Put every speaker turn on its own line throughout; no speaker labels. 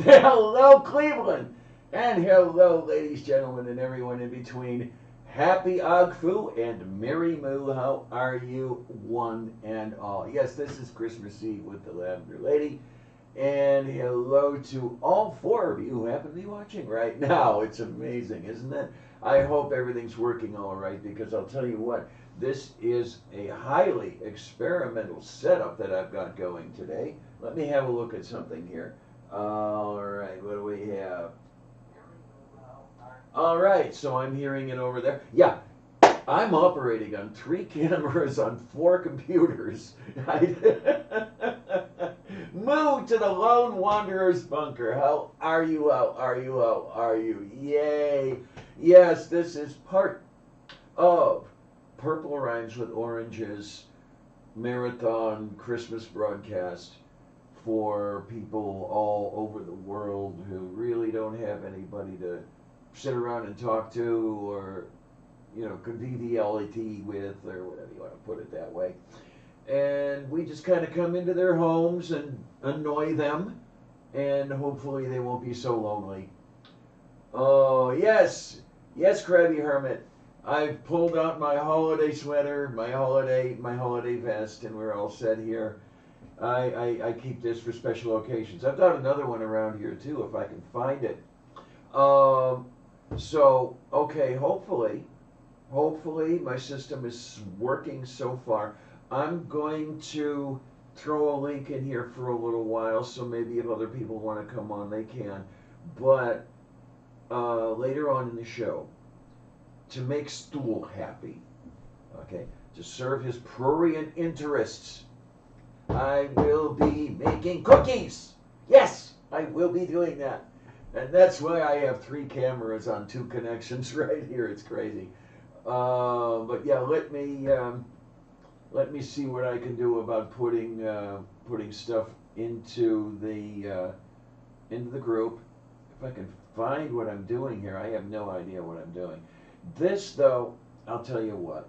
Hello, Cleveland! And hello, ladies, gentlemen, and everyone in between. Happy Ag Fu and Merry Moo. How are you, one and all? Yes, this is Christmas Eve with the Lavender Lady. And hello to all four of you who happen to be watching right now. It's amazing, isn't it? I hope everything's working all right, because I'll tell you what, this is a highly experimental setup that I've got going today. Let me have a look at something here. All right, what do we have? All right, so I'm hearing it over there. Yeah, I'm operating on 3 cameras on 4 computers. Move to the Lone Wanderer's Bunker. How are you? How are you? How are you? Yay. Yes, this is part of Purple Rhymes with Oranges marathon Christmas broadcast for people all over the world who really don't have anybody to sit around and talk to, or, you know, conviviality with, or whatever you want to put it that way. And we just kind of come into their homes and annoy them, and hopefully they won't be so lonely. Oh, yes, yes, Krabby Hermit. I've pulled out my holiday sweater, my holiday vest, and we're all set here. I keep this for special occasions. I've got another one around here too, if I can find it. So, okay, hopefully my system is working so far. I'm going to throw a link in here for a little while, so maybe if other people want to come on, they can. But later on in the show, to make Stool happy, okay, to serve his prurient interests, I will be making cookies. Yes, I will be doing that. And that's why I have 3 cameras on 2 connections right here. It's crazy. But yeah, let me see what I can do about putting stuff into the into the group. If I can find what I'm doing here, I have no idea what I'm doing. This, though, I'll tell you what.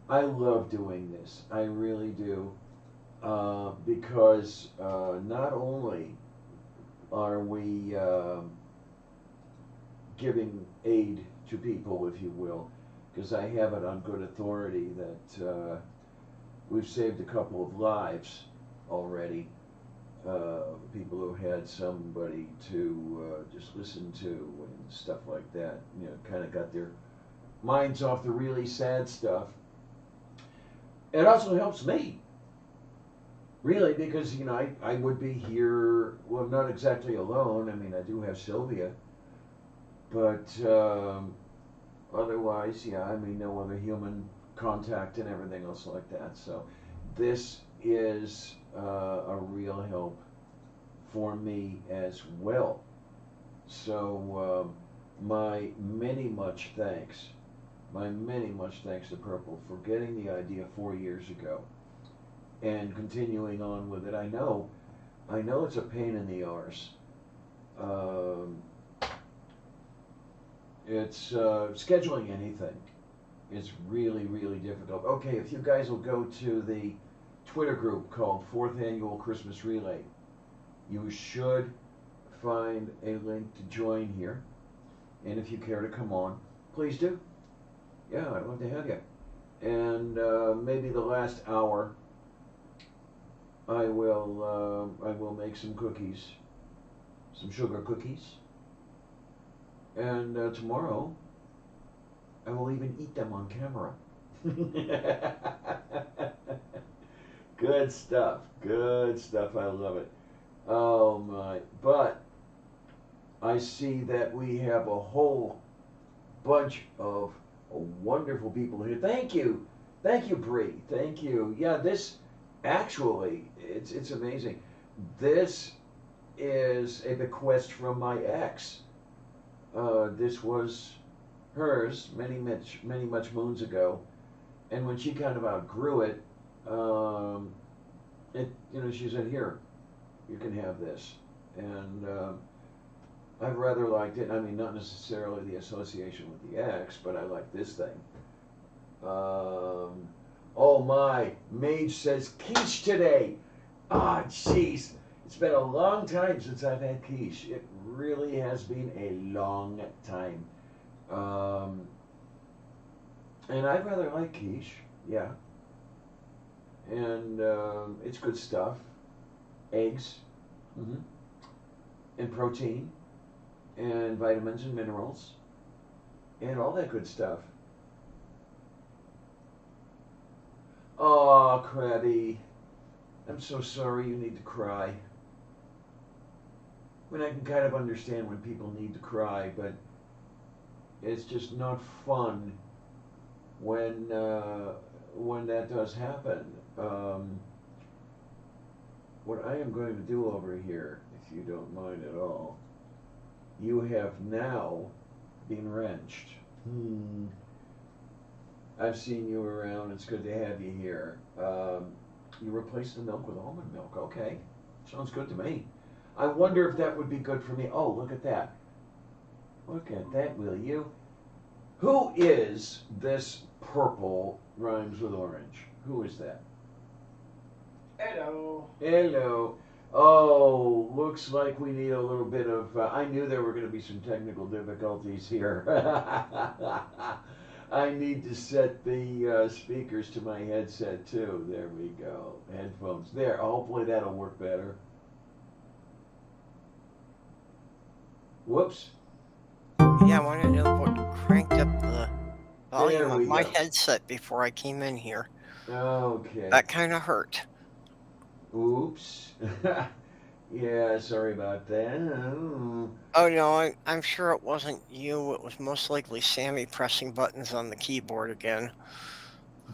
I love doing this. I really do. Because not only are we giving aid to people, if you will, because I have it on good authority that we've saved a couple of lives already. People who had somebody to just listen to and stuff like that, kind of got their minds off the really sad stuff. It also helps me, really, because, I would be here, well, not exactly alone. I mean, I do have Sylvia, but otherwise, yeah, I mean, no other human contact and everything else like that. So this is a real help for me as well. So my many much thanks to Purple for getting the idea 4 years ago and continuing on with it. I know it's a pain in the arse. It's scheduling anything. It's really, really difficult. Okay, if you guys will go to the Twitter group called 4th Annual Christmas Relay, you should find a link to join here. And if you care to come on, please do. Yeah, I'd love to have you. And maybe the last hour, I will make some cookies, some sugar cookies. And tomorrow, I will even eat them on camera. Good stuff. Good stuff. I love it. Oh my. But I see that we have a whole bunch of wonderful people here. Thank you. Thank you, Bree. Thank you. Yeah, this actually, it's amazing. This is a bequest from my ex. This was hers many much moons ago, and when she kind of outgrew it, she said, "Here, you can have this," and I've rather liked it. I mean, not necessarily the association with the ex, but I like this thing. Oh my, Mage says quiche today. Ah, jeez. It's been a long time since I've had quiche. It really has been a long time. And I'd rather like quiche, yeah. And it's good stuff. Eggs, and protein, and vitamins and minerals, and all that good stuff. Aw, Krabby. I'm so sorry you need to cry. I mean, I can kind of understand when people need to cry, but it's just not fun when that does happen. What I am going to do over here, if you don't mind at all, you have now been wrenched. I've seen you around. It's good to have you here. You replaced the milk with almond milk. Okay, sounds good to me. I wonder if that would be good for me. Oh, look at that. Look at that, will you? Who is this purple rhymes with orange? Who is that?
Hello.
Hello. Oh, looks like we need a little bit of... I knew there were going to be some technical difficulties here. I need to set the speakers to my headset too. There we go. Headphones. There. Hopefully that'll work better. Whoops.
Yeah, I want to know what cranked up the volume of my
go.
headset before I came in here.
Okay.
That kind of hurt.
Oops. Yeah, sorry about that.
Oh no, I'm sure it wasn't you. It was most likely Sammy pressing buttons on the keyboard again.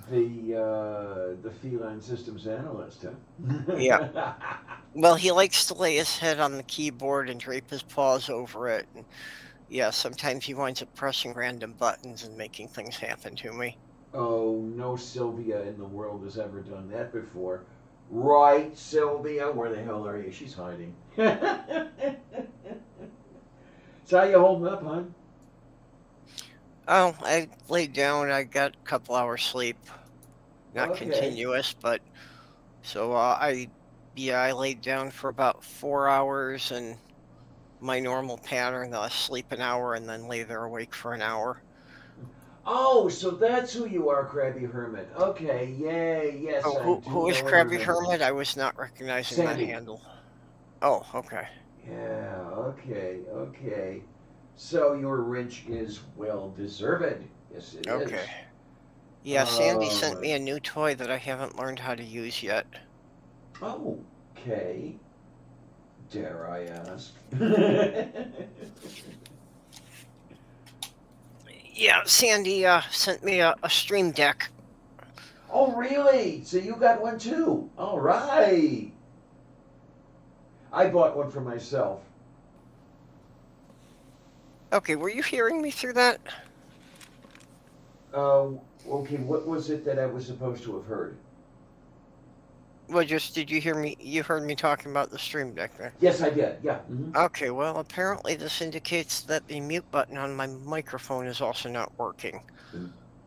The feline systems analyst, huh?
Yeah. Well, he likes to lay his head on the keyboard and drape his paws over it. And yeah, sometimes he winds up pressing random buttons and making things happen to me.
Oh, no Sylvia in the world has ever done that before. Right, Sylvia. Where the hell are you? She's hiding. So how you holding up, hon?
Oh, I laid down. I got a couple hours sleep. Not
Okay.
continuous, but so I laid down for about 4 hours, and my normal pattern, I'll sleep an hour and then lay there awake for an hour.
Oh, so that's who you are, Krabby Hermit. Okay, yay, yes,
Oh,
I
who
do
is
know and
Krabby
remember now.
Hermit? I was not recognizing that
Sandy.
handle. Oh, okay.
Yeah, okay, okay. So your wrench is well deserved. Yes, it
Okay.
is.
Yeah, Sandy sent
Um,
me a new toy that I haven't learned how to use yet.
okay. Dare I ask?
Yeah, Sandy sent me a stream deck.
Oh, really? So you got one too? All right. I bought one for myself.
Okay, were you hearing me through that?
Uh, okay, what was it that I was supposed to have heard?
Well, just did you hear me? You heard me talking about the stream deck there.
Yes, I did. Yeah. Hmm.
Okay, well, apparently this indicates that the mute button on my microphone is also not working.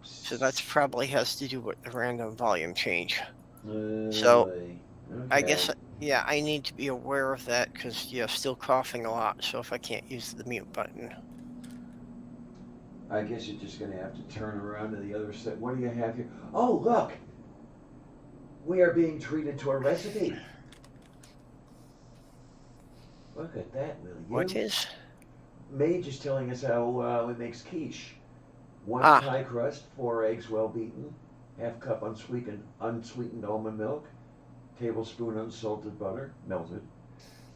So that's
Oops.
probably has to do with the random volume change. So
Okay.
I guess, yeah, I need to be aware of that because, yeah, still coughing a lot. So if I can't use the mute button.
I guess you're just gonna have to turn around to the other side. What do you have here? Oh, look! We are being treated to a recipe. Look at that, will
What
you?
is?
Mage is telling us how it makes quiche. One
Ah,
pie crust, 4 eggs well beaten, half cup unsweetened almond milk, tablespoon unsalted butter, melted,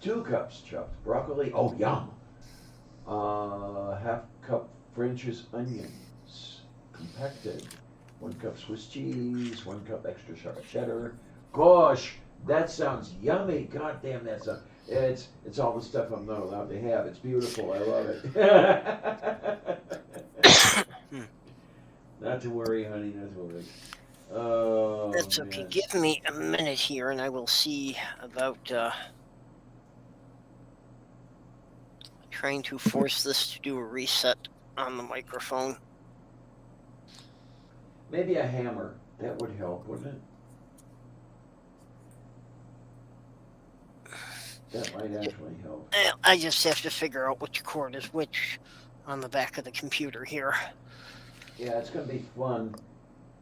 2 cups chopped broccoli. Oh, yum! Half cup French's onions, compacted. 1 cup Swiss cheese, 1 cup extra sharp cheddar. Gosh, that sounds yummy. God damn, that sounds. It's all the stuff I'm not allowed to have. It's beautiful. I love it.
hmm.
Not to worry, honey. Not to worry. Oh
That's okay.
man.
Give me a minute here and I will see about trying to force this to do a reset on the microphone.
Maybe a hammer. That would help, wouldn't it? That might actually help.
I just have to figure out which cord is which on the back of the computer here.
Yeah, it's gonna be fun.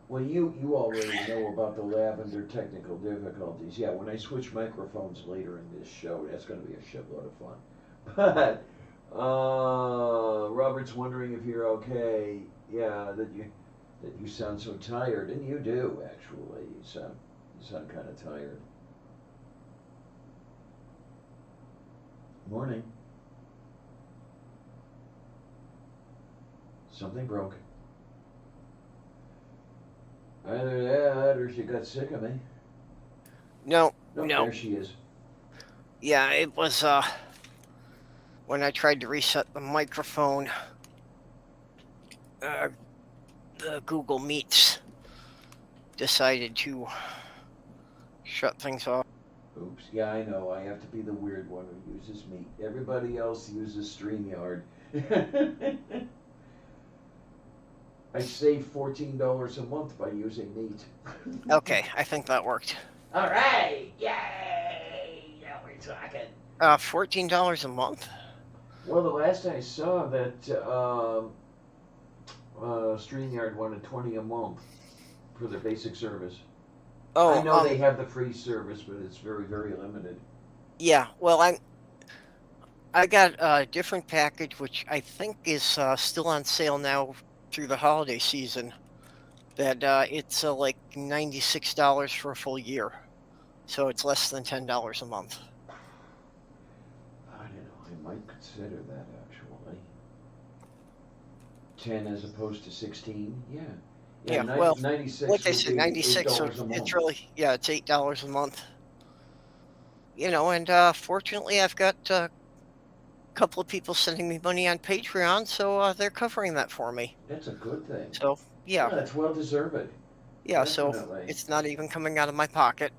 Well, you already know about the Lavender technical difficulties. Yeah, when I switch microphones later in this show, that's going to be a shitload of fun. But Robert's wondering if you're okay. Yeah, that you sound so tired, and you do actually. You sound kind of tired. Morning. Something broke. Either that, or she got sick of me.
No,
Nope,
no.
there she is.
Yeah, it was when I tried to reset the microphone, the Google Meets decided to shut things off.
Oops, yeah, I know. I have to be the weird one who uses Meet. Everybody else uses StreamYard. I save $14 a month by using Meet.
Okay, I think that worked.
All right, yay! Now we're talking.
$14 a month?
Well, the last I saw that StreamYard wanted 20 a month for their basic service. I
Oh,
know they have the free service, but it's very, very limited.
yeah. Well, I got a different package, which I think is still on sale now through the holiday season. That it's like $96 for a full year, so it's less than $10 a month.
I don't know. I might consider that actually. 10 as opposed to 16. Yeah. Yeah.
Yeah. Well,
96
like I
would
said,
be eight
96. So
dollars a
it's
month.
really, yeah, it's $8 a month. And fortunately, I've got a couple of people sending me money on Patreon, so they're covering that for me.
That's a good thing.
So
Yeah,
yeah,
that's well deserved.
yeah. So
Definitely.
it's not even coming out of my pocket.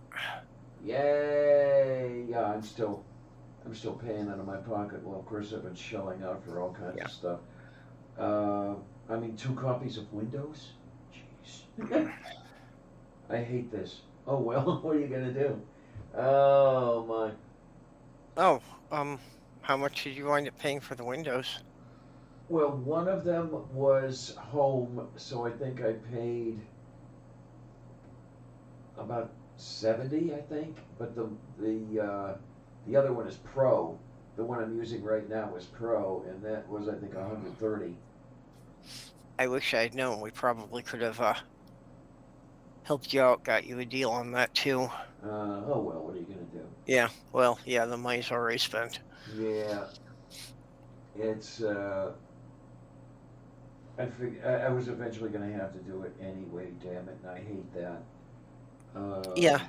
Yay! Yeah, I'm still paying out of my pocket. Well, of course, I've been shelling out for all kinds
Yeah.
of stuff. Uh, I mean, 2 copies of Windows? Jeez. I hate this. Oh, well, what are you going to do? Oh, my.
Oh, how much did you wind up paying for the windows?
Well, one of them was home, so I think I paid about 70, I think. But the other one is Pro. The one I'm using right now is Pro, and that was, I think, 130.
I wish I had known. We probably could have helped you out, got you a deal on that too.
Oh, well, what are you going to do?
Yeah, well, yeah, the money's already spent.
Yeah, it's, I was eventually going to have to do it anyway, damn it, and I hate that.
Yeah,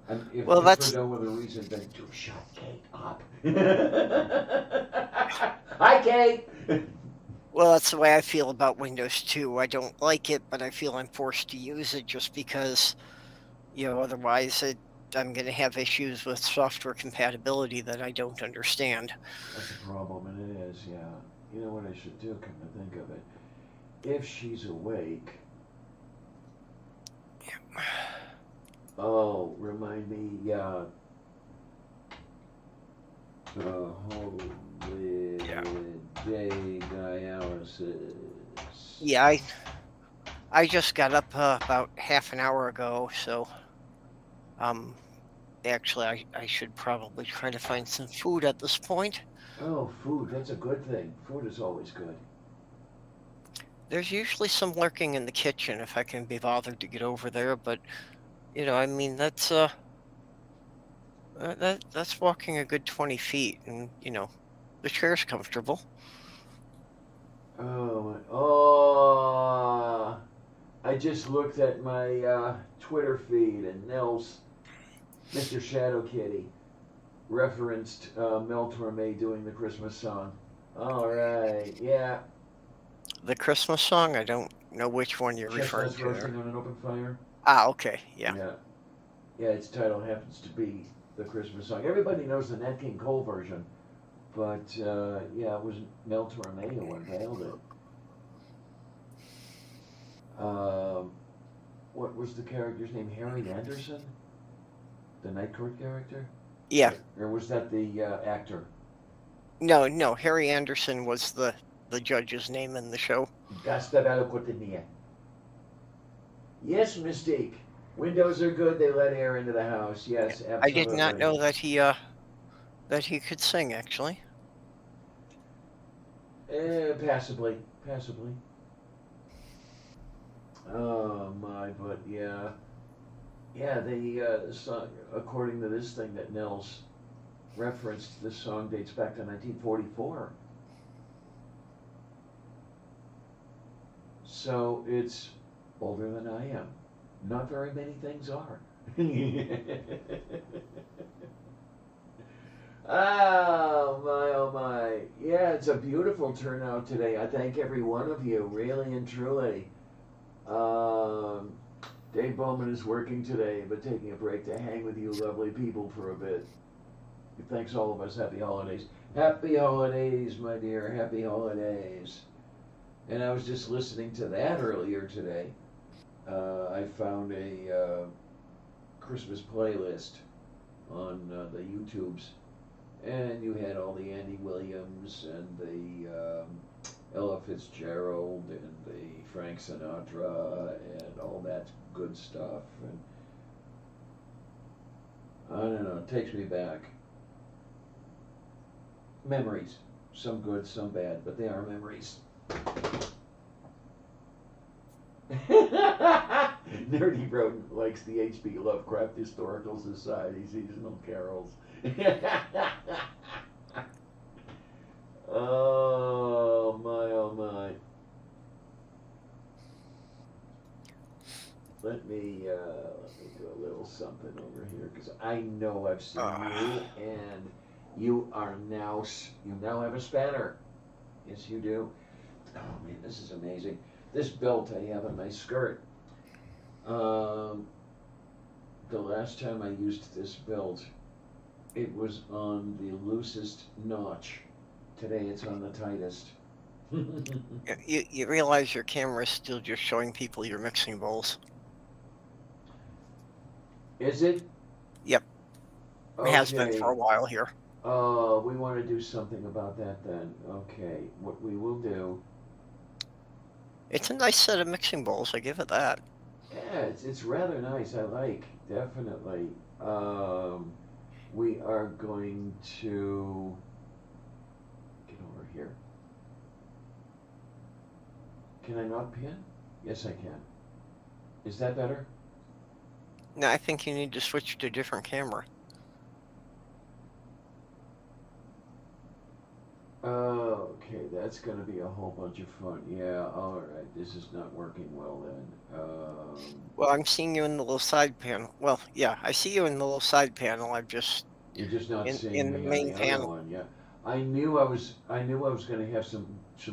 And
well,
if for
that's
no other reason than to shut Kate up. Hi, Kate!
well, that's the way I feel about Windows too. I don't like it, but I feel I'm forced to use it just because, otherwise I'm going to have issues with software compatibility that I don't understand.
That's a problem, and it is, yeah. You know what I should do, come to think of it? If she's awake, oh, remind me, yeah. Holy
Yeah.
day dialysis.
Yeah, I just got up about half an hour ago, so um, actually I should probably try to find some food at this point.
Oh, food, that's a good thing. Food is always good.
There's usually some lurking in the kitchen if I can be bothered to get over there, but I mean that's walking a good 20 feet, and the chair's comfortable.
Oh, I just looked at my Twitter feed, and Nels, Mr. Shadow Kitty, referenced Mel Torme doing the Christmas song. All right, yeah.
The Christmas song, I don't know which one you're referring
Chestnuts
to
roasting
there.
on an open fire.
Ah, okay, yeah.
Yeah, yeah. Its title happens to be the Christmas song. Everybody knows the Nat King Cole version, but yeah, it was Mel Torme who unveiled it. Um, what was the character's name? Harry Anderson, the Night Court character,
Yeah.
or was that the actor?
No, Harry Anderson was the judge's name in the show.
Gastavalo Cotinia. Yes, Mystique. Windows are good. They let air into the house. Yes,
I did not
absolutely.
know that he could sing actually.
Passably, passably. Oh my, but yeah, yeah. The song, according to this thing that Nels referenced, this song dates back to 1944. So it's older than I am. Not very many things are. Oh my, oh my. Yeah, it's a beautiful turnout today. I thank every one of you, really and truly. Um, Dave Bowman is working today, but taking a break to hang with you lovely people for a bit. Thanks all of us. Happy holidays. Happy holidays, my dear. Happy holidays. And I was just listening to that earlier today. I found a Christmas playlist on the YouTubes, and you had all the Andy Williams and the Ella Fitzgerald and the Frank Sinatra and all that good stuff. And I don't know, it takes me back. Memories. Some good, some bad, but they are memories. Nerdy Rodent likes the H.P. Lovecraft Historical Society seasonal carols. Oh my, oh my. Let me do a little something over here because I know I've seen you, and you now have a spanner. Yes, you do. Oh man, this is amazing. This belt I have on my skirt. Um, the last time I used this belt, it was on the loosest notch. Today it's on the tightest.
You realize your camera is still just showing people your mixing bowls.
Is it?
Yep, it has been
Okay.
for a while here.
We want to do something about that then. Okay, what we will do.
It's a nice set of mixing bowls, I give it that.
Yeah, it's rather nice. I like definitely. Um, we are going to get over here. Can I not pin? Yes, I can. Is that better?
Now, I think you need to switch to a different camera.
Okay, that's gonna be a whole bunch of fun. Yeah, all right. This is not working well then.
Well, I'm seeing you in the little side panel. Well, yeah, I see you in the little side panel. I'm just
You're just not seeing
in the
me on
main
the other
panel.
one. Yeah, I knew I was gonna have some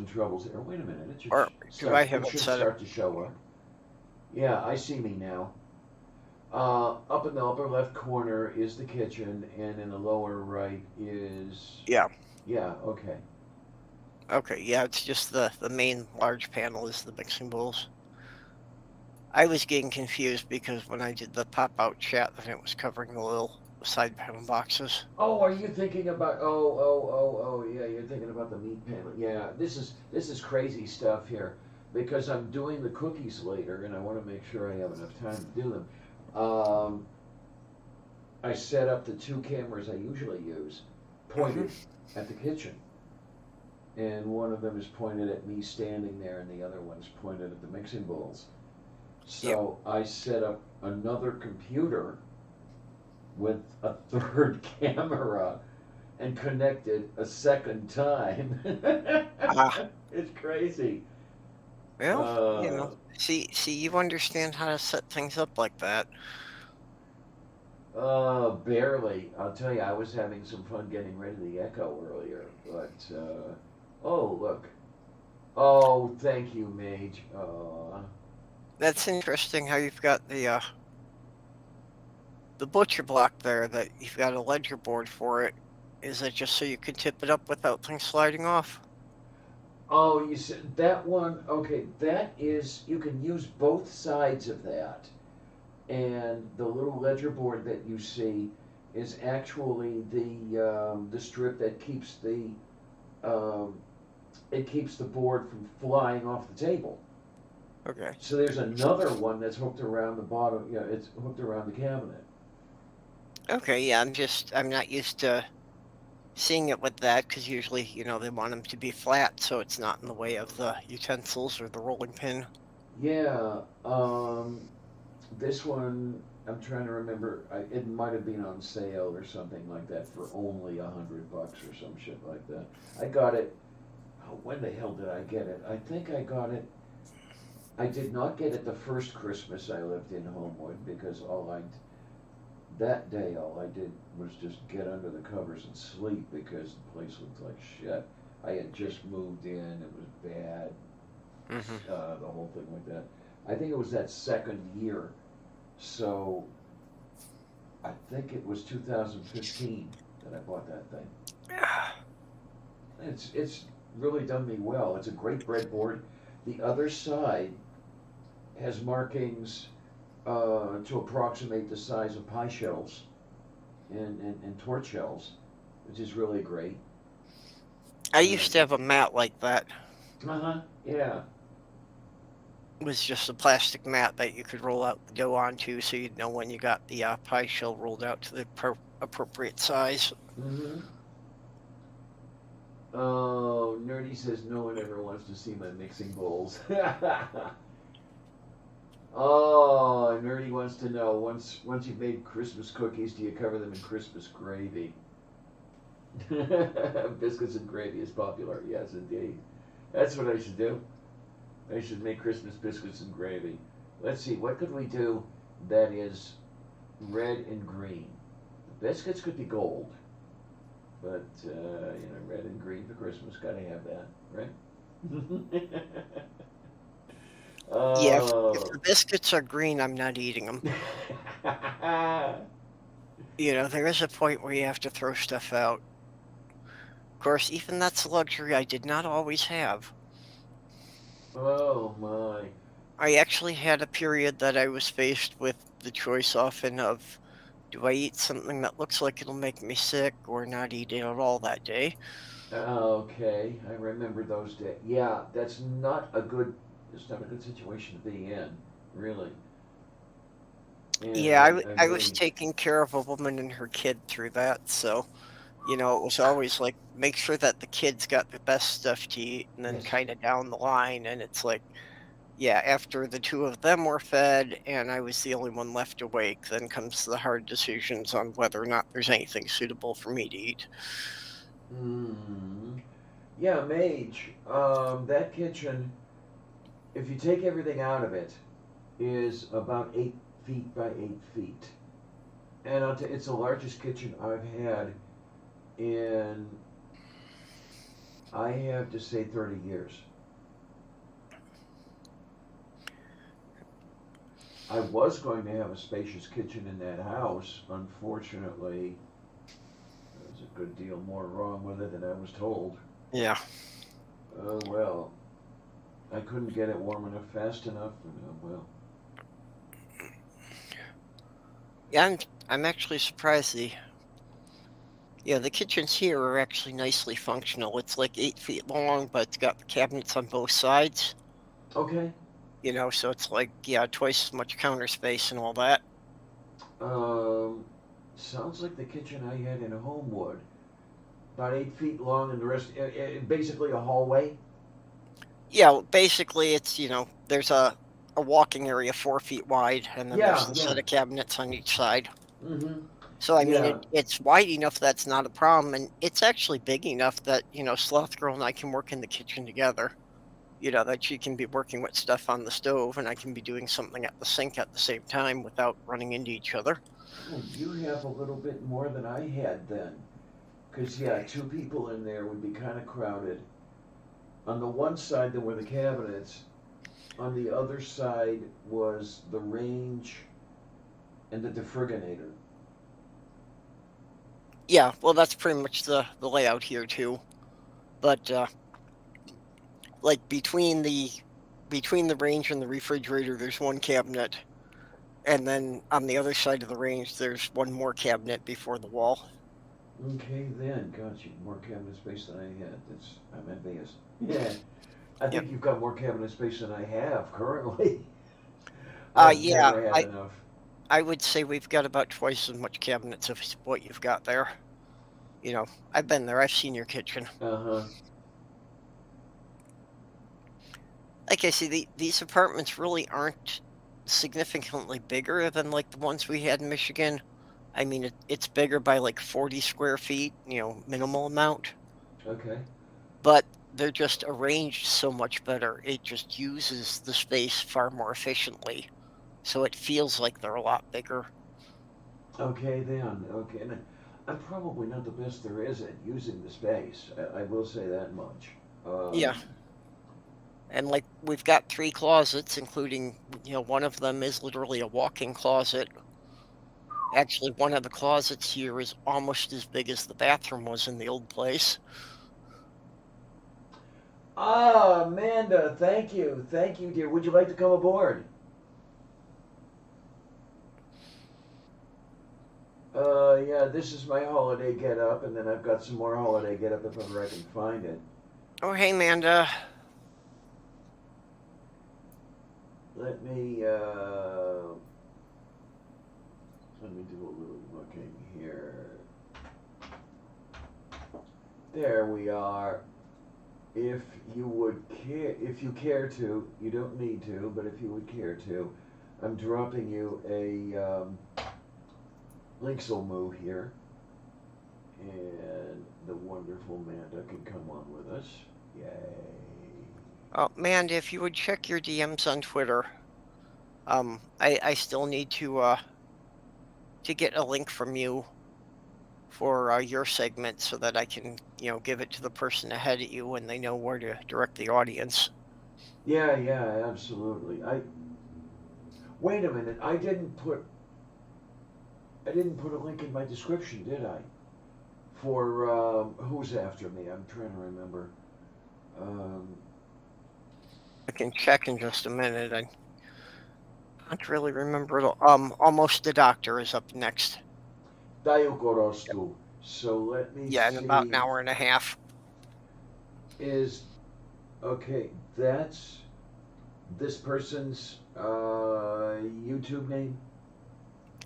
troubles there. Wait a minute. It should
Or do I
start.
have
It
it
should
set up?
start to show up. Yeah, I see me now. Up in the upper left corner is the kitchen, and in the lower right is.
Yeah.
Yeah. Okay.
Okay, yeah, it's just the main large panel is the mixing bowls. I was getting confused because when I did the pop-out chat, then it was covering the little side panel boxes.
Oh, are you thinking about? Oh. Yeah, you're thinking about the meat panel. Yeah, this is crazy stuff here, because I'm doing the cookies later, and I want to make sure I have enough time to do them. I set up the two cameras I usually use, pointed at the kitchen, and one of them is pointed at me standing there, and the other one's pointed at the mixing bowls.
Yep.
So I set up another computer with a third camera and connected a second time.
Ah,
It's crazy.
well,
Uh,
see, you understand how to set things up like that.
Barely. I'll tell you, I was having some fun getting rid of the echo earlier, but oh look. Oh, thank you, Mage.
That's interesting how you've got the butcher block there, that you've got a ledger board for it. Is it just so you can tip it up without things sliding off?
Oh, you said that one. Okay, that is. You can use both sides of that. And the little ledger board that you see is actually the strip that keeps um, it keeps the board from flying off the table.
Okay.
So there's another one that's hooked around the bottom. Yeah, it's hooked around the cabinet.
Okay, yeah, I'm not used to seeing it with that, because usually, they want them to be flat so it's not in the way of the utensils or the rolling pin.
Yeah, this one I'm trying to remember. It might have been on sale or something like that for only $100 or some shit like that. I got it. Oh, when the hell did I get it? I think I got it. I did not get it the first Christmas I lived in Homewood, because that day all I did was just get under the covers and sleep, because the place looked like shit. I had just moved in. It was bad.
Mm-hmm.
The whole thing like that. I think it was that second year. So I think it was 2015 that I bought that thing. It's really done me well. It's a great breadboard. The other side has markings to approximate the size of pie shells and torch shells, which is really great.
I used to have a mat like that.
Uh huh. Yeah.
It was just a plastic mat that you could roll out the dough onto, so you'd know when you got the pie shell rolled out to the appropriate size.
Mm-hmm. Oh, Nerdy says no one ever wants to see my mixing bowls. Oh, Nerdy wants to know, once you've made Christmas cookies, do you cover them in Christmas gravy? Biscuits and gravy is popular. Yes, indeed. That's what I should do. I should make Christmas biscuits and gravy. Let's see, what could we do that is red and green? The biscuits could be gold, but red and green for Christmas. Gotta have that, right?
Yeah, if
Oh.
the biscuits are green, I'm not eating them. There is a point where you have to throw stuff out. Of course, even that's a luxury I did not always have.
Oh my.
I actually had a period that I was faced with the choice often of, do I eat something that looks like it'll make me sick or not eat it at all that day?
Okay, I remember those days. Yeah, that's not a good. It's not a good situation to be in, really. And
Yeah,
I
I was
really.
taking care of a woman and her kid through that, so, it was always like, make sure that the kids got the best stuff to eat, and then
Yes.
kinda down the line, and it's like, yeah, after the 2 of them were fed and I was the only one left awake, then comes the hard decisions on whether or not there's anything suitable for me to eat.
Hmm. Yeah, Mage. That kitchen, if you take everything out of it, is about 8 feet by 8 feet, and it's the largest kitchen I've had in, I have to say, 30 years. I was going to have a spacious kitchen in that house. Unfortunately, there's a good deal more wrong with it than I was told.
Yeah.
Oh well, I couldn't get it warm enough fast enough, and well.
Yeah, I'm actually surprised the kitchens here are actually nicely functional. It's like 8 feet long, but it's got the cabinets on both sides,
Okay.
so it's like, yeah, twice as much counter space and all that.
Um, Sounds like the kitchen I had in Homewood, about 8 feet long, and the rest, basically a hallway.
Yeah, well, basically it's, there's a walking area 4 feet wide, and then there's
Yeah,
the
yeah.
set of cabinets on each side.
Mm-hmm.
So, I mean,
Yeah.
it's wide enough that's not a problem, and it's actually big enough that, Sloth Girl and I can work in the kitchen together. That she can be working with stuff on the stove, and I can be doing something at the sink at the same time without running into each other.
Oh, you have a little bit more than I had then. Because, yeah, two people in there would be kind of crowded. On the one side, there were the cabinets. On the other side was the range and the defriginator.
Yeah, well, that's pretty much the layout here too. But like between the range and the refrigerator, there's one cabinet, and then on the other side of the range, there's one more cabinet before the wall.
Okay, then. God, you more cabinet space than I had. I'm envious. Yeah. I
Yep.
think you've got more cabinet space than I have currently. I've
Yeah,
never had enough.
I would say we've got about twice as much cabinets of what you've got there. I've been there. I've seen your kitchen.
Uh huh.
Like I see, these apartments really aren't significantly bigger than like the ones we had in Michigan. I mean, it's bigger by like 40 square feet, minimal amount,
Okay.
but they're just arranged so much better. It just uses the space far more efficiently. So it feels like they're a lot bigger.
Okay, then. Okay. And I'm probably not the best there is at using the space. I will say that much.
Yeah. And like we've got 3 closets, including, one of them is literally a walk-in closet. Actually, one of the closets here is almost as big as the bathroom was in the old place.
Amanda, thank you. Thank you, dear. Would you like to come aboard? Yeah, this is my holiday get up, and then I've got some more holiday get up if ever I can find it.
Oh, hey, Amanda.
Let me, let me do a little looking here. There we are. If you would care, if you care to, you don't need to, but if you would care to, I'm dropping you a Linksel move here, and the wonderful Amanda can come on with us. Yay!
Oh, Amanda, if you would check your DMs on Twitter. I still need to get a link from you for your segment so that I can, give it to the person ahead of you when they know where to direct the audience.
Yeah, yeah, absolutely. Wait a minute. I didn't put. I didn't put a link in my description, did I? For who's after me? I'm trying to remember. Um,
I can check in just a minute. I don't really remember it all. Almost the Doctor is up next.
Dayo Gorostu. So let me
Yeah, in about an
see.
hour and a half.
Is okay. That's this person's YouTube name.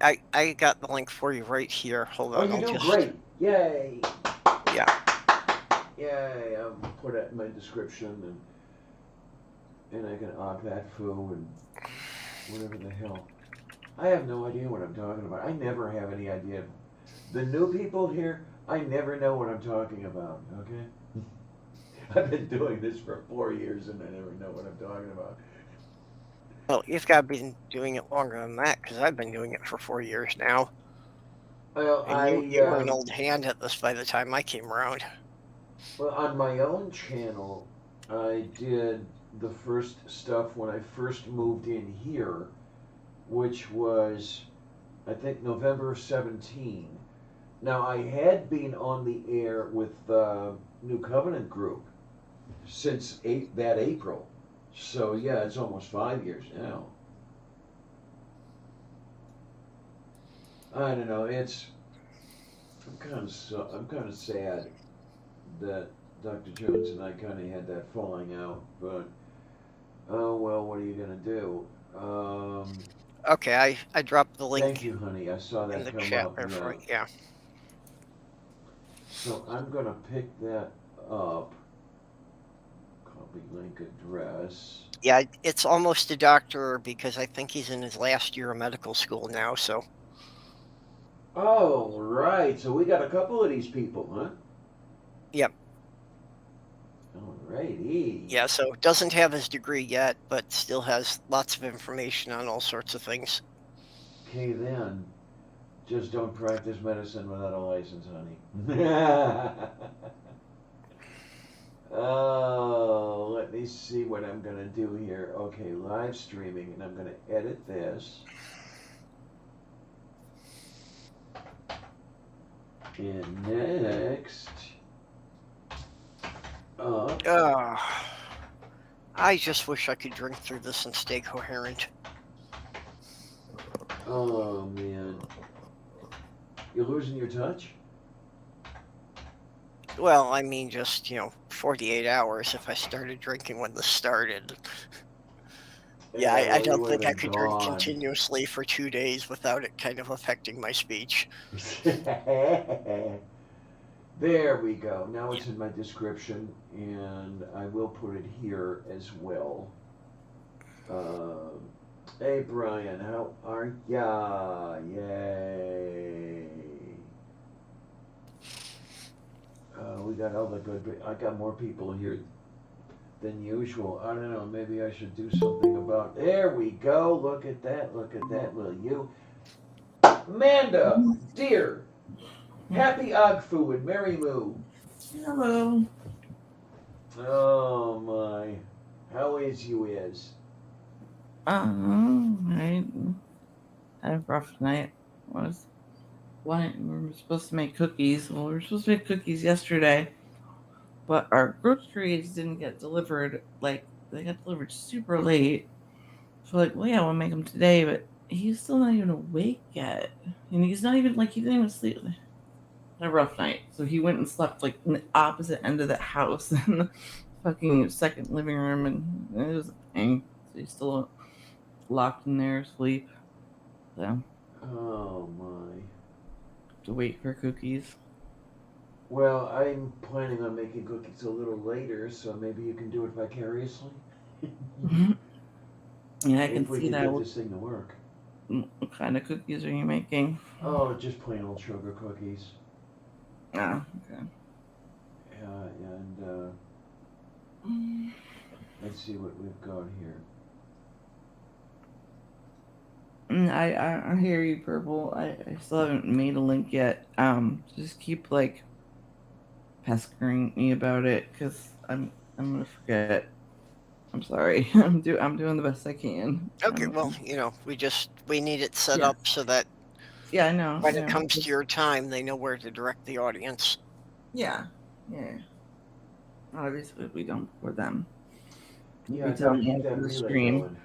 I got the link for you right here. Hold
Oh,
on,
you
I'll
do
just
great. Yay!
yeah.
Yay! I'll put it in my description and I can opt that foo and whatever the hell. I have no idea what I'm talking about. I never have any idea. The new people here, I never know what I'm talking about. Okay. I've been doing this for 4 years and I never know what I'm talking about.
Well, you've got to be doing it longer than that because I've been doing it for 4 years now,
Well,
and you were an old hand at this by the time I came around.
well, on my own channel, I did the first stuff when I first moved in here, which was, I think, November 17. Now, I had been on the air with New Covenant Group since that April. So, yeah, it's almost 5 years now. I don't know. I'm kind of sad that Dr. Jones and I kind of had that falling out, but oh well, what are you gonna do?
Okay, I dropped the
Thank
link
you, honey. I saw
in
that
the
come
chat
up.
there
Yeah.
for yeah.
So I'm gonna pick that up. Copy link address.
Yeah, it's almost a doctor because I think he's in his last year of medical school now. So
Oh, right. So we got a couple of these people, huh?
yep,
Alrighty.
yeah. So doesn't have his degree yet, but still has lots of information on all sorts of things.
Okay then. Just don't practice medicine without a license, honey. Oh, let me see what I'm gonna do here. Okay, live streaming, and I'm gonna edit this. And next,
I just wish I could drink through this and stay coherent.
oh man, you're losing your touch?
Well, I mean, just 48 hours if I started drinking when this started. Yeah, I
well, you
don't
would have
think I
been
could drink
gone.
continuously for 2 days without it kind of affecting my speech.
There we go. Now it's in my description, and I will put it here as well. Hey Brian, how are ya? Yay! We got all the good. I got more people here than usual. I don't know. Maybe I should do something about. There we go. Look at that. Look at that. Will you, Amanda, dear, happy Agfu and Merry Moo.
Hello.
Oh my, how is you is?
I had a rough night. We were supposed to make cookies. Well, we were supposed to make cookies yesterday, but our groceries didn't get delivered. Like, they got delivered super late. So, like, well, yeah, we'll make them today, but he's still not even awake yet. And he's not even, like, he didn't even sleep. Had a rough night. So he went and slept, like, in the opposite end of the house in the fucking second living room, and it was a thing. So he's still locked in there asleep. So
Oh my.
to wait for cookies.
Well, I'm planning on making cookies a little later, so maybe you can do it vicariously.
Yeah, I
if
can
we
see
can
that.
get this thing to work.
What kind of cookies are you making?
Oh, just plain old sugar cookies.
Ah, okay.
And let's see what we've got here.
I hear you, Purple. I still haven't made a link yet. Just keep like pestering me about it because I'm gonna forget. I'm sorry. I'm doing the best I can.
Okay, well, we need it set up so that
Yeah, I know.
when
I
it
know.
comes to your time, they know where to direct the audience.
Yeah. Yeah. Obviously, we don't for them.
Yeah,
Every
I gotta
time
keep
after
that
the
relay
stream,
going.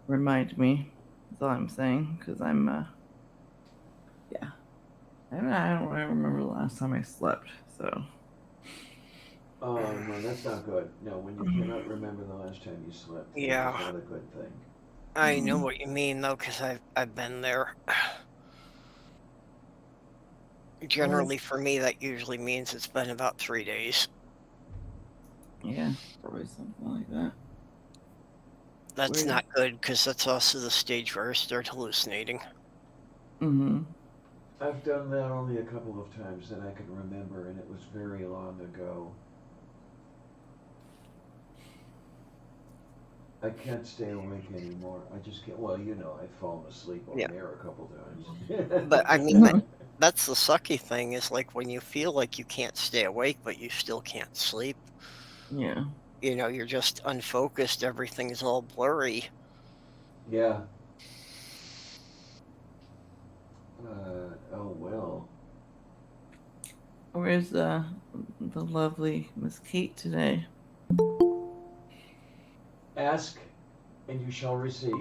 remind me. That's all I'm saying. Because I'm, yeah. I don't remember the last time I slept. So.
Oh no, that's not good. No, when you cannot remember the last time you slept, that is
Yeah,
not a good thing.
I know what you mean though, because I've been there. Generally, for me, that usually means it's been about 3 days.
Yeah, probably something like that.
That's
Weird.
not good because that's also the stage where I start hallucinating.
Mm-hmm.
I've done that only a couple of times that I can remember, and it was very long ago. I can't stay awake anymore. I just can't. Well, you know, I've fallen asleep on
Yeah,
air a couple times.
but I mean that's the sucky thing is like when you feel like you can't stay awake, but you still can't sleep.
Yeah.
You know, you're just unfocused. Everything's all blurry.
Yeah. Oh well.
Where's the lovely Miss Kate today?
Ask, and you shall receive.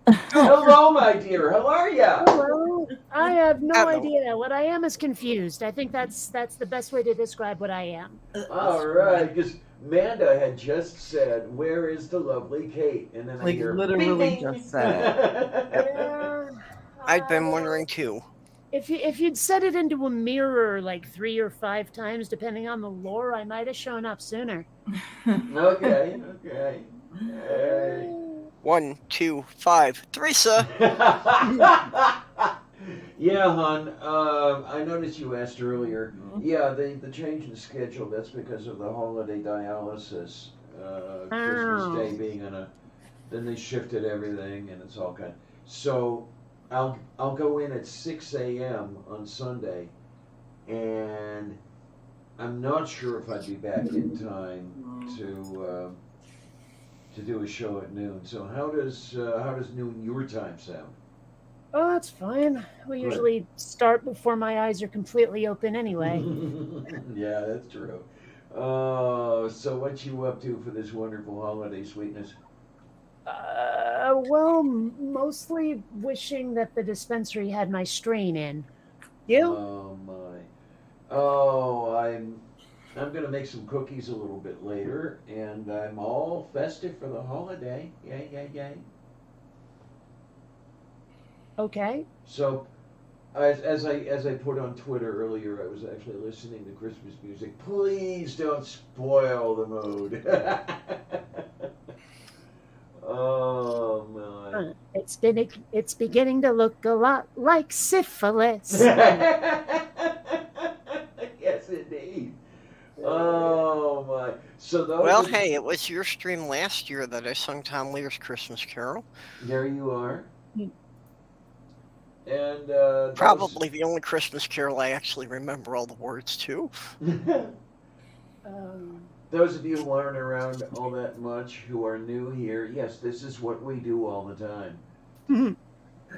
Hello, my dear. How are ya?
Hello. I have no
Hello.
idea. What I am is confused. I think that's the best way to describe what I am.
All right, because Manda had just said, "Where is the lovely Kate?" And then I
Like
hear,
literally
"Bing,
just
bing."
said
Yeah.
I'd been
Well,
wondering too.
if you'd set it into a mirror like 3 or 5 times, depending on the lore, I might have shown up sooner.
it.
Okay, okay. Hey.
1, 2, 5, Teresa.
Yeah, hon. I noticed you asked earlier. Yeah, the change in schedule. That's because of the holiday dialysis. Christmas Day
Oh.
being on a. Then they shifted everything, and it's all kind. So, I'll go in at 6 a.m. on Sunday, and I'm not sure if I'd be back in time to do a show at noon. So how does noon your time sound?
Oh, that's fine. We
Good.
usually start before my eyes are completely open anyway.
Yeah, that's true. Oh, so what you up to for this wonderful holiday sweetness?
Well, mostly wishing that the dispensary had my strain in. You?
Oh my. Oh, I'm gonna make some cookies a little bit later, and I'm all festive for the holiday. Yay, yay, yay.
Okay.
So as I put on Twitter earlier, I was actually listening to Christmas music. Please don't spoil the mood. Oh my.
It's beginning to look a lot like syphilis.
Yes, indeed. Oh my. So those
Well,
are
hey, it was your stream last year that I sung Tom Lear's Christmas Carol.
there you are. And
Probably the only Christmas Carol I actually remember all the words to.
those of you who aren't around all that much who are new here, yes, this is what we do all the time.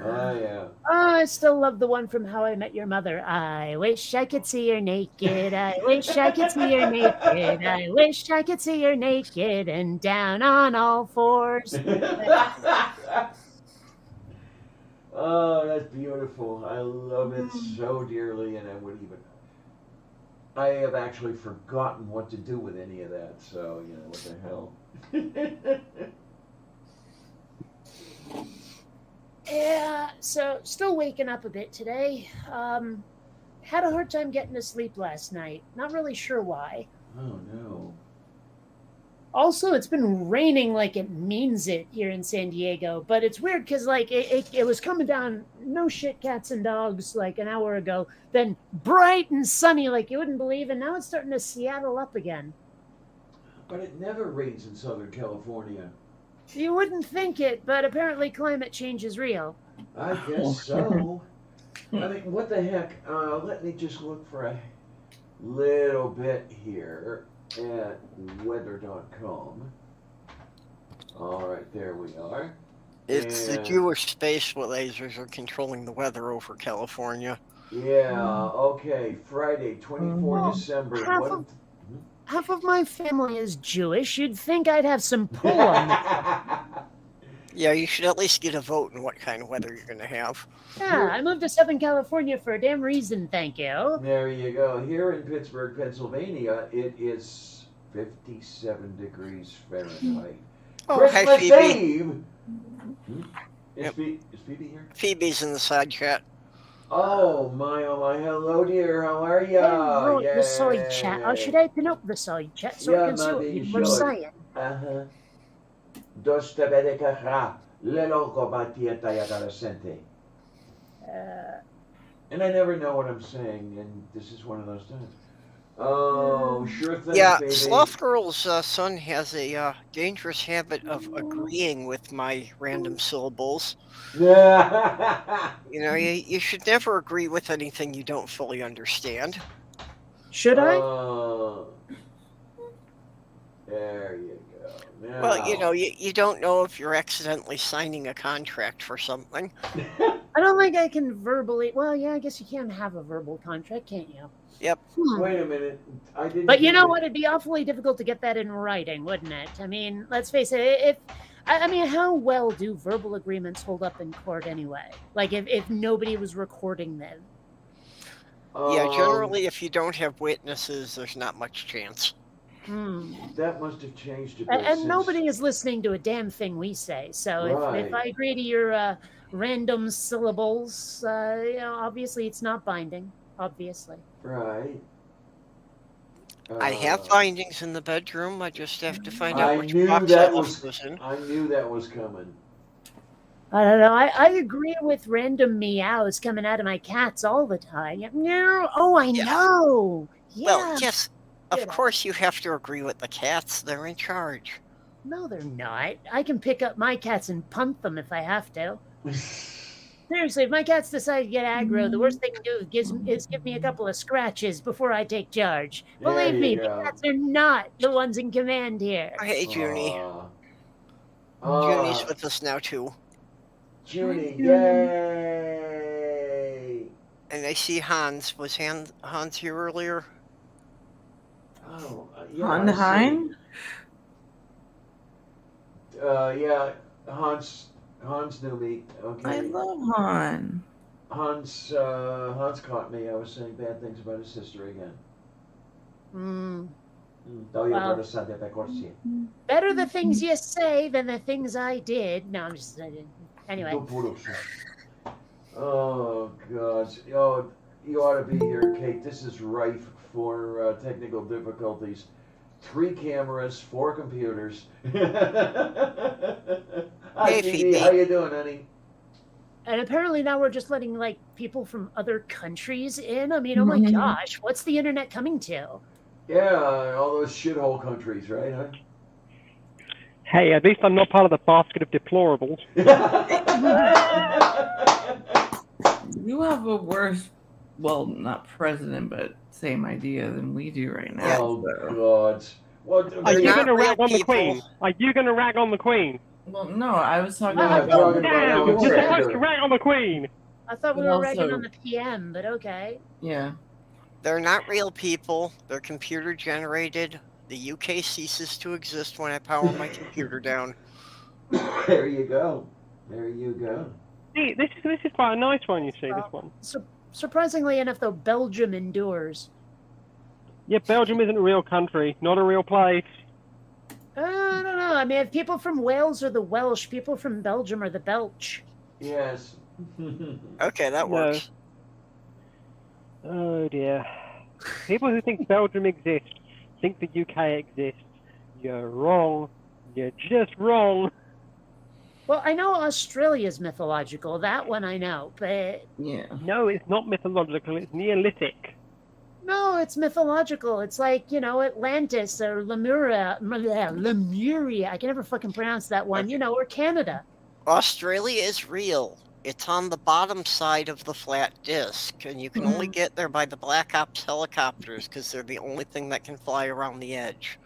Oh yeah.
I still love the one from How I Met Your Mother. I wish I could see her naked. I wish I could see her naked. I wish I could see her naked and down on all fours.
Oh, that's beautiful. I love it so dearly, and I have actually forgotten what to do with any of that, so, you know, what the hell.
Yeah, so still waking up a bit today. Had a hard time getting to sleep last night. Not really sure why.
Oh, no.
Also, it's been raining like it means it here in San Diego, but it's weird because like it was coming down, no shit, cats and dogs, like an hour ago, then bright and sunny like you wouldn't believe, and now it's starting to Seattle up again.
But it never rains in Southern California.
You wouldn't think it, but apparently climate change is real.
I guess so. I mean, what the heck? Let me just look for a little bit here at weather.com. All right, there we are.
It's the
And
Jewish space lasers are controlling the weather over California.
yeah, okay, Friday, 24
Mhm.
Well,
December,
half of half of my family is Jewish. You'd think I'd have some pull on that.
Yeah, you should at least get a vote in what kind of weather you're going to have.
Yeah, I moved to Southern California for a damn reason, thank you.
There you go. Here in Pittsburgh, Pennsylvania, it is 57 degrees Fahrenheit.
Oh, hi,
Christmas
Phoebe.
Eve. Is,
Yep.
is Phoebe here?
Phoebe's in the side chat.
Oh my! Hello, dear. How are ya?
Right, the side chat. Or should I open up the side chat so I
Yeah,
can see what
maybe you
people are
should.
saying?
Uh-huh. Dosta bedekaha. Lelo kobatieta yagarasente. And I never know what I'm saying, and this is one of those times. Oh, sure thing,
Yeah,
Phoebe.
Sloth Girl's son has a dangerous habit of agreeing with my random syllables. You know, you should never agree with anything you don't fully understand.
Should I?
There you go. Now.
Well, you know, you don't know if you're accidentally signing a contract for something.
I don't think I can verbally. Well, yeah, I guess you can have a verbal contract, can't you?
Yep.
Wait a minute. I didn't.
But you
do
know
the-
what? It'd be awfully difficult to get that in writing, wouldn't it? I mean, let's face it. I mean, how well do verbal agreements hold up in court anyway? Like, if nobody was recording them.
Yeah, generally, if you don't have witnesses, there's not much chance.
That must have changed a bit.
And
since-
nobody is listening to a damn thing we say. So if
Right.
I agree to your random syllables, you know, obviously it's not binding. Obviously.
Right.
I have findings in the bedroom. I just have to find out
I
which
knew
box
that
I
was.
left those in.
I knew that was coming.
I don't know. I agree with random meows coming out of my cats all the time. Meow. Oh, I
Yeah.
know. Yeah.
Well, yes, of
Yeah.
course you have to agree with the cats. They're in charge.
No, they're not. I can pick up my cats and punt them if I have to. Seriously, if my cats decide to get aggro, the worst they can do is give me a couple of scratches before I take charge.
There
Believe
you
me,
go.
the cats are not the ones in command here.
Hey, Junie.
Aw.
Junie's with us now, too.
Junie, yay!
And I see Hans. Was Hans here earlier?
Oh, yeah.
On
I see.
Hein?
Yeah, Hans knew me. Okay.
I love Han.
Hans caught me. I was saying bad things about his sister again.
Well, better the things you say than the things I did. No, I'm just anyway.
Oh God! Oh, you ought to be here, Kate. This is rife for technical difficulties. 3 cameras, 4 computers. Hi,
Hey,
Phoebe.
Phoebe.
How you doing, honey?
And apparently now we're just letting like people from other countries in. I mean, oh my
Mhm.
gosh, what's the internet coming to?
Yeah, all those shithole countries, right? Huh?
Hey, at least I'm not part of the basket of deplorables.
You have a worse, well, not president, but same idea than we do right now.
Oh
so.
God! What?
Are
They're
you
not
going to
real
rag on the
people.
Queen? Are you going to rag on the Queen?
Well, no, I was talking
No, I'm
about.
talking about
Damn, you're
Alexander.
supposed to rag on the Queen.
I thought we
But
were
also-
ragging on the PM, but okay.
Yeah.
They're not real people. They're computer generated. The UK ceases to exist when I power my computer down.
There you go. There you go.
See, this is quite a nice one, you see,
Well-
this one.
Surprisingly enough, though, Belgium endures.
Yeah, Belgium isn't a real country, not a real place.
I don't know. I mean, if people from Wales are the Welsh, people from Belgium are the Belch.
Yes.
Okay, that
No.
works.
Oh dear. People who think Belgium exists think the UK exists. You're wrong. You're just wrong.
Well, I know Australia's mythological. That one I know, but
Yeah.
No, it's not mythological, it's Neolithic.
no, it's mythological. It's like, you know, Atlantis or Lemuria. I can never fucking pronounce that one. You know, or Canada.
Australia is real. It's on the bottom side of the flat disk, and you can only get there by the Black Ops helicopters because they're the only thing that can fly around the edge.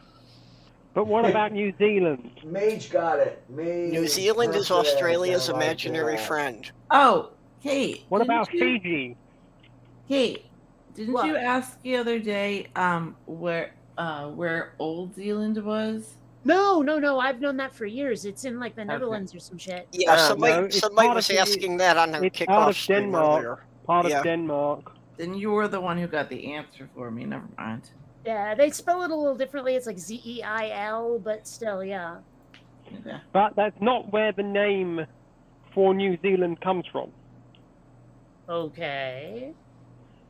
But what about New Zealand?
Mage got it. Mage.
New Zealand is
perfect.
Australia's
I like
imaginary
that.
friend.
Oh, Kate.
What
didn't
about
you-
Fiji?
Kate, didn't
What?
you ask the other day where Old Zealand was?
No. I've known that for years. It's in like the Netherlands or some shit.
Yeah,
Oh,
somebody,
no, it's
somebody
part
was
of the-
asking that on their
it's part
kickoff
of
stream
Denmark.
earlier.
Part
Yeah.
of Denmark.
Then you were the one who got the answer for me. Never mind.
Yeah, they spell it a little differently. It's like Zeil, but still, yeah.
Okay.
But that's not where the name for New Zealand comes from.
Okay.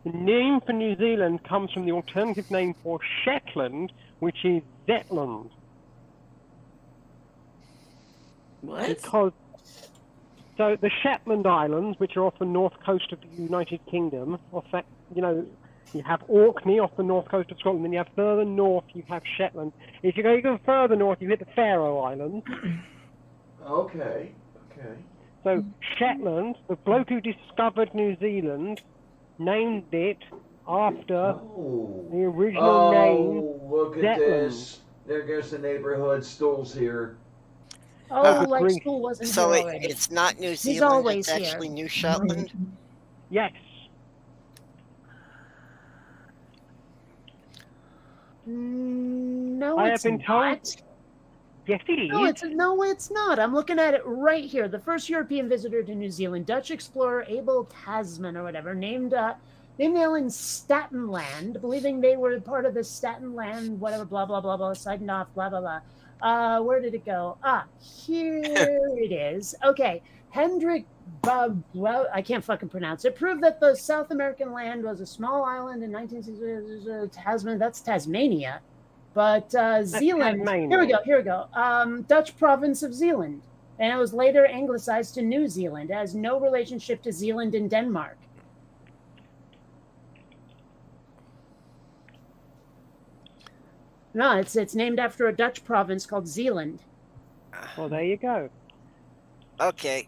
The name for New Zealand comes from the alternative name for Shetland, which is Zetland.
What?
Because so the Shetland Islands, which are off the north coast of the United Kingdom, you have Orkney off the north coast of Scotland, then you have further north, you have Shetland. If you go even further north, you hit the Faroe Islands.
Okay.
So Shetland, the bloke who discovered New Zealand, named it after
Oh.
the original name.
Oh, look at
Zetland.
this. There goes the neighborhood. Stool's here.
Oh, like
Greece.
school wasn't
So
here already.
it's not New
He's
Zealand,
always
it's
here.
actually New Shetland.
Yes.
No,
I have
it's
been told-
not.
Yes, it is.
No, it's not. I'm looking at it right here. The first European visitor to New Zealand, Dutch explorer Abel Tasman or whatever, named the island Statenland, believing they were part of the Statenland, whatever, blah blah blah blah, signed off, blah blah blah. Where did it go? Here it is. Okay, Hendrik I can't fucking pronounce it. Proved that the South American land was a small island in 1960. Tasman. That's Tasmania. But Zealand,
Tasmania.
here we go. Dutch province of Zealand. And it was later anglicized to New Zealand. It has no relationship to Zealand and Denmark. No, it's named after a Dutch province called Zealand.
Well, there you go.
Okay,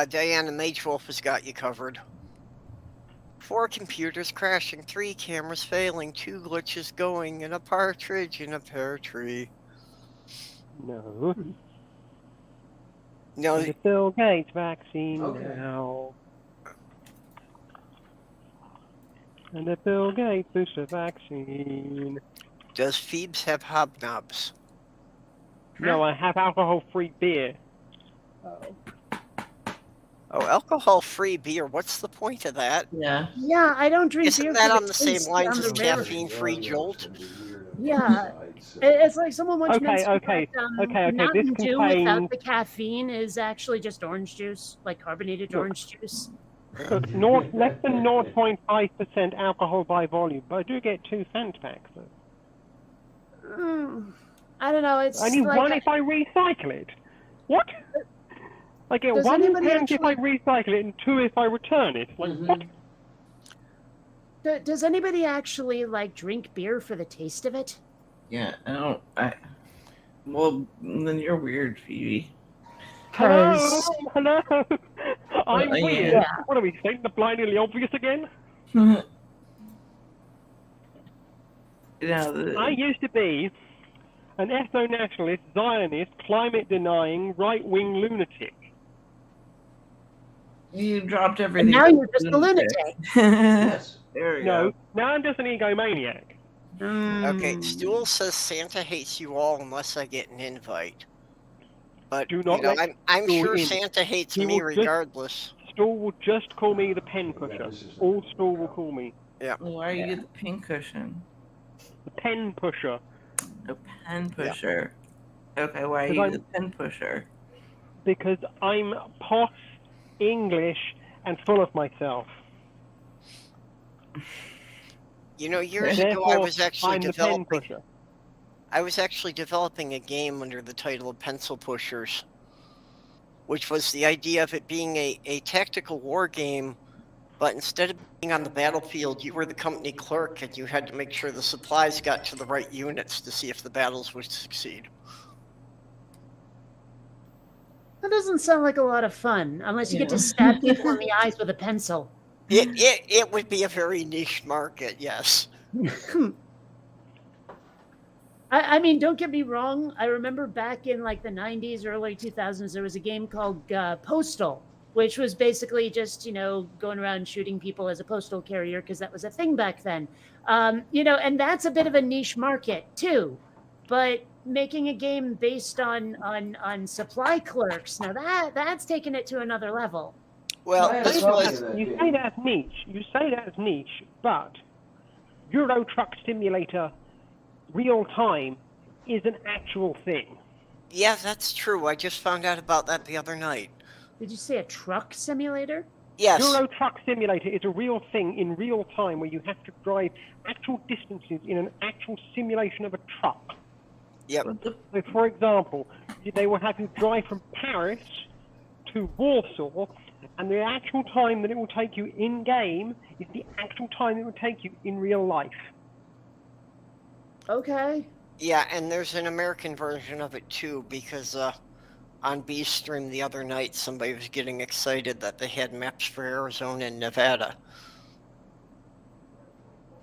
Diana Mage Wolf has got you covered. 4 computers crashing, 3 cameras failing, 2 glitches going, and a partridge in a pear tree.
No.
No,
The Bill Gates vaccine
Okay.
now. And the Bill Gates booster vaccine.
does Phoebes have hobnobs?
No, I have alcohol-free beer.
Oh, alcohol-free beer, what's the point of that?
Yeah.
Yeah, I don't drink
Isn't
beer.
that
for
on the same
taste,
lines
on
as
the rare-
caffeine-free Jolt?
Yeah. It's like someone once
Okay,
mentioned
okay,
that,
okay,
Mountain
this
Dew
contains-
without the caffeine is actually just orange juice, like carbonated
Look.
orange juice.
So it's less than 0.5% alcohol by volume, but I do get 2 cent packs.
I don't know. It's
Only
like
1 if I recycle it. What? I get
Does
1
anybody
cent if I recycle it and 2 if I return it. Like, what?
Does anybody actually like drink beer for the taste of it?
Yeah. Well, then you're weird, Phoebe.
Hello?
'Cause-
Hello? I'm
yeah.
weird.
Yeah.
What are we, stating the blindly obvious again? I used to be an ethno-nationalist, Zionist, climate-denying, right-wing lunatic.
you dropped
And
everything.
now you're just a lunatic.
Yes.
There we
No,
go.
now I'm just an egomaniac.
Okay, Stool says Santa hates you all unless I get an invite. But
Do not let
I'm
Stool
sure
in.
Santa hates
He
me
will just-
regardless.
Stool will just call me the pen pusher. All Stool will call me.
Why are you the pink cushion?
The pen pusher.
The pen pusher. Okay, why are
'Cause
you
I'm-
the pen pusher?
Because I'm posh, English, and full of myself.
You know, years
Therefore,
ago I was actually
I'm the pen
developing
pusher.
a game under the title of Pencil Pushers, which was the idea of it being a tactical war game, but instead of being on the battlefield, you were the company clerk and you had to make sure the supplies got to the right units to see if the battles would succeed.
That doesn't sound like a lot of fun, unless you get to stab people in the eyes with a pencil.
It would be a very niche market, yes.
I mean, don't get me wrong. I remember back in like the 90s, early 2000s, there was a game called Postal, which was basically just, going around shooting people as a postal carrier because that was a thing back then. And that's a bit of a niche market too. But making a game based on supply clerks, now that's taking it to another level.
Well,
I had a
this
copy
was
of that
You
game.
say that as niche. You say that as niche, but Euro Truck Simulator real time is an actual thing.
yeah, that's true. I just found out about that the other night.
Did you say a truck simulator?
Yes.
Euro Truck Simulator is a real thing in real time where you have to drive actual distances in an actual simulation of a truck.
Yep.
So, for example, they will have you drive from Paris to Warsaw, and the actual time that it will take you in game is the actual time it will take you in real life.
Okay.
Yeah, and there's an American version of it too, because on B Stream the other night, somebody was getting excited that they had maps for Arizona and Nevada.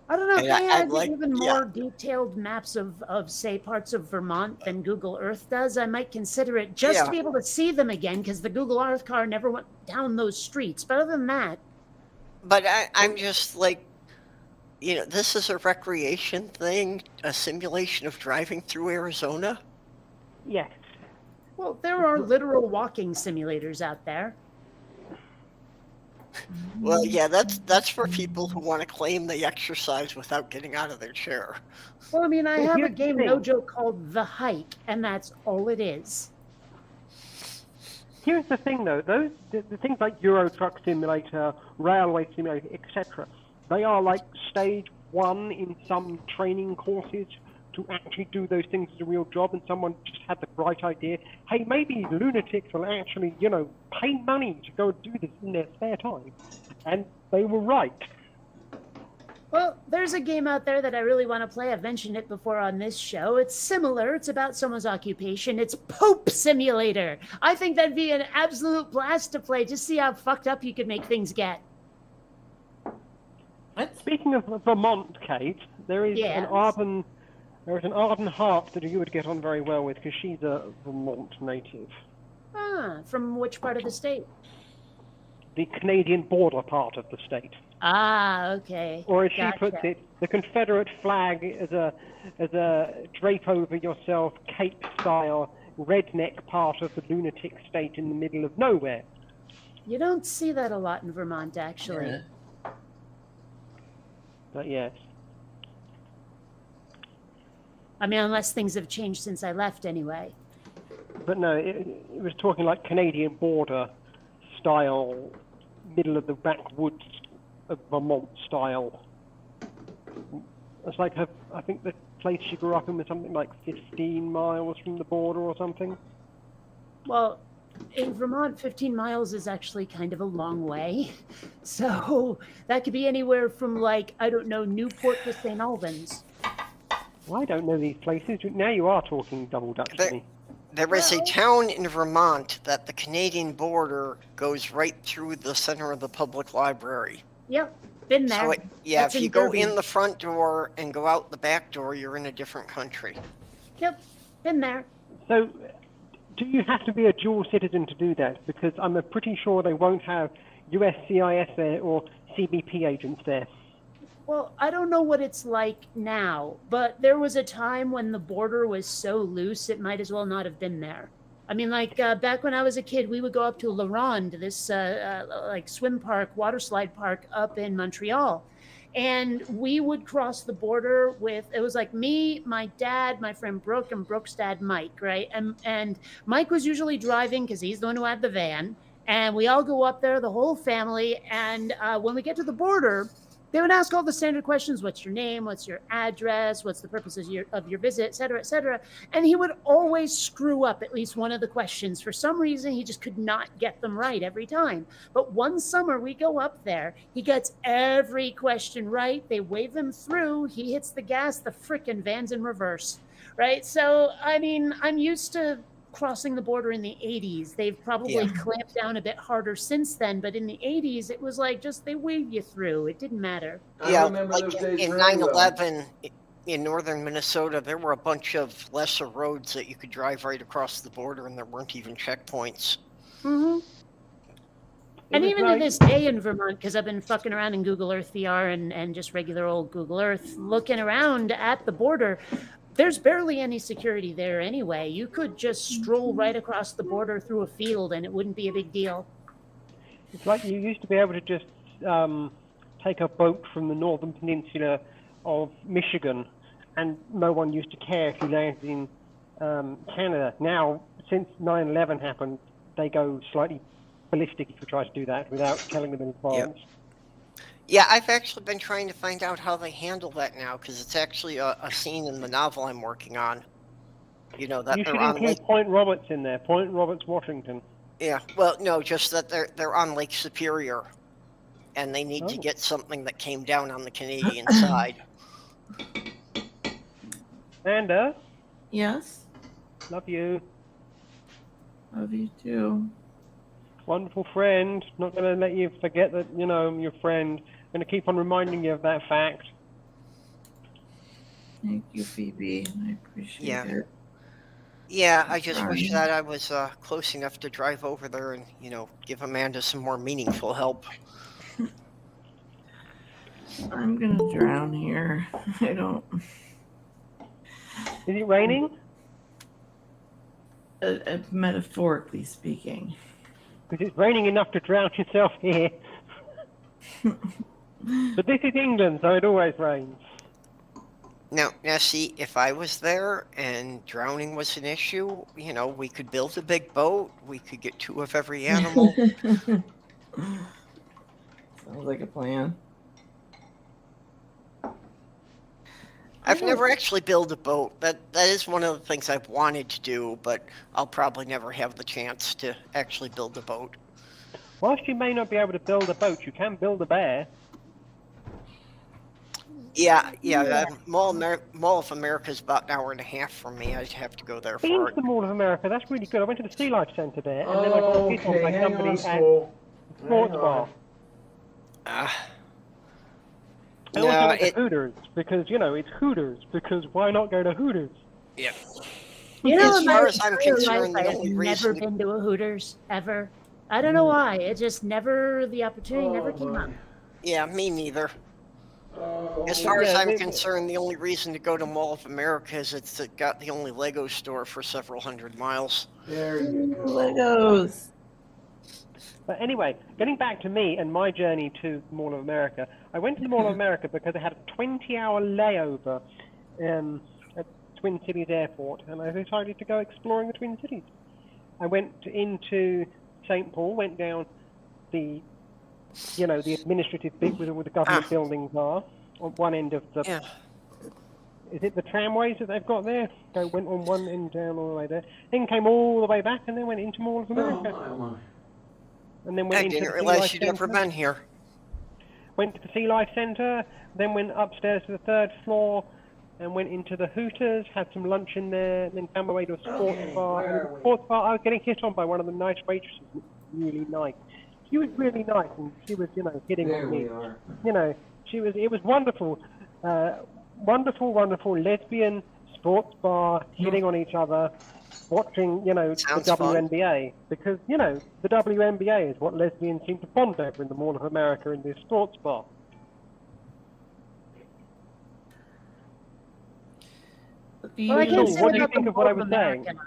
I don't know if
And
they had
like,
even
yeah.
more detailed maps of say parts of Vermont than Google Earth does. I might consider it just
Yeah.
to be able to see them again because the Google Earth car never went down those streets. But other than that,
But I'm just like, this is a recreation thing, a simulation of driving through Arizona.
Yes.
well, there are literal walking simulators out there.
Well, yeah, that's for people who want to claim they exercise without getting out of their chair.
Well, I mean, I
Well,
have a
here's the
game,
thing.
no joke, called The Hike, and that's all it is.
Here's the thing, though. The things like Euro Truck Simulator, Railway Simulator, etc., they are like stage one in some training courses to actually do those things as a real job, and someone just had the bright idea, hey, maybe lunatics will actually, pay money to go do this in their spare time. And they were right.
Well, there's a game out there that I really want to play. I've mentioned it before on this show. It's similar. It's about someone's occupation. It's Pope Simulator. I think that'd be an absolute blast to play. Just see how fucked up you could make things get.
What?
Speaking of Vermont, Kate, there is
Yes.
there is an Arden Hart that you would get on very well with because she's a Vermont native.
From which part of the state?
The Canadian border part of the state.
Okay.
Or as she
Gotcha.
puts it, the Confederate flag as a drape over yourself, cape style, redneck part of the lunatic state in the middle of nowhere.
You don't see that a lot in Vermont, actually.
Yeah.
But yes.
I mean, unless things have changed since I left anyway.
But no, it was talking like Canadian border style, middle of the backwoods of Vermont style. It's like I think the place she grew up in was something like 15 miles from the border or something.
Well, in Vermont, 15 miles is actually kind of a long way. So that could be anywhere from, like, I don't know, Newport to St. Albans.
Well, I don't know these places. Now you are talking double Dutch to me.
There is a town in Vermont that the Canadian border goes right through the center of the public library.
Yep, been there.
So,
That's
if you
in
go
Derby.
in the front door and go out the back door, you're in a different country.
Yep, been there.
So, do you have to be a dual citizen to do that? Because I'm pretty sure they won't have USCIS there or CBP agents there.
Well, I don't know what it's like now, but there was a time when the border was so loose, it might as well not have been there. I mean, like back when I was a kid, we would go up to La Ronde, this like swim park, water slide park up in Montreal. And we would cross the border with, it was like me, my dad, my friend Brooke, and Brooke's dad, Mike, right? And Mike was usually driving because he's the one who had the van. And we all go up there, the whole family. And when we get to the border, they would ask all the standard questions. What's your name? What's your address? What's the purpose of your visit, et cetera, et cetera. And he would always screw up at least one of the questions. For some reason, he just could not get them right every time. But one summer we go up there, he gets every question right. They wave him through. He hits the gas, the frickin' van's in reverse, right? So, I mean, I'm used to crossing the border in the 80s. They've probably clamped down a bit harder since then, but in the 80s it was like just they waved you through. It didn't matter.
I remember those days
in
very well.
9/11, in northern Minnesota, there were a bunch of lesser roads that you could drive right across the border, and there weren't even checkpoints.
Mm-hmm. And even to this day in Vermont, because I've been fucking around in Google Earth VR and just regular old Google Earth, looking around at the border, there's barely any security there anyway. You could just stroll right across the border through a field and it wouldn't be a big deal.
It's like you used to be able to just take a boat from the northern peninsula of Michigan, and no one used to care if you landed in Canada. Now, since 9/11 happened, they go slightly ballistic if you try to do that without telling them in advance.
Yeah, I've actually been trying to find out how they handle that now, because it's actually a scene in the novel I'm working on. You know, that
You
they're
should
on
include
Lake...
Point Roberts in there. Point Roberts, Washington.
Yeah, well, no, just that they're on Lake Superior, and they need to
Oh.
get something that came down on the Canadian side.
Amanda,
Yes.
love you.
Love you too.
Wonderful friend. Not going to let you forget that, you know, I'm your friend. I'm going to keep on reminding you of that fact.
Thank you, Phoebe. I appreciate
Yeah.
it.
Yeah, I just wish
Sorry.
that I was close enough to drive over there and, you know, give Amanda some more meaningful help.
I'm gonna drown here. I don't.
Is it raining?
Metaphorically speaking.
Because it's raining enough to drown yourself here. But this is England, so it always rains.
Now, see, if I was there and drowning was an issue, you know, we could build a big boat. We could get 2 of every animal.
Sounds like a plan.
I've never actually built a boat. That is one of the things I've wanted to do, but I'll probably never have the chance to actually build a boat.
Whilst you may not be able to build a boat, you can build a bear.
Yeah. Mall of America is about an hour and a half from me. I'd have to go there
Been
for
to
it.
the Mall of America, that's really good. I went to the Sea Life Centre there, and then I got hit on by
hang
somebody
on,
at
Swole.
Sports
Hang
Bar.
on.
I also
No,
went to Hooters, because, you know, it's Hooters, because why not go to Hooters?
yeah.
You know,
As
in
far
my
as I'm
entire
concerned,
life,
the
I have
only
never
reason
been to a Hooters, ever. I don't know why. It just never, the opportunity never came up.
Yeah, me neither.
Oh,
As far as
Yeah,
I'm concerned, the only reason to go to Mall of America is it's got the only Lego store for several hundred miles.
there you go.
Legos.
But anyway, getting back to me and my journey to the Mall of America, I went to the Mall of America because I had a 20-hour layover at Twin Cities Airport, and I decided to go exploring the Twin Cities. I went into St. Paul, went down the administrative bit where the government buildings are, on one end of the...
Yeah.
Is it the tramways that they've got there? So went on one end down all the way there, then came all the way back, and then went into Mall of America.
Oh, my.
And then went
I
into
didn't
the Sea
realize
Life
you'd ever
Centre.
been here.
Went to the Sea Life Centre, then went upstairs to the 3rd floor, and went into the Hooters, had some lunch in there, and then found my way to a sports bar. And at the sports bar, I was getting hit on by one of the nice waitresses. Really nice. She was really nice, and she was, hitting
There
on
we
me.
are.
It was wonderful. Wonderful lesbian sports bar, hitting on each other, watching, the
Sounds fun.
WNBA. Because, the WNBA is what lesbians seem to bond over in the Mall of America in this sports bar.
Well, I can't say
What do you
about
think
the
of what I
Mall
was
America,
saying?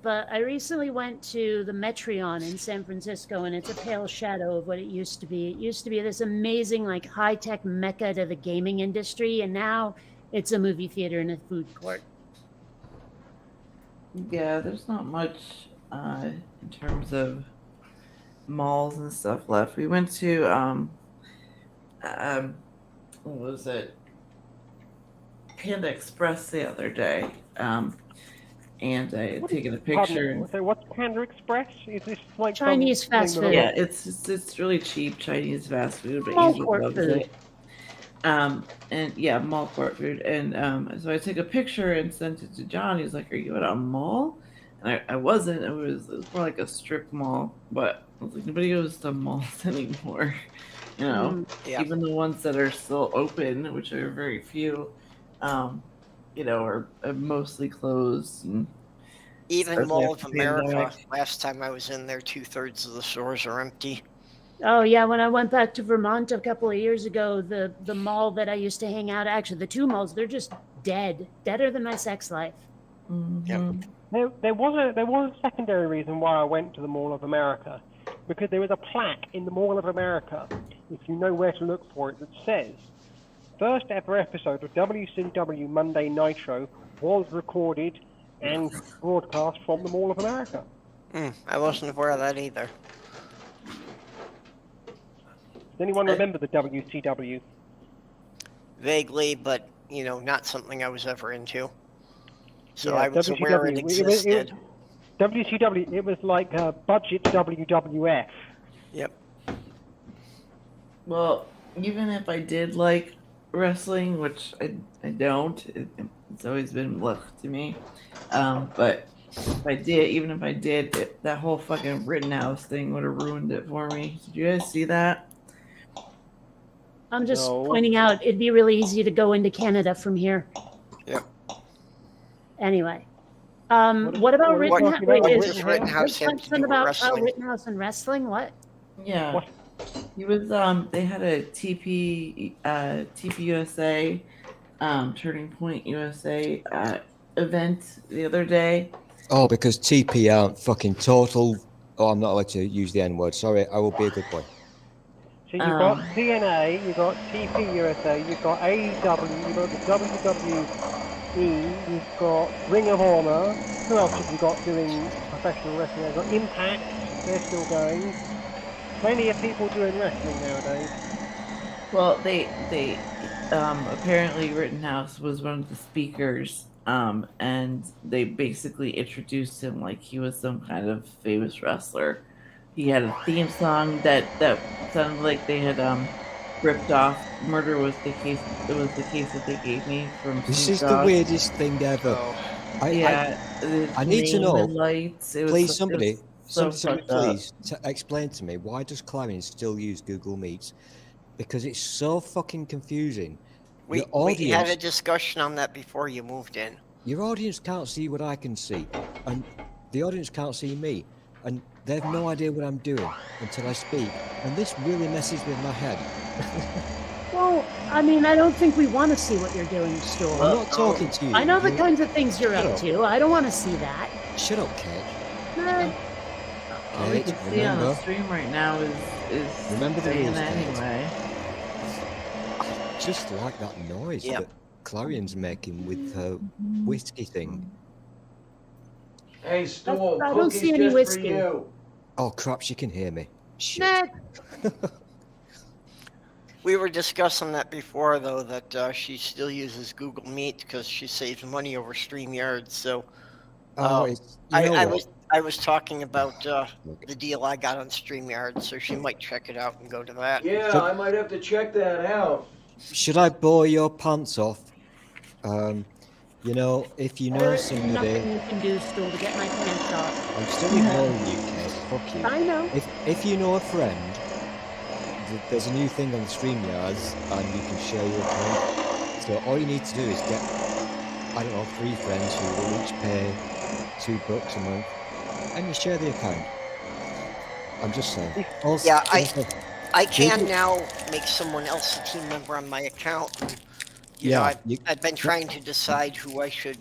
but I recently went to the Metreon in San Francisco, and it's a pale shadow of what it used to be. It used to be this amazing, high-tech mecca to the gaming industry, and now it's a movie theater and a food court.
Yeah, there's not much in terms of malls and stuff left. We went to what was it? Panda Express the other day. And I had taken a picture.
So what's Panda Express? Is this like
Chinese fast food.
Yeah, it's really cheap Chinese fast food, but
Mall
Angie
court
loves
food.
it. And yeah, mall court food. And so I took a picture and sent it to John. He's like, "Are you at a mall?" And I wasn't. It was more like a strip mall. But I was like, nobody goes to malls anymore.
Yeah.
Even the ones that are still open, which are very few. are mostly closed. And
Even
especially
Mall
after
of
the
America,
pandemic.
last time I was in there, 2/3 of the stores are empty.
Oh yeah, when I went back to Vermont a couple of years ago, the mall that I used to hang out, actually the two malls, they're just deader than my sex life.
Mhm.
There was a secondary reason why I went to the Mall of America, because there was a plaque in the Mall of America, if you know where to look for it, that says, first ever episode of WCW Monday Nitro was recorded and broadcast from the Mall of America.
I wasn't aware of that either.
Does anyone remember the WCW?
Vaguely, but not something I was ever into. So
Yeah,
I was aware it existed.
WCW, it was like budget WWF.
Yep.
Well, even if I did like wrestling, which I don't, it's always been left to me. But even if I did, that whole fucking Rittenhouse thing would have ruined it for me. Did you guys see that?
I'm just
No.
pointing out it'd be really easy to go into Canada from here.
Yep.
Anyway, what about Rittenhouse?
What
does Rittenhouse have to do with
about
wrestling?
Rittenhouse and wrestling? What?
Yeah.
What?
He was they had a TP USA Turning Point USA event the other day.
Oh, because TP aren't fucking total. Oh, I'm not allowed to use the N word. Sorry, I will be a good boy.
So you've got TNA, you've got TP USA, you've got AEW, you've got the WWE, you've got Ring of Honor. Who else have you got doing professional wrestling? You've got Impact, they're still going. Plenty of people doing wrestling nowadays.
Well, they apparently Rittenhouse was one of the speakers, and they basically introduced him like he was some kind of famous wrestler. He had a theme song that sounded like they had ripped off "Murder Was the Case." It was the case that they gave me from.
This
Snoop
is the
Dogg.
weirdest thing ever.
Oh,
I need to know.
Lights. It was,
Please, somebody,
so
somebody,
fucked up.
please explain to me, why does Clarion still use Google Meets? Because it's so fucking confusing.
we had a discussion on that before you moved in.
Your audience can't see what I can see, and the audience can't see me, and they have no idea what I'm doing until I speak, and this really messes with my head.
Well, I mean, I don't think we want to see what you're doing, Stuart.
I'm not talking to you.
I know the
You-
kinds of things you're
Shut
up
up.
to. I don't want to see that.
Shut up, Kate.
Nah,
All we can see on the
remember-
stream right now is
Remember the
Diana
rules, Kate.
anyway.
Just like that noise
Yep.
that Clarion's making with her whiskey thing.
Hey, Stool,
I don't
cookies
see any
just
whiskey.
for you.
Oh crap, she can hear me. Shit.
nah.
We were discussing that before, though, that she still uses Google Meet because she saves money over StreamYard. So
Oh, it's, you know what?
I was talking about
Look,
the deal I got on StreamYard, so she might check it out and go to that.
Yeah,
So-
I might have to check that out.
should I bore your pants off? You know, if you know
There's
somebody,
nothing you can do, Stuart, to get my pants off.
I'm still ignoring you, Kate. Fuck you.
I know.
If you know a friend, there's a new thing on the StreamYards, and you can share your account. So all you need to do is get, I don't know, 3 friends who will each pay $2 a month, and you share the account. I'm just saying. Also,
Yeah,
also,
I can
Google-
now make someone else a team member on my account. And, you know, I've been trying to decide who I should,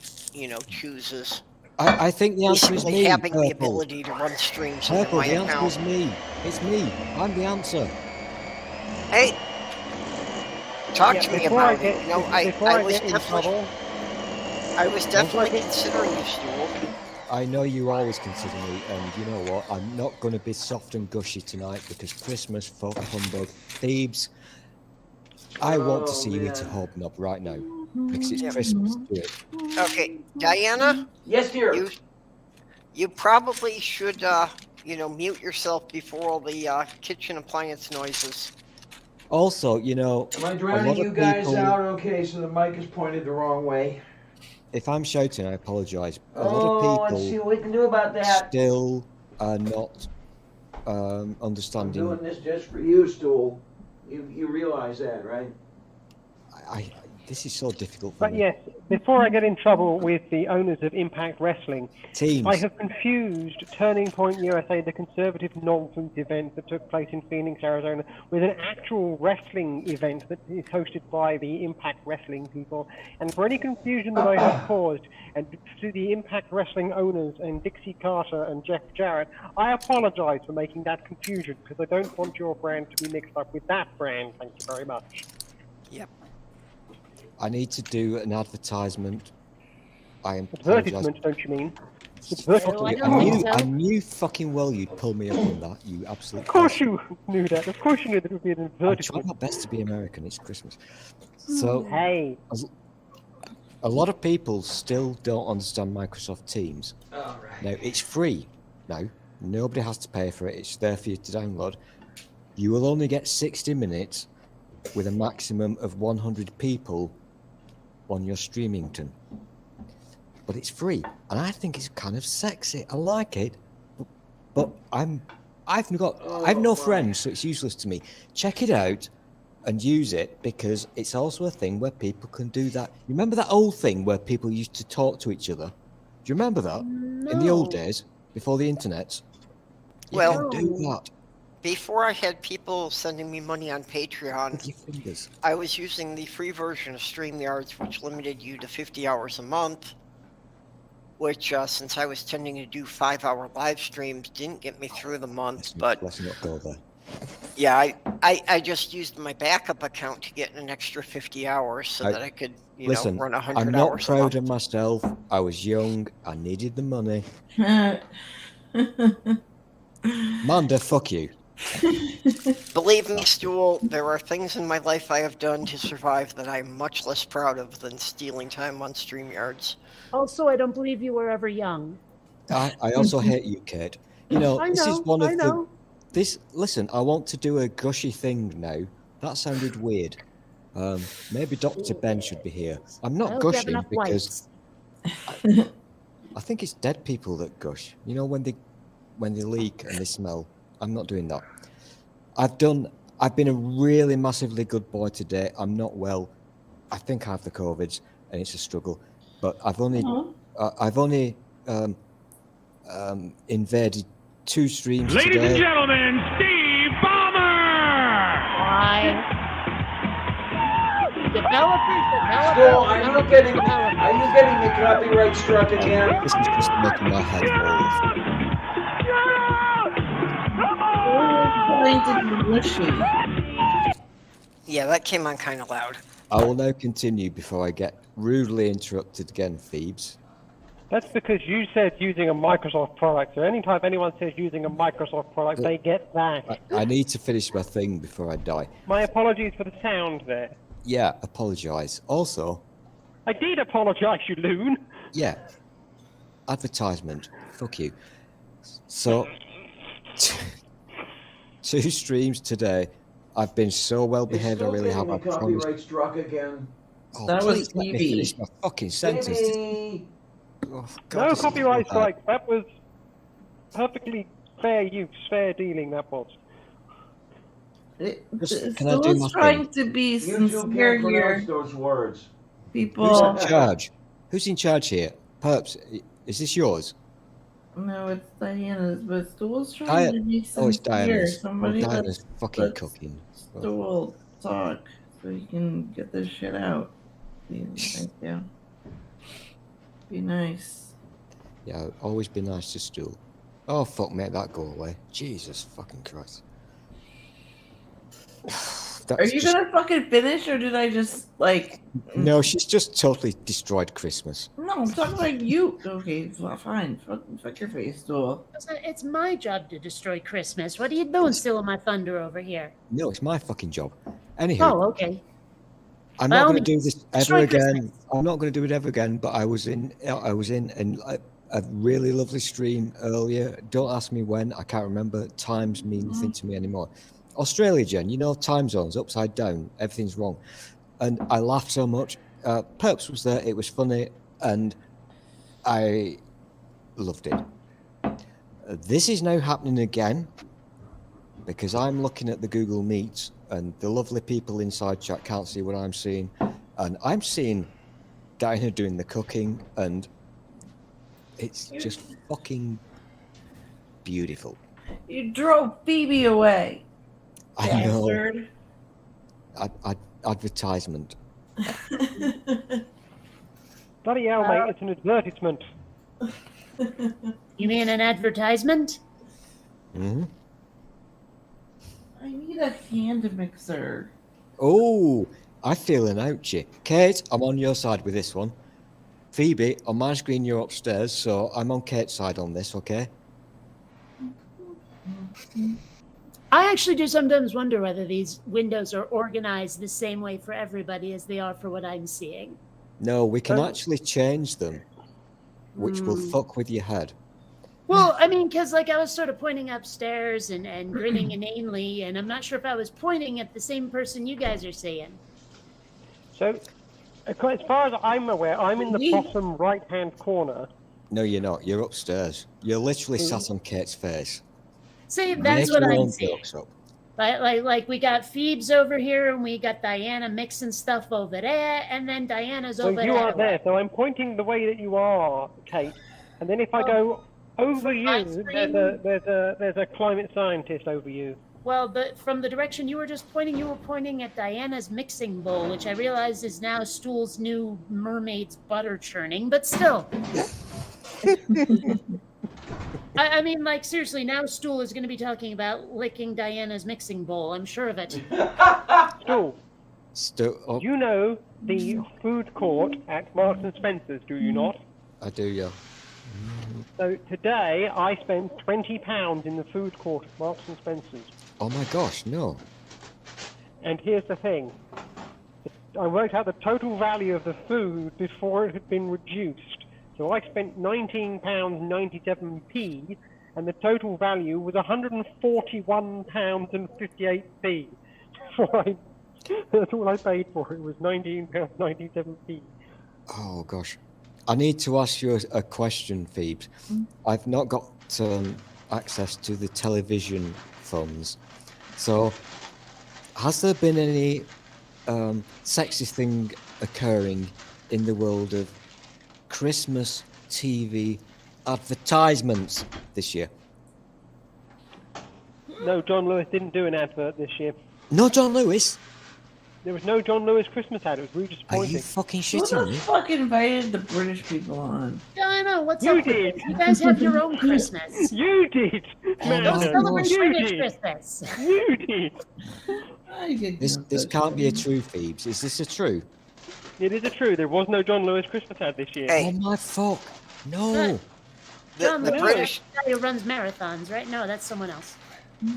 choose as
I think the answer is
basically
me.
having the
Purple.
ability to run streams on
Purple,
my
the answer
account.
is me. It's me. I'm the answer.
Hey, talk
Yeah,
to me
before
about
I get,
it. You know,
before
I
I
was
get in
definitely,
trouble,
I was definitely considering you, Stool.
I know you always consider me, and you know what? I'm not going to be soft and gushy tonight because Christmas, fuck humbug, Thebes. I want to
Oh,
see you eat a
man.
hobnob right now because it's
Yep.
Christmas. Do it.
Okay, Diana,
Yes, dear.
you probably should, mute yourself before all the kitchen appliance noises.
Also, you know,
Am I
a
drowning
lot
you
of
guys
people.
out? Okay, so the mic is pointed the wrong way.
If I'm shouting, I apologise. A lot
Oh, let's
of
see
people
what we can do about that.
still are not
I'm
understanding.
doing this just for you, Stool. You realize that, right?
This is so difficult for
But
me.
yes, before I get in trouble with the owners of Impact Wrestling,
Teams.
I have confused Turning Point USA, the conservative nonsense event that took place in Phoenix, Arizona, with an actual wrestling event that is hosted by the Impact Wrestling people. And for any confusion that I have caused, and to the Impact Wrestling owners and Dixie Carter and Jeff Jarrett, I apologize for making that confusion because I don't want your brand to be mixed up with that brand. Thank you very much.
Yep.
I need to do an advertisement. I apologize.
Advertisement, don't you mean?
No, I don't think so.
I knew fucking well you'd pull me up on that, you absolute.
Of course you knew that. Of course you knew that it would be an
I'm trying
advertisement.
my best to be American. It's Christmas. So,
Hey,
a lot of people still don't understand Microsoft Teams.
All right.
Now, it's free. No, nobody has to pay for it. It's there for you to download. You will only get 60 minutes with a maximum of 100 people on your Streamington. But it's free, and I think it's kind of sexy. I like it, but I've no friends, so it's useless to me. Check it out and use it because it's also a thing where people can do that. You remember that old thing where people used to talk to each other? Do you remember that in the old
No.
days before the internet? You
Well-
can do that
Before I had people sending me money on
with
Patreon,
your fingers.
I was using the free version of StreamYards, which limited you to 50 hours a month, which, since I was tending to do 5-hour live streams, didn't get me through the month. But
Let's not go there.
yeah, I just used my backup account to get an extra 50 hours so that I could,
Listen,
run 100
I'm not
hours a
proud
month.
of myself. I was young. I needed the money. Manda, fuck you.
Believe me, Stool, there are things in my life I have done to survive that I'm much less proud of than stealing time on StreamYards.
Also, I don't believe you were ever young.
I also hate you, Kate. You know,
I
this
know.
is one of
I know.
Listen, I want to do a gushy thing now. That sounded weird. Maybe Dr. Ben should be here. I'm
I
not
hope you have
gushing
enough
because
wipes.
I think it's dead people that gush. You know, when they leak and they smell. I'm not doing that. I've been a really massively good boy today. I'm not well. I think I have the COVID and it's a struggle. But I've only invaded 2 streams
Ladies
today.
and gentlemen, Steve Ballmer!
Why? Developers.
Still, are you getting the copyright struck again?
This is just making my head roll.
Yeah, that came on kind of loud.
I will now continue before I get rudely interrupted again, Phoebes.
that's because you said using a Microsoft product. So anytime anyone says using a Microsoft product, they get that.
I need to finish my thing before I die.
My apologies for the sound there.
Yeah, apologise. Also,
I did apologise, you loon.
yeah, advertisement. Fuck you. So, 2 streams today. I've been so well behaved. I really have. I
The
promise.
copyright struck again.
Oh,
That was
please let me
TV.
finish my fucking sentence.
Timmy!
Oh, God,
No
this is
copyright
so bad.
strike. That was perfectly fair use, fair dealing, that was.
Just- can I do my
Still trying
thing?
to be
You two
sincere
can't
here,
pronounce those words.
Who's
people.
in charge? Who's in charge here? Perps, is this yours?
No, it's Diana's, but Stool's trying
Diana-
to be sincere.
Oh, it's Diana's.
Somebody
oh,
let
Diana's fucking
let's-
cooking. Oh,
Stool talk so you can get this shit out. Please, thank you. Be nice.
yeah, always be nice to Stool. Oh, fuck, make that go away. Jesus fucking Christ. That's
Are you
just-
gonna fucking finish, or did I just like?
No, she's just totally destroyed Christmas.
No, I'm talking about you. Okay, fine. Fuck your face, Stool.
It's my job to destroy Christmas. What are you doing stealing my thunder over here?
No, it's my fucking job. Anyhow,
Oh, okay.
I'm
by
not
all
going to do
means,
this ever
destroy
again.
Christmas.
I'm not going to do it ever again. But I was in a really lovely stream earlier. Don't ask me when. I can't remember. Times mean nothing to me anymore. Australia, Jen. You know, time zones upside down. Everything's wrong. And I laughed so much. Perps was there. It was funny, and I loved it. This is now happening again because I'm looking at the Google Meets, and the lovely people inside chat can't see what I'm seeing. and I'm seeing Dinah doing the cooking, and it's just fucking beautiful.
You drove Phoebe away.
I know.
Bastard.
Advertisement.
Bloody hell, mate, it's an advertisement.
You mean an advertisement?
Hmm.
I need a hand mixer.
Oh, I feel an ouchie. Kate, I'm on your side with this one. Phoebe, on my screen you're upstairs, so I'm on Kate's side on this, okay?
I actually do sometimes wonder whether these windows are organized the same way for everybody as they are for what I'm seeing.
No, we can
Oh.
actually change them, which will fuck with your head.
Well, I mean, because like I was sort of pointing upstairs and grinning inanely, and I'm not sure if I was pointing at the same person you guys are seeing.
So, as far as I'm aware, I'm in the bottom right-hand corner.
No, you're not. You're upstairs. You're literally sat on Kate's face.
See, that's
Make
what
your
I'm
own
seeing.
jokes up.
Like we got Phoebes over here, and we got Diana mixing stuff over there, and then Diana's
So
over
you are
there.
there. So I'm pointing the way that you are, Kate. And then if I go over
from
you,
my screen?
there's a climate scientist over you.
Well, from the direction you were just pointing, you were pointing at Diana's mixing bowl, which I realize is now Stool's new mermaid's butter churning, but still. I mean, like, seriously, now Stool is going to be talking about licking Diana's mixing bowl. I'm sure of it.
Stool, you know the food court at Marks and Spencer's, do you not?
I do, yeah.
So today I spent £20 in the food court at Marks and Spencer's.
Oh my gosh, no.
And here's the thing. I worked out the total value of the food before it had been reduced. So I spent £19.97p, and the total value was £141.58p. That's all I paid for it, was £19.97p.
Oh gosh. I need to ask you a question, Phoebes. I've not got access to the television funds. So, has there been any sexy thing occurring in the world of Christmas TV advertisements this year?
No, John Lewis didn't do an advert this year.
No John Lewis?
There was no John Lewis Christmas ad. It was really
Are
disappointing.
you fucking
Who
shitting
the
me?
fuck invited the British people on?
I know, what's
You
up with
did.
this? You guys have your own Christmas.
You did!
Oh
Man,
my
Don't
gosh.
celebrate
you
British
did!
Christmas.
You did!
I get
This can't be a true, Phoebes. Is this a true?
It is a true. There was no John Lewis Christmas ad this year.
Hey.
Oh my fuck. No.
Good.
The
John Lewis,
British,
that guy who runs marathons, right? No, that's someone else.
the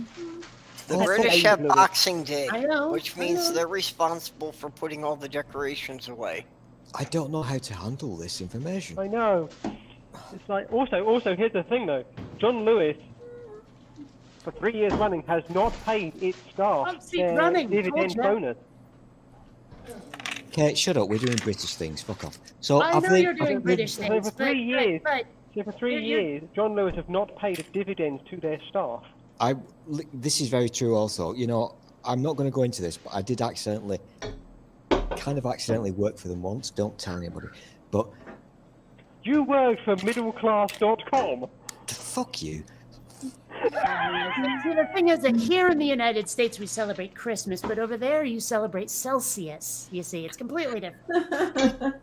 Oh,
British
fuck.
have Boxing Day,
I know,
which
I
means
know.
they're responsible for putting all the decorations away.
I don't know how to handle this information.
I know. It's like also here's the thing though. John Lewis, for 3 years running, has not paid its staff
Obviously
their
running,
dividend
told ya.
bonus.
Kate, shut up. We're doing British things. Fuck off. So
I
have
know
they-
you're doing
have they-
British
so
things,
for 3 years-
but
So for 3
You're-
years, John Lewis have not paid a dividend to their staff.
This is very true also. You know, I'm not going to go into this, but I did accidentally work for them once. Don't tell anybody. But
You work for middleclass.com.
fuck you.
see, the thing is that here in the United States we celebrate Christmas, but over there you celebrate Celsius. You see, it's completely different.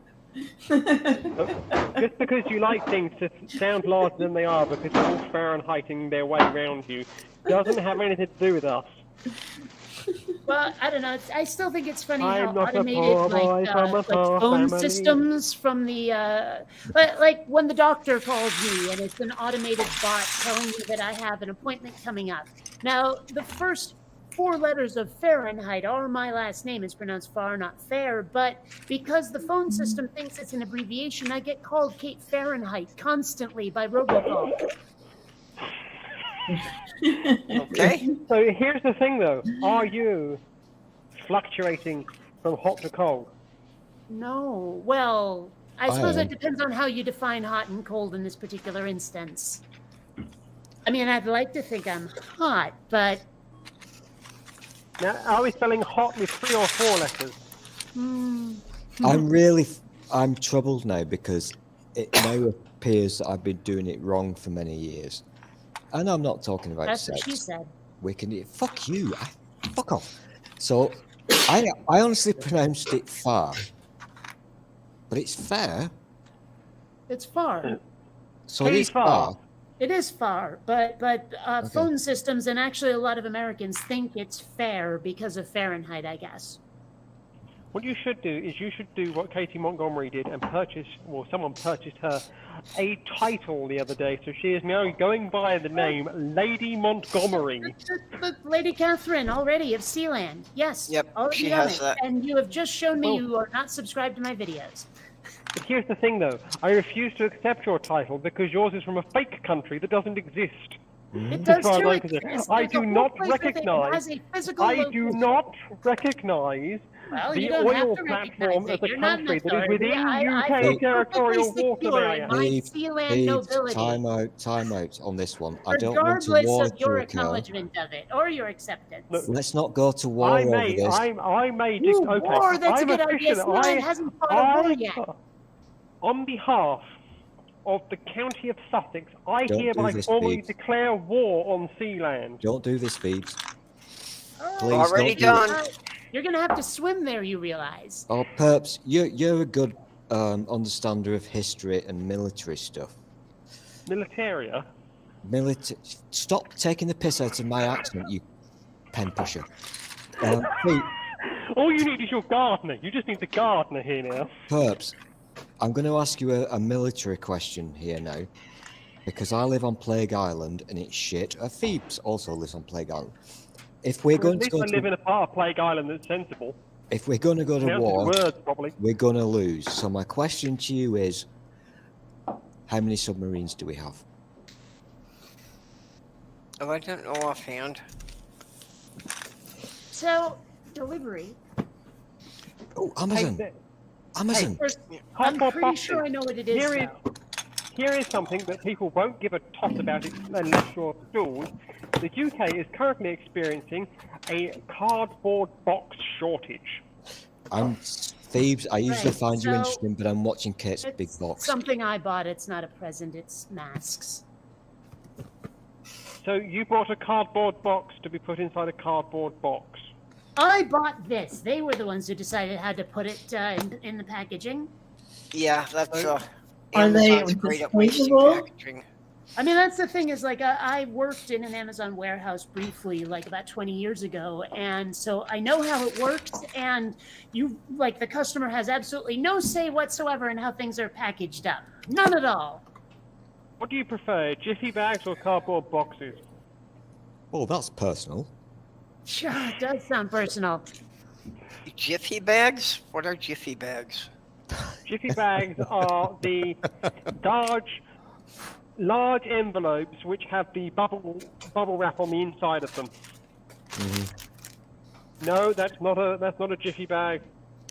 Just because you like things to sound larger than they are because they're all Fahrenheiting their way around you doesn't have anything to do with us.
Well, I don't know. I still think it's funny
I'm
how
not a
automated
poor boy from a
like
poor
phone
family.
systems from the like when the doctor calls me and it's an automated bot telling me that I have an appointment coming up. Now, the first 4 letters of Fahrenheit are my last name. It's pronounced far, not fair. But because the phone system thinks it's an abbreviation, I get called Kate Fahrenheit constantly by robocall.
Okay?
So here's the thing though. Are you fluctuating from hot to cold?
No. Well, I
I
suppose
am.
it depends on how you define hot and cold in this particular instance. I mean, I'd like to think I'm hot, but
Now, are we spelling hot with 3 or 4 letters?
I'm troubled now because it now appears that I've been doing it wrong for many years. And I'm not talking about
That's
sex.
what she said.
Fuck you. Fuck off. So, I honestly pronounced it far. But it's fair.
It's far.
So it is far.
It is far, but phone systems and actually a lot of Americans think it's fair because of Fahrenheit, I guess.
What you should do is you should do what Katie Montgomery did and someone purchased her a title the other day. So she is now going by the name Lady Montgomery.
But Lady Catherine already of Sealand. Yes.
Yep,
already
she
done
has
it.
that.
And you have just shown me you are not subscribed to my videos.
But here's the thing, though. I refuse to accept your title because yours is from a fake country that doesn't exist.
It does too.
I do not recognize the oil platform as a country that is within UK territorial water area.
Time out on this one. I don't want to
Regardless
war
of your
to
acknowledgement of it or your acceptance.
Look,
Let's not go to war over this.
I may just okay.
War, that's
I'm
a good idea. Sealand hasn't fought a war yet.
On behalf of the county of Sussex, I
Don't
hereby
do this,
formally
Pete.
declare war on Sealand.
Don't do this, Phoebes. Please
Already
don't do it.
done.
You're going to have to swim there, you realize.
Oh, Perps, you're a good understander of history and military stuff.
Militaria?
Stop taking the piss out of my accent, you pen pusher. Pete,
All you need is your gardener. You just need the gardener here now.
Perps, I'm going to ask you a military question here now, because I live on Plague Island and it's shit. Phoebes also lives on Plague Island. If we're going to
live in a part of Plague Island that's sensible.
If we're going to go to
Counting
war,
words, probably.
we're going to lose. So my question to you is, how many submarines do we have?
Oh, I don't know offhand.
So, delivery.
Oh, Amazon. Amazon.
First, I'm pretty sure I know what it is.
Here is something that people won't give a toss about it unless you're schooled. The UK is currently experiencing a cardboard box shortage.
Thieves, I usually
Right,
find you
so
interesting, but I'm watching Kate's big box.
Something I bought. It's not a present. It's masks.
So you bought a cardboard box to be put inside a cardboard box.
I bought this. They were the ones who decided how to put it in the packaging.
Yeah, that's
Are they
Amazon's great at wasting
disposable?
packaging.
I mean, that's the thing is, like, I worked in an Amazon warehouse briefly, like, about 20 years ago, and so I know how it works, and the customer has absolutely no say whatsoever in how things are packaged up. None at all.
What do you prefer, jiffy bags or cardboard boxes?
Oh, that's personal.
Sure, it does sound personal.
Jiffy bags? What are jiffy bags?
Jiffy bags are the large envelopes which have the bubble wrap on the inside of them.
Mm-hmm.
No, that's not a jiffy bag.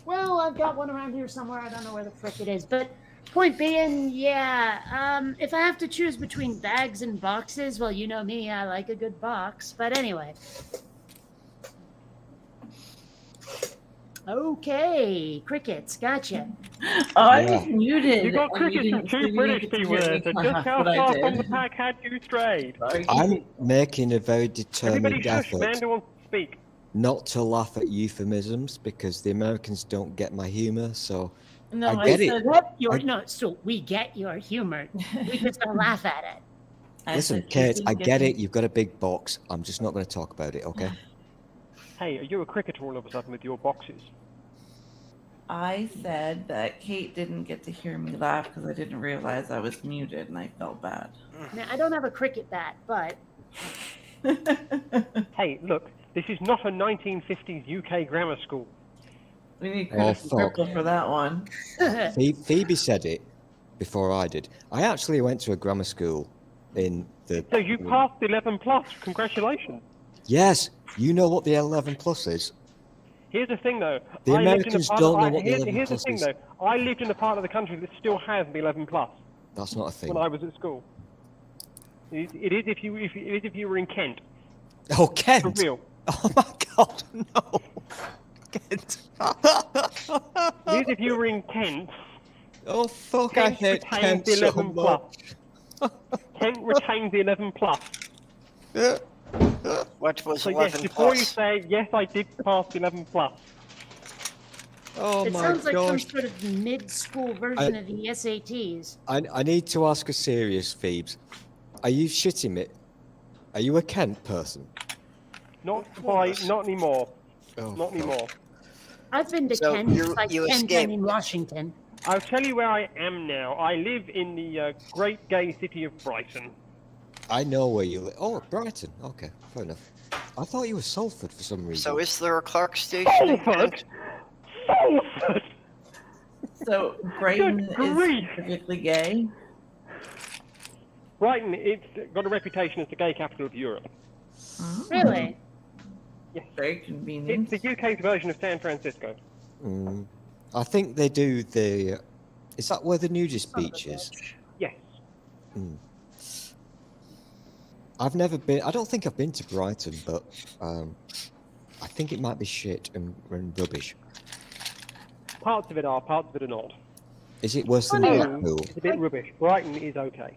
Well, I've got one around here somewhere. I don't know where the frick it is, but point being, yeah. If I have to choose between bags and boxes, well, you know me, I like a good box. But anyway. Okay, crickets, gotcha.
I was muted.
You got
and
crickets from
didn't-
two
you
British
didn't
people
hear
there,
me.
so just how
But I
far
did.
from the pack had you strayed?
Sorry.
I'm making a very determined
Everybody shush,
effort
Amanda wants to speak.
not to laugh at euphemisms because the Americans don't get my humor, so
No,
I get it.
said,
So we get your humor. We just don't laugh at it.
I
Listen,
said you
Kate,
didn't
I get
me.
it. You've got a big box. I'm just not going to talk about it, okay?
Hey, are you a cricketer all of a sudden with your boxes?
I said that Kate didn't get to hear me laugh because I didn't realize I was muted and I felt bad.
Now, I don't have a cricket bat, but
Hey, look, this is not a 1950s UK grammar school.
We need
Oh,
critical
fuck.
purple for that one.
Phoebe said it before I did. I actually went to a grammar school in the...
So you passed 11 plus. Congratulations.
Yes, you know what the 11 plus is.
Here's the thing, though.
The
I lived in a
Americans
part
don't
of-
know what the
here's
11
here's the
plus
thing,
is.
though. I lived in a part of the country that still has the 11 plus
That's not a thing.
when I was at school. It is if you were in Kent.
Oh,
For
Kent!
real.
Oh my God, no! Kent.
These if you were in Kent.
Oh fuck! I
Kent
hate
retains
Kent
the
so
11 plus.
much.
Kent retains the 11 plus.
What was
So
11
yes, before
plus?
you say yes, I did pass the 11 plus.
Oh
It
my
sounds like some
gosh!
sort of mid-school version of the SATs.
I need to ask a serious, Phoebes. Are you shitting me? Are you a Kent person?
Not
course.
not anymore.
Oh,
Not
fuck.
anymore.
I've been to
So
Kent. By
you
Kent, I
escaped.
mean Washington.
I'll tell you where I am now. I live in the great gay city of Brighton.
I know where you live. Oh, Brighton. Okay, fair enough. I thought you were Salford for some reason.
So is there a Clark station in
Salford?
Kent?
Salford!
So Brighton
Good
is
grief.
specifically gay.
Brighton, it's got a reputation as the gay capital of Europe.
Oh,
Really?
very
It's
convenient.
the UK's version of San Francisco.
I think they do the. Is that where the nudist
Son of a
beach is?
bitch.
Yes.
I've never been. I don't think I've been to Brighton, but I think it might be shit and rubbish.
Parts of it are, parts of it are not.
Is it worse than
Funny
Blackpool?
It's a bit rubbish. Brighton is okay.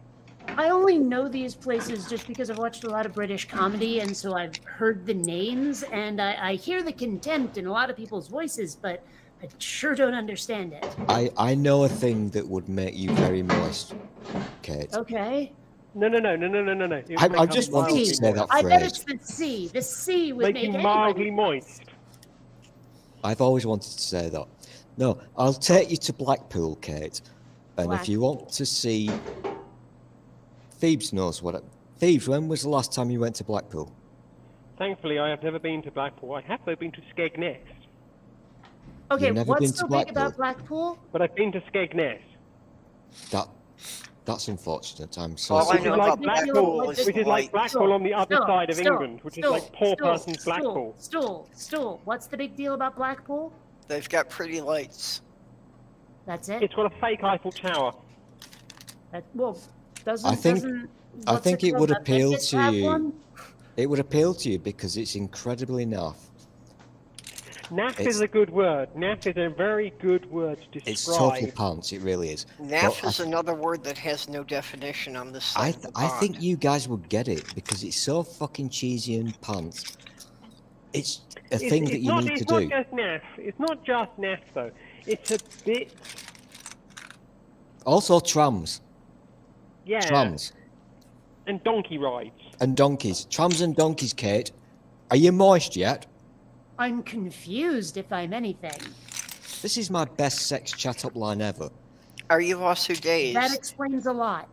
I only know these places just because I've watched a lot of British comedy, and so I've heard the names, and I hear the contempt in a lot of people's voices, but I sure don't understand it.
I know a thing that would make you very moist, Kate.
Okay.
No.
I just wanted to say that
I bet
phrase.
it's the C. The C would
Make
make
you
anybody.
mildly moist.
I've always wanted to say that. No, I'll take you to Blackpool, Kate. And if you want to see, Phoebes knows what. Phoebes, when was the last time you went to Blackpool?
Thankfully, I have never been to Blackpool. I have, though, been to Skegness.
Okay,
You've never been
what's
to
so big about Blackpool?
But I've been to Skegness.
That's unfortunate. I'm so
All I
Which
sorry.
is
know
like
about Blackpool
Blackpool,
is
which is like Blackpool on the other side of England, which is like poor person's Blackpool.
Stool. What's the big deal about Blackpool?
They've got pretty lights.
That's it.
It's got a fake Eiffel Tower.
I think it would appeal to you.
One?
It would appeal to you because it's incredibly naff.
Naff is a good word. Naff is a very good word to describe.
It's total pants. It really is.
Naff
But
is another word that has no definition on this side of the
I
pond.
think you guys would get it because it's so fucking cheesy and pants. It's a thing that you need to do.
It's not just Naff. It's not just Naff, though. It's a bit...
Also trams.
Yeah.
Trams.
And donkey rides.
And donkeys. Trams and donkeys, Kate. Are you moist yet?
I'm confused if I'm anything.
This is my best sex chat up line ever.
Are you also dazed?
That explains a lot.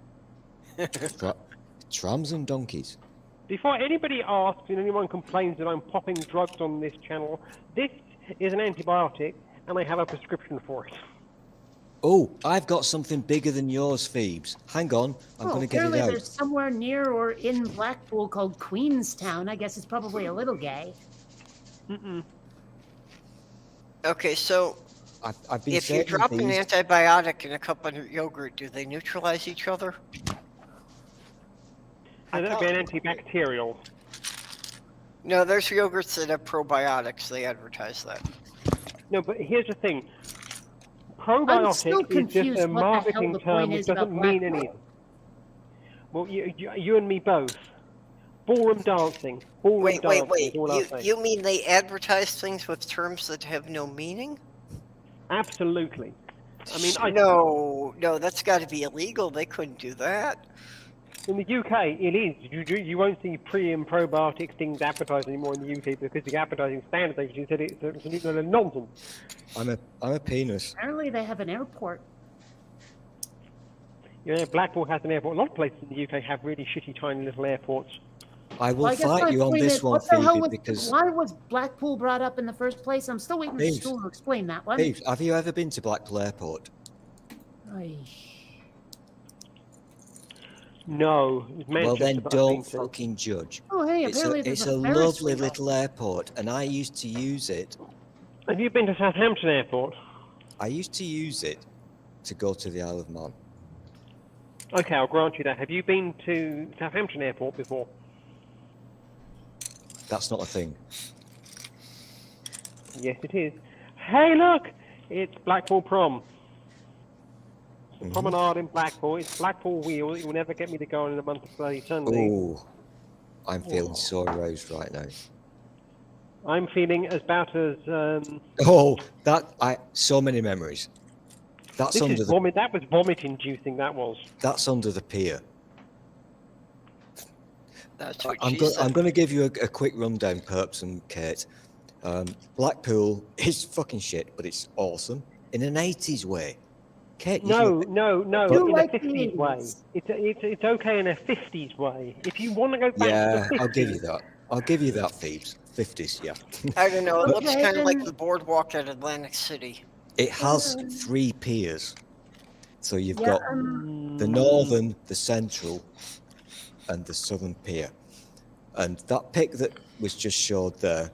Trams and donkeys.
Before anybody asks and anyone complains that I'm popping drugs on this channel, this is an antibiotic, and I have a prescription for it.
Oh, I've got something bigger than yours, Phoebes. Hang on, I'm going to get it
Apparently
out.
there's somewhere near or in Blackpool called Queenstown. I guess it's probably a little gay.
Okay, so
I've been
if you
saying
drop an
these-
antibiotic in a cup of yogurt, do they neutralize each other?
And that'd be an antibacterial.
No, there's yogurts that have probiotics. They advertise that.
No, but here's the thing.
I'm still
Probiotic is just
confused
a
what the hell
marketing
the
term
point
which
is
doesn't
about
mean
Blackpool.
anything. Well, you and me both. Ballroom dancing. Ballroom
Wait.
dancing is all I'll say.
You mean they advertise things with terms that have no meaning?
Absolutely. I mean,
No, that's got to be illegal. They couldn't do that.
in the UK, it is. You won't see pre and probiotic things advertised anymore in the UK because the advertising standards agency said it's absolute nonsense.
I'm a penis.
Apparently they have an airport.
You know, Blackpool has an airport. A lot of places in the UK have really shitty, tiny little airports.
I will
Well, I guess
fight
my
you on
point
this
is,
one,
what the hell
Phoebe,
was,
because
why was Blackpool brought up in the first place? I'm still waiting for
Phoebe.
Stool to explain that one.
Phoebe, have you ever been to Blackpool Airport?
Ay.
No, it's
Well,
Manchester,
then
but I've
don't
been to.
fucking judge.
Oh, hey,
It's
apparently
a,
there's
it's a
Ferris
lovely
wheel.
little airport, and I used to use it.
Have you been to Southampton Airport?
I used to use it to go to the Isle of Man.
Okay, I'll grant you that. Have you been to Southampton Airport before?
That's not a thing.
Yes, it is. Hey, look! It's Blackpool Prom. The promenade in Blackpool. It's Blackpool Wheel. It will never get me to go on in a month of bloody Sunday.
Oh, I'm feeling so aroused right now.
I'm feeling about as
Oh, so many memories. That's
this
under
is
the
vomit. That was vomit-inducing. That was.
that's under the pier.
That's what
I'm
she said.
going to give you a quick rundown, Perps and Kate. Blackpool is fucking shit, but it's awesome in an 80s way. Kate,
No,
you
in
like
a 50s
these.
way. It's okay in a 50s way. If you want to go back
yeah,
to the 50s,
I'll give you that. I'll give you that, Phoebes. 50s, yeah.
I don't know. It looks
Okay,
kind of like
then-
the boardwalk at Atlantic City.
It has 3 piers. So you've
Yeah,
got the northern, the central, and the southern pier. And that pic that was just showed there,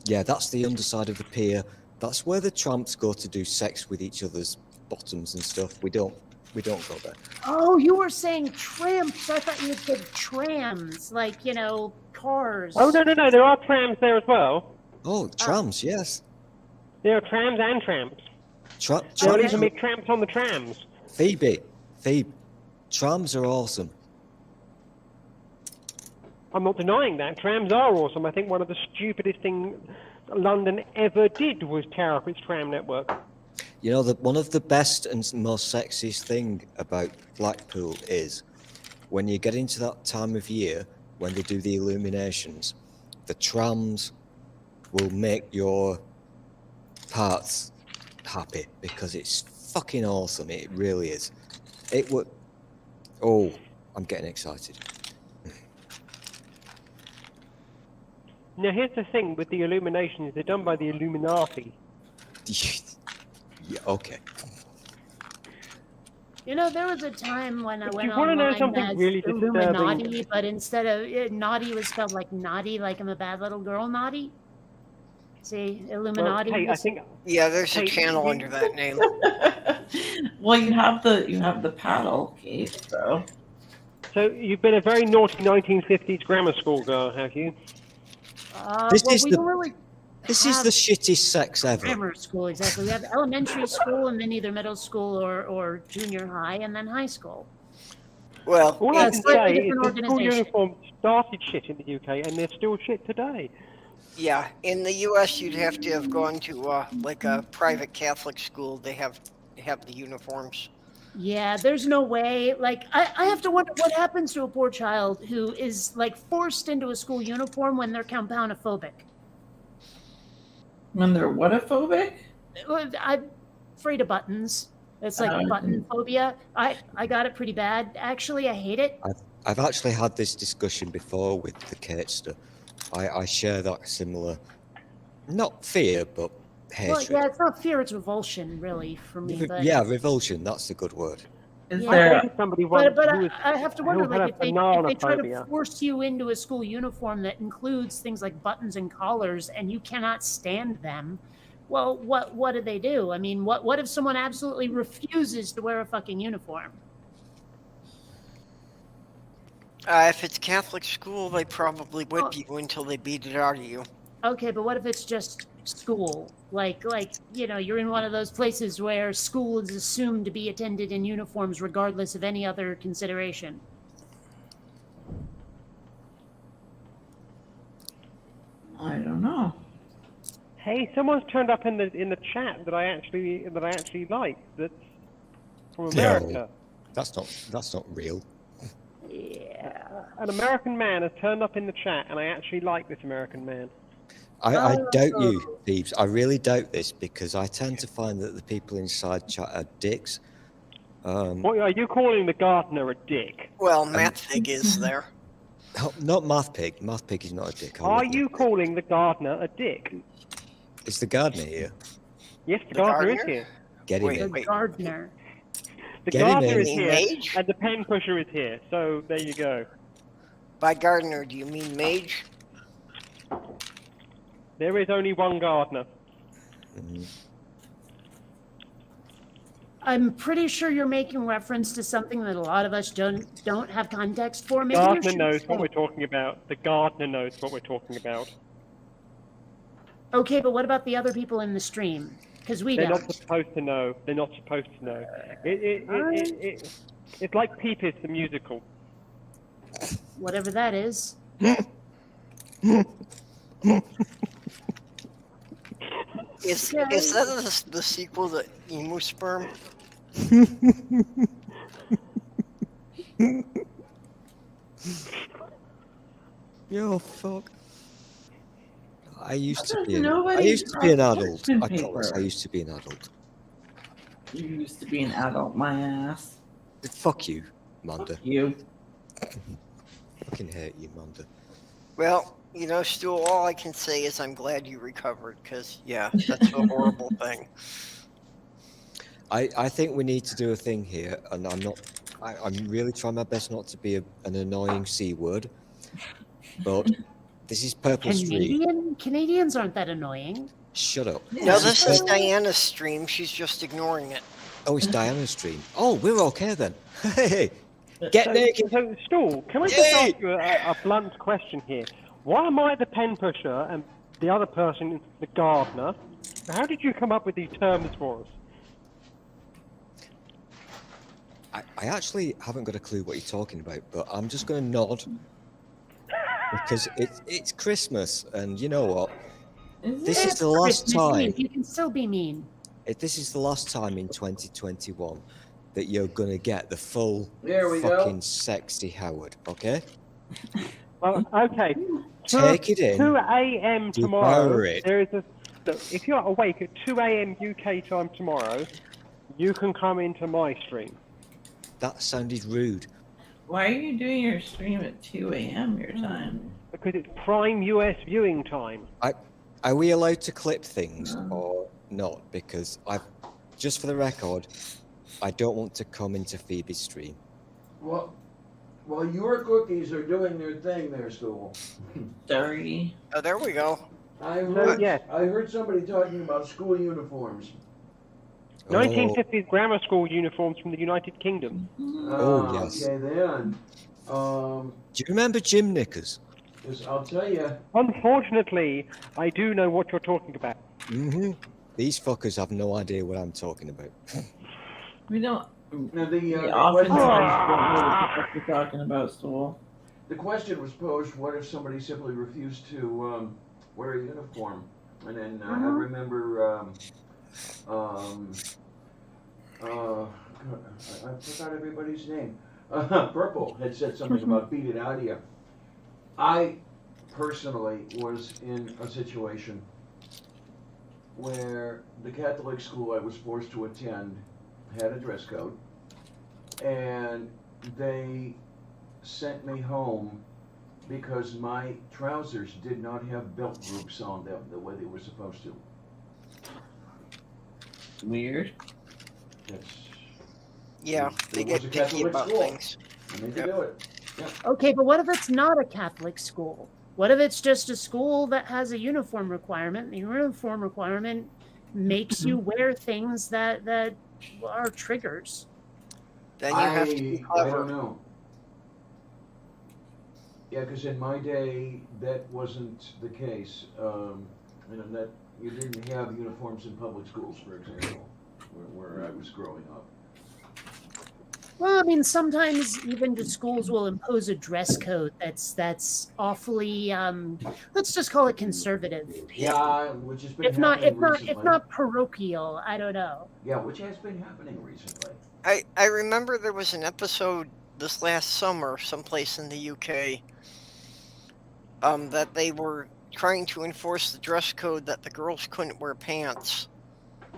yeah, that's the underside of the pier. That's where the tramps go to do sex with each other's bottoms and stuff. We don't go there.
Oh, you were saying tramps. I thought you said trams, like, you know, cars.
Oh, no. There are trams there as well.
Oh, trams, yes.
There are trams and tramps. They'll
Trams,
even make tramps on the trams.
Phoebe, trams are awesome.
I'm not denying that. Trams are awesome. I think one of the stupidest things London ever did was tear up its tram network.
You know, one of the best and most sexiest thing about Blackpool is when you get into that time of year when they do the illuminations, the trams will make your parts happy because it's fucking awesome. It really is. It would. Oh, I'm getting excited.
Now, here's the thing with the illuminations. They're done by the Illuminati.
Yeah, okay.
You know, there was a time when I
If
went
you wanna know
online
something
as
really disturbing-
Illuminati, but instead of naughty was spelled like naughty, like I'm a bad little girl, naughty. See,
Well,
Illuminati.
hey, I think
Yeah, there's a
Hey,
channel
you-
under that name.
Well, you have the paddle, Kate. So
so. You've been a very naughty 1950s grammar school girl, have you?
This
well,
is
we
the-
don't really
This is
have
the shittest sex ever.
grammar school, exactly. We have elementary school and then either middle school or junior high and then high school.
Well,
All
Yeah,
I can
slightly
say is
different
the school
organization.
uniform started shit in the UK, and they're still shit today.
yeah, in the U.S., you'd have to have gone to like a private Catholic school. They have the uniforms.
Yeah, there's no way. Like, I have to wonder what happens to a poor child who is like forced into a school uniform when they're compoundophobic.
when they're whatophobic?
I'm afraid of buttons. It's like button phobia. I got it pretty bad. Actually, I hate it.
I've actually had this discussion before with the Catester. I share that similar, not fear, but
Well,
hatred.
yeah, it's not fear, it's revulsion, really, for me. But,
Yeah, revulsion, that's a good word.
Is
Yeah.
I
there?
dated somebody once
but
who was
I have to wonder,
who had
like,
a
if they try to
bananophobia.
force you into a school uniform that includes things like buttons and collars, and you cannot stand them, well, what do they do? I mean, what if someone absolutely refuses to wear a fucking uniform?
If it's Catholic school, they probably whip you until they beat it out of you.
Okay, but what if it's just school? Like you know, you're in one of those places where school is assumed to be attended in uniforms regardless of any other consideration.
I don't know.
Hey, someone's turned up in the chat that I actually like. That's from America.
That's not real.
Yeah.
An American man has turned up in the chat, and I actually like this American man.
I doubt you, Thebes. I really doubt this because I tend to find that the people inside chat are dicks.
What are you calling the gardener a dick?
Well, Mathig is there.
Not Math Pig. Math Pig is not a dick.
Are you calling the gardener a dick?
Is the gardener here?
Yes, the
The
gardener is
gardener?
here.
Get him
Wait,
The
in.
wait.
gardener.
The
Get him
gardener
in.
is here,
Mage?
and the pen pusher is here. So there you go.
By gardener, do you mean mage?
There is only one gardener.
Mhm.
I'm pretty sure you're making reference to something that a lot of us don't have context for. Maybe you
Gardener
should
knows
say-
what we're talking about. The gardener knows what we're talking about.
Okay, but what about the other people in the stream? Because we
They're
don't.
not supposed to know. They're not supposed to know. It's like Peepers the musical.
Whatever that is.
Is
Okay.
that the sequel to Emu Sperm?
Yo, fuck. I used to be
Nobody
an adult.
talks
I
paper.
promise. I used to be an adult.
You used to be an adult, my ass.
Fuck you, Manda.
Fuck you.
Fucking hate you, Manda.
Well, you know, Stu, all I can say is I'm glad you recovered, because, yeah, that's a horrible thing.
I think we need to do a thing here, and I'm really trying my best not to be an annoying C word, but this is Purple Stream.
Canadians aren't that annoying.
Shut up.
No, this is Diana's stream. She's just ignoring it.
Oh, it's Diana's stream. Oh, we're okay then. Hey, get naked.
So, Stu, can I just ask you a blunt question here? Why am I the pen pusher and the other person is the gardener? How did you come up with these terms for us?
I actually haven't got a clue what you're talking about, but I'm just going to nod because it's Christmas, and you know what? This is the last time.
You can still be mean.
This is the last time in 2021 that you're going to get the full
There we
fucking
go.
sexy Howard, okay?
Well, okay.
Take it in.
2 a.m.
Devour
tomorrow.
it.
There is a. Look, if you're awake at 2 a.m. UK time tomorrow, you can come into my stream.
That sounded rude.
Why are you doing your stream at 2 a.m. your time?
Because it's prime US viewing time.
Are we allowed to clip things or not? Because just for the record, I don't want to come into Phoebe's stream.
Well, your cookies are doing their thing there, Stool.
Sorry.
Oh, there we go.
I heard,
yes.
I heard somebody talking about school uniforms.
1950s grammar school uniforms from the United Kingdom.
Oh, yes.
Okay, then.
Do you remember gym knickers?
Because I'll tell you.
Unfortunately, I do know what you're talking about.
Mm-hmm. These fuckers have no idea what I'm talking about.
We don't.
Now,
We
the
oftentimes
question,
don't know what the fuck you're talking about, Stool.
the question was posed: what if somebody simply refused to wear a uniform? And then I remember. I forgot everybody's name. Purple had said something about beat it out of you. I personally was in a situation where the Catholic school I was forced to attend had a dress code, and they sent me home because my trousers did not have belt groups on them the way they were supposed to.
Weird.
That's,
Yeah, they
It
get
was a
picky
Catholic
about
school.
things.
I need to do it.
Okay, but what if it's not a Catholic school? What if it's just a school that has a uniform requirement? The uniform requirement makes you wear things that are triggers.
Then you have to be
I don't
clever.
know. Yeah, because in my day, that wasn't the case. That you didn't have uniforms in public schools, for example, where I was growing up.
Well, I mean, sometimes even the schools will impose a dress code that's awfully, let's just call it conservative.
Yeah, which has been
If not
recently.
parochial, I don't know.
Yeah, which has been happening recently.
I remember there was an episode this last summer, someplace in the UK, that they were trying to enforce the dress code that the girls couldn't wear pants.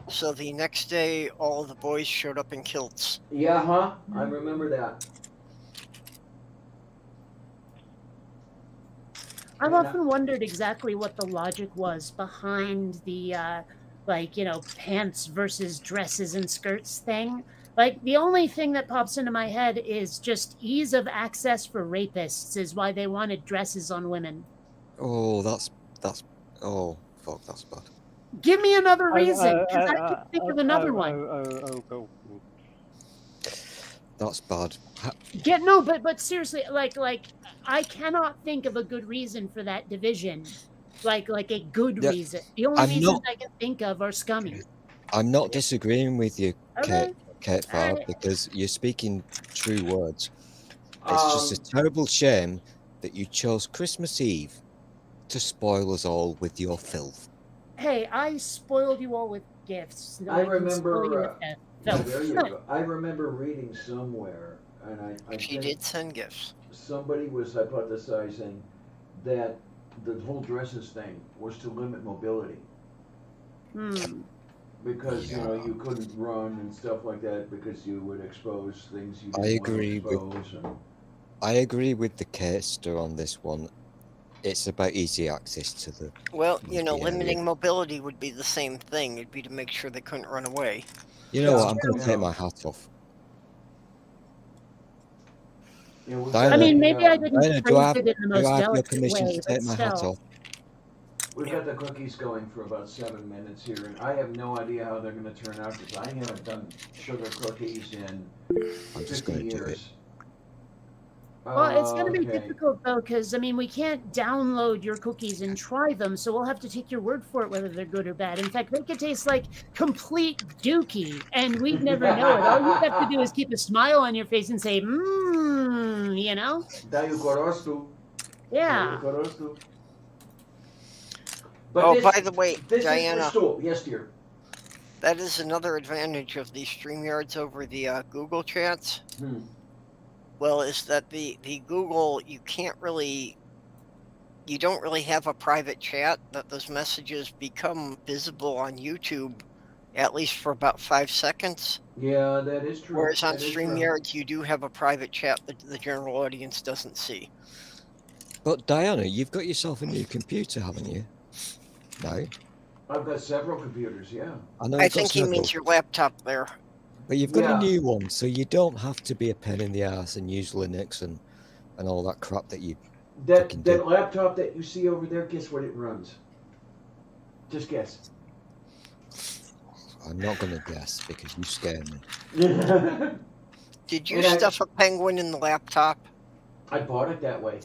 So the next day, all the boys showed up in kilts.
Yeah, huh? I remember that.
I've often wondered exactly what the logic was behind the, pants versus dresses and skirts thing. Like, the only thing that pops into my head is just ease of access for rapists is why they wanted dresses on women.
Oh, that's oh fuck, that's bad.
Give me another reason, because I can think of another one.
Oh.
That's bad.
But seriously, like I cannot think of a good reason for that division. like a good
Yeah,
reason. The only
I'm
reasons
not.
I can think of are scummy.
I'm not disagreeing with you,
Okay.
Kate Farr,
Alright.
because you're speaking true words. It's just a
Um,
terrible shame that you chose Christmas Eve to spoil us all with your filth.
Hey, I spoiled you all with gifts. So
I
I can spoil you
remember.
with that.
Yeah, there you go. I remember reading somewhere, and I
She
think
did send gifts.
somebody was hypothesizing that the whole dresses thing was to limit mobility because you know
Yeah.
you couldn't run and stuff like that because you would expose things you
I
didn't want to
agree with
expose. And
I agree with the Kester on this one. It's about easy access to the
Well,
movie area.
limiting mobility would be the same thing. It'd be to make sure they couldn't run away.
You know
It's
what? I'm going to
true.
take my hat off.
you know, we've
Diana,
got
I mean,
the,
maybe I didn't
Diana,
phrase it in the
do
most
I have your
delicate
permission
way,
to
but
take my hat
still.
off?
we've got the cookies going for about 7 minutes here, and I have no idea how they're going to turn out because I haven't done sugar cookies in
I'm just
50
going to do it.
years.
Well, it's going to be
Okay.
difficult though, because I mean, we can't download your cookies and try them, so we'll have to take your word for it whether they're good or bad. In fact, they could taste like complete dookie, and we'd never know it. All you have to do is keep a smile on your face and say, you know?
Daju korostu.
Yeah.
Daju korostu. But
Oh,
this,
by the way,
this is
Diana,
for stool. Yes, dear.
that is another advantage of the StreamYards over the Google chats. Well, is that the Google, you don't really have a private chat, that those messages become visible on YouTube at least for about 5 seconds.
Yeah, that is true.
Whereas on
That is true.
StreamYards, you do have a private chat that the general audience doesn't see.
But Diana, you've got yourself a new computer, haven't you? No.
I've got several computers, yeah.
I know
I
you've got
think he
several,
means your laptop there.
but you've got
Yeah.
a new one, so you don't have to be a pain in the ass and use Linux and all that crap that you fucking
That
do.
laptop that you see over there, guess what it runs? Just guess.
I'm not going to guess because you scare me.
Did you
And I-
stuff a penguin in the laptop?
I bought it that way.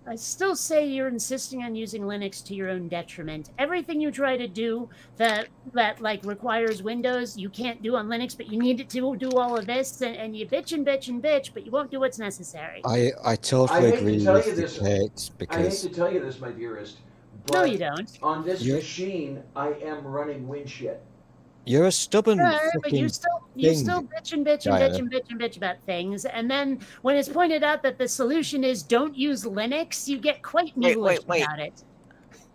I still say you're insisting on using Linux to your own detriment. Everything you try to do that like requires Windows, you can't do on Linux, but you need it to do all of this, and you bitch and bitch and bitch, but you won't do what's necessary.
I totally
I hate to
agree
tell
with
you
the
this.
Kate
I hate
because
to tell you this, my dearest, but
No, you don't.
on this
You-
machine, I am running WinShit.
you're a stubborn
Right, but
fucking
you still
thing,
bitch and bitch and
Diana.
bitch and bitch and bitch about things, and then when it's pointed out that the solution is don't use Linux, you get quite
Wait,
mulish
wait.
about it.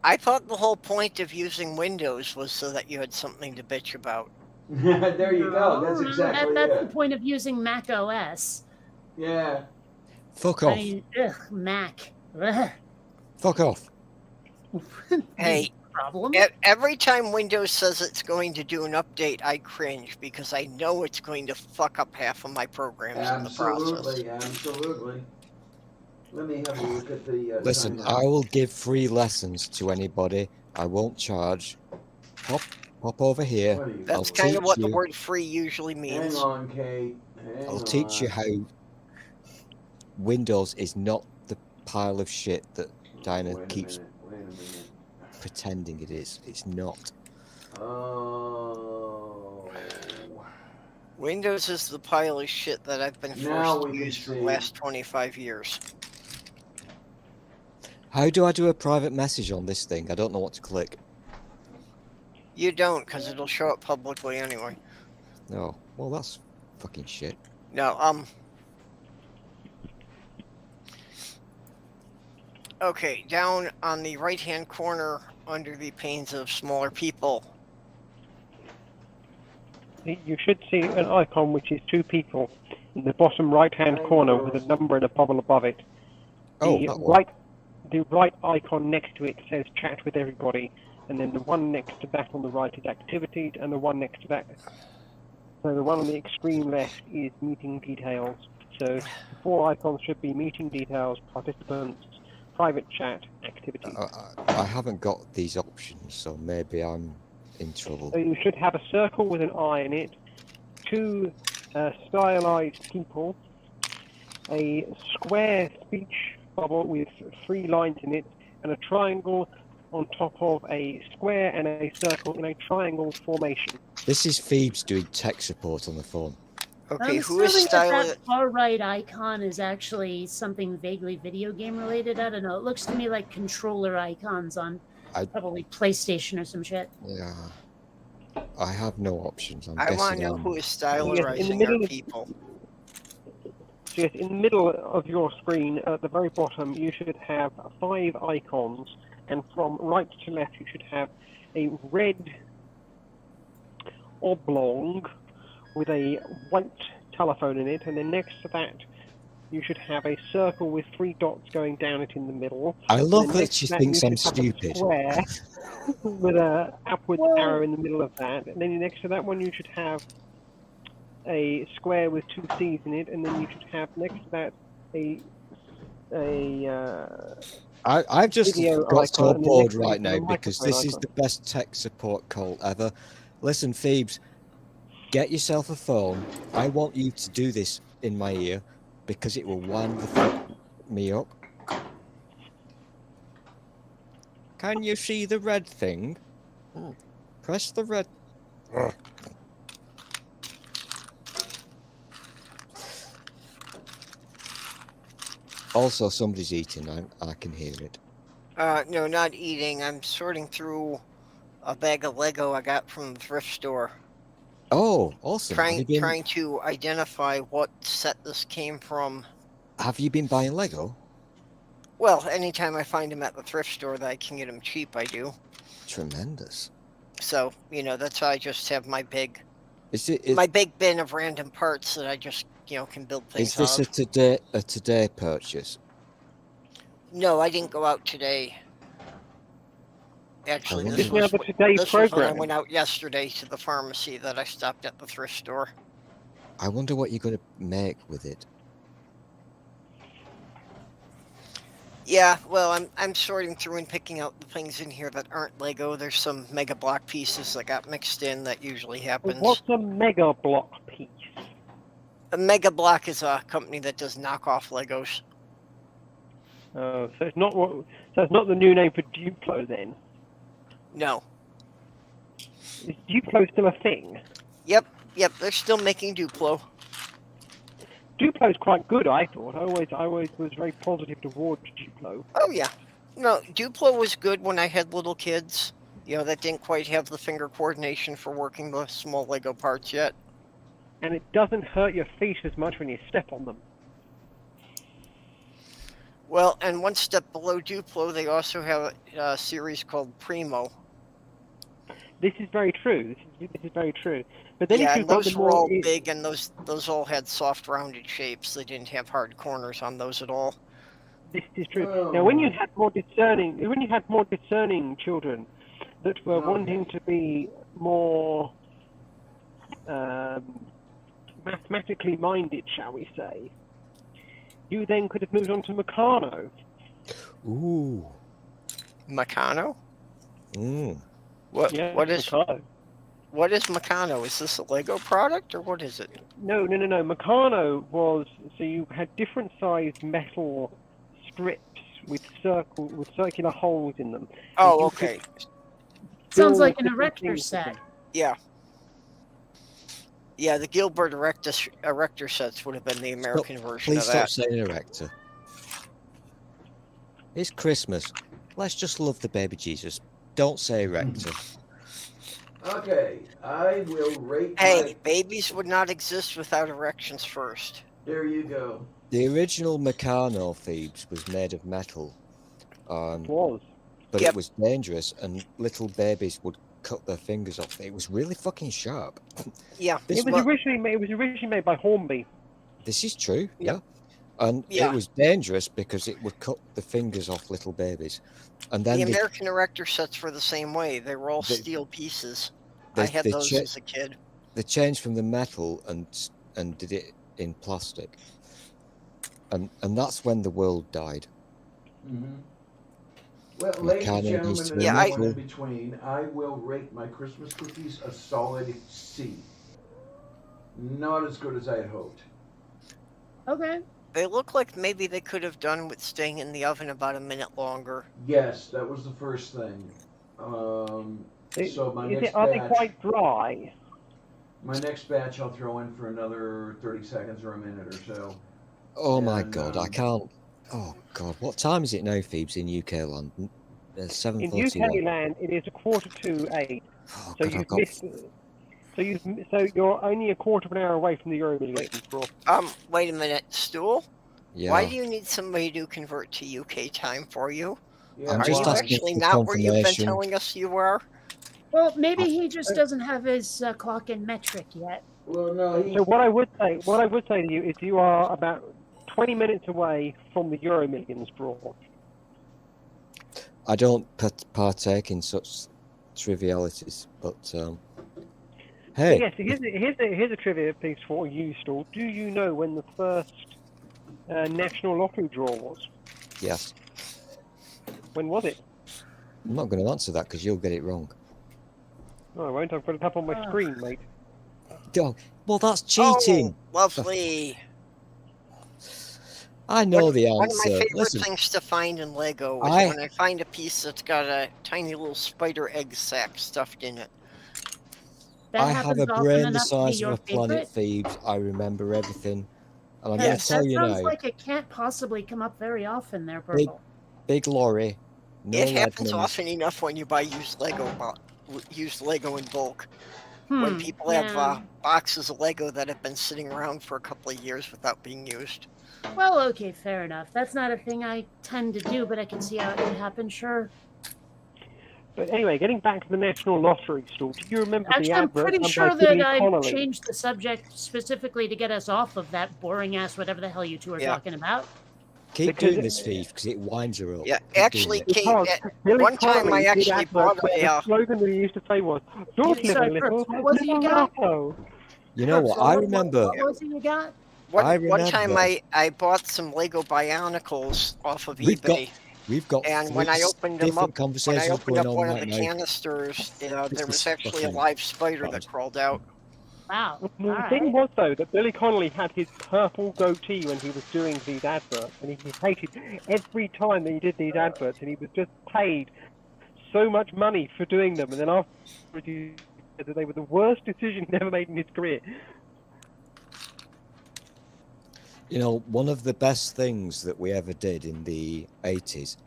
I thought the whole point of using Windows was so that you had something to bitch about.
There you go. That's
No,
exactly
that's the
it.
point of using Mac OS.
Yeah.
Fuck
I
off.
mean, Mac. Ugh.
Fuck off.
Hey,
Problem.
every time Windows says it's going to do an update, I cringe because I know it's going to fuck up half of my programs in the process.
Absolutely, absolutely. Let me have a look at the
Listen,
timeout.
I will give free lessons to anybody. I won't charge. Hop over here.
What are you
That's
doing?
kind of what the
you.
word free usually
Hang
means.
on, Kate. Hang
I'll teach you
on.
how Windows is not the pile of shit that Diana
Wait a
keeps
minute. Wait a minute.
pretending it is. It's not.
Oh.
Windows is the pile of shit that I've been
Now
forced
we
to
can
use for the
see.
last 25 years.
How do I do a private message on this thing? I don't know what to click.
You don't, because it'll show up publicly anyway.
No. Well, that's fucking shit.
No, okay, down on the right-hand corner under the panes of smaller people.
You should see an icon which is two people in the bottom right-hand corner with a number and a bubble above it.
Oh,
The
that one.
the right icon next to it says chat with everybody, and then the one next to that on the right is activities, and the one next to that. So the one on the extreme left is meeting details. So the four icons should be meeting details, participants, private chat, activities.
I haven't got these options, so maybe I'm in trouble.
So you should have a circle with an eye in it, two stylized people, a square speech bubble with 3 lines in it, and a triangle on top of a square and a circle in a triangle formation.
This is Phoebes doing tech support on the phone.
Okay,
I'm
who is
assuming
styling
that far right icon is actually something vaguely video game related. I don't know. It looks to me like controller icons on probably PlayStation or some shit.
Yeah. I have no options. I'm
I want
guessing
to know
I'm...
who is
Yes,
styling our people.
So yes, in the middle of your screen, at the very bottom, you should have 5 icons, and from right to left, you should have a red oblong with a white telephone in it, and then next to that, you should have a circle with 3 dots going down it in the middle.
I love
And
that
next
she
to
thinks
you
I'm
should have a
stupid.
square with an upwards
Whoa.
arrow in the middle of that, and then next to that one, you should have a square with 2 C's in it, and then you should have next to that
I've just
video
got so
icon, and then
bored
next to it
right
you have a
now because
microphone
this is
icon.
the best tech support call ever. Listen, Phoebes, get yourself a phone. I want you to do this in my ear because it will wind the fuck me up. Can you see the red thing? Press the red. Ugh. Also, somebody's eating. I can hear it.
No, not eating. I'm sorting through a bag of Lego I got from the thrift store.
Oh, awesome.
Trying to identify what set this came from.
Have you been buying Lego?
Well, anytime I find them at the thrift store that I can get them cheap, I do.
Tremendous.
So, that's why I just have my big
My
big bin of random parts that I just, can build things
Is this a today purchase?
No, I didn't go out today. Actually,
I
this
wonder-
was,
Now the Today
this was when I
program.
went out yesterday to the pharmacy that I stopped at the thrift store.
I wonder what you're going to make with it.
Yeah, well, I'm sorting through and picking out the things in here that aren't Lego. There's some Mega Block pieces that got mixed in. That usually happens.
What's a mega block piece?
A Mega Block is a company that does knockoff Legos.
So it's not the new name for Duplo then.
No.
Is Duplo still a thing?
Yep, they're still making Duplo.
Duplo's quite good, I thought. I always was very positive towards Duplo.
Oh yeah. No, Duplo was good when I had little kids. That didn't quite have the finger coordination for working the small Lego parts yet.
And it doesn't hurt your feet as much when you step on them.
Well, and one step below Duplo, they also have a series called Primo.
This is very true. This is very true. But then
Yeah,
if
and
you've got
those
the
were
more
all big, and those all had soft, rounded shapes. They didn't have hard corners on those at all.
This is true.
Oh.
Now, when you had more discerning children that were wanting to be more mathematically minded, shall we say, you then could have moved on to Meccano.
Ooh.
Meccano?
Mm.
What
Yeah,
what is
Meccano.
what is Meccano? Is this a Lego product or what is it?
No. Meccano was, so you had different sized metal strips with circular holes in them.
Oh,
you
okay.
Sounds
build
like an
different
erector
things with
set.
them.
Yeah. Yeah, the Gilbert erector sets would have been the American version
Please
of
stop
that.
saying erector. It's Christmas. Let's just love the baby Jesus. Don't say erector.
Okay, I will rate
Hey, babies would not exist without erections first.
There you go.
The original Meccano Phoebes was made of metal.
Was.
But
Yep.
it was dangerous and little babies would cut their fingers off. It was really fucking sharp.
Yeah.
This
It was originally made by Hornby.
This is true,
Yep.
yeah. And
Yeah.
it was dangerous because it would cut the fingers off little babies. And then
The
they,
American erector sets were the same way. They were all
They-
steel pieces.
they,
I had
they,
those
cha-
as a kid.
they changed from the metal and did it in plastic. And that's when the world died.
Mm-hmm. Well, ladies and
Meccano
gentlemen,
used to
and
be
everyone in
metal.
between, I will rate my Christmas cookies a solid C. Not as good as I had hoped.
Okay.
They look like maybe they could have done with staying in the oven about a minute longer.
Yes, that was the first thing. So my next
Are they
batch,
quite dry?
I'll throw in for another 30 seconds or a minute or so.
Oh my
And,
god, I can't. Oh god, what time is it now, Phoebes, in UK land?
In
7:41.
UK land, it is 7:45.
Oh
So
god, I've
you've
got.
missed. So you're only a quarter of an hour away from the Euro Millions draw.
Wait a minute, Stool?
Yeah.
Why do you need somebody to convert to UK time for you?
Yeah,
I'm
Are
just
you
asking
actually
for
not where you've been
confirmation.
telling us you were?
Well, maybe he just doesn't have his clock in metric yet.
Well, no,
So what I would say to you is you are about 20 minutes away from the Euro Millions draw.
I don't partake in such trivialities, but hey,
Yes, here's a trivia piece for you, Stall. Do you know when the first national lottery draw was?
yes,
When was it?
I'm not going to answer that because you'll get it wrong.
No, I won't. I've got it up on my screen, mate.
Oh, well, that's cheating.
Oh, lovely.
I know the
One of my
answer.
favorite
Listen,
things to find in Lego is
I-
when I find a piece that's got a tiny little spider egg sac stuffed in it.
That
I have
happens
a
often
brain the
enough to be
size of
your
a planet,
favorite.
Phoebes. I remember everything, and I'm going
Yes,
to tell
that
you
sounds
now.
like it can't possibly come up very often there, Purple.
Big lorry. No
It happens
Leadmans.
often enough when you buy used Lego in bulk. When people
yeah.
have boxes of Lego that have been sitting around for a couple of years without being used.
Well, okay, fair enough. That's not a thing I tend to do, but I can see how it could happen, sure.
But anyway, getting back to the national lottery, Stall. Do you remember
Actually,
the
I'm
advert
pretty
done
sure
by
that
Billy
I
Connolly?
changed the subject specifically to get us off of that boring ass whatever the hell you two are
Yeah.
talking about.
Keep
Because
doing this, Phoebes, because it winds her up.
Yeah,
Keep doing
actually,
it.
Kate,
Because Billy
one time
Connolly
I
did
actually bought
adverts where the slogan that he used to say was, "Don't live
Sorry,
a little,
Perps, what was it
live
you
a
got?
lotto."
You know what? I remember.
What was it you got?
one time
remember.
I bought some Lego Bionicles off of
We've got
eBay.
We've got
And when I opened them
different
up,
conversations going on
one of
right
the
now.
canisters, there
This
was
is
actually a
fucking
live spider
bad.
that crawled out.
Wow.
The
All
thing
right.
was, though, that Billy Connolly had his purple goatee when he was doing these adverts, and he hated every time that he did these adverts, and he was just paid so much money for doing them, and then afterwards he said that they were the worst decision he ever made in his career.
You know, one of the best things that we ever did in the 80s.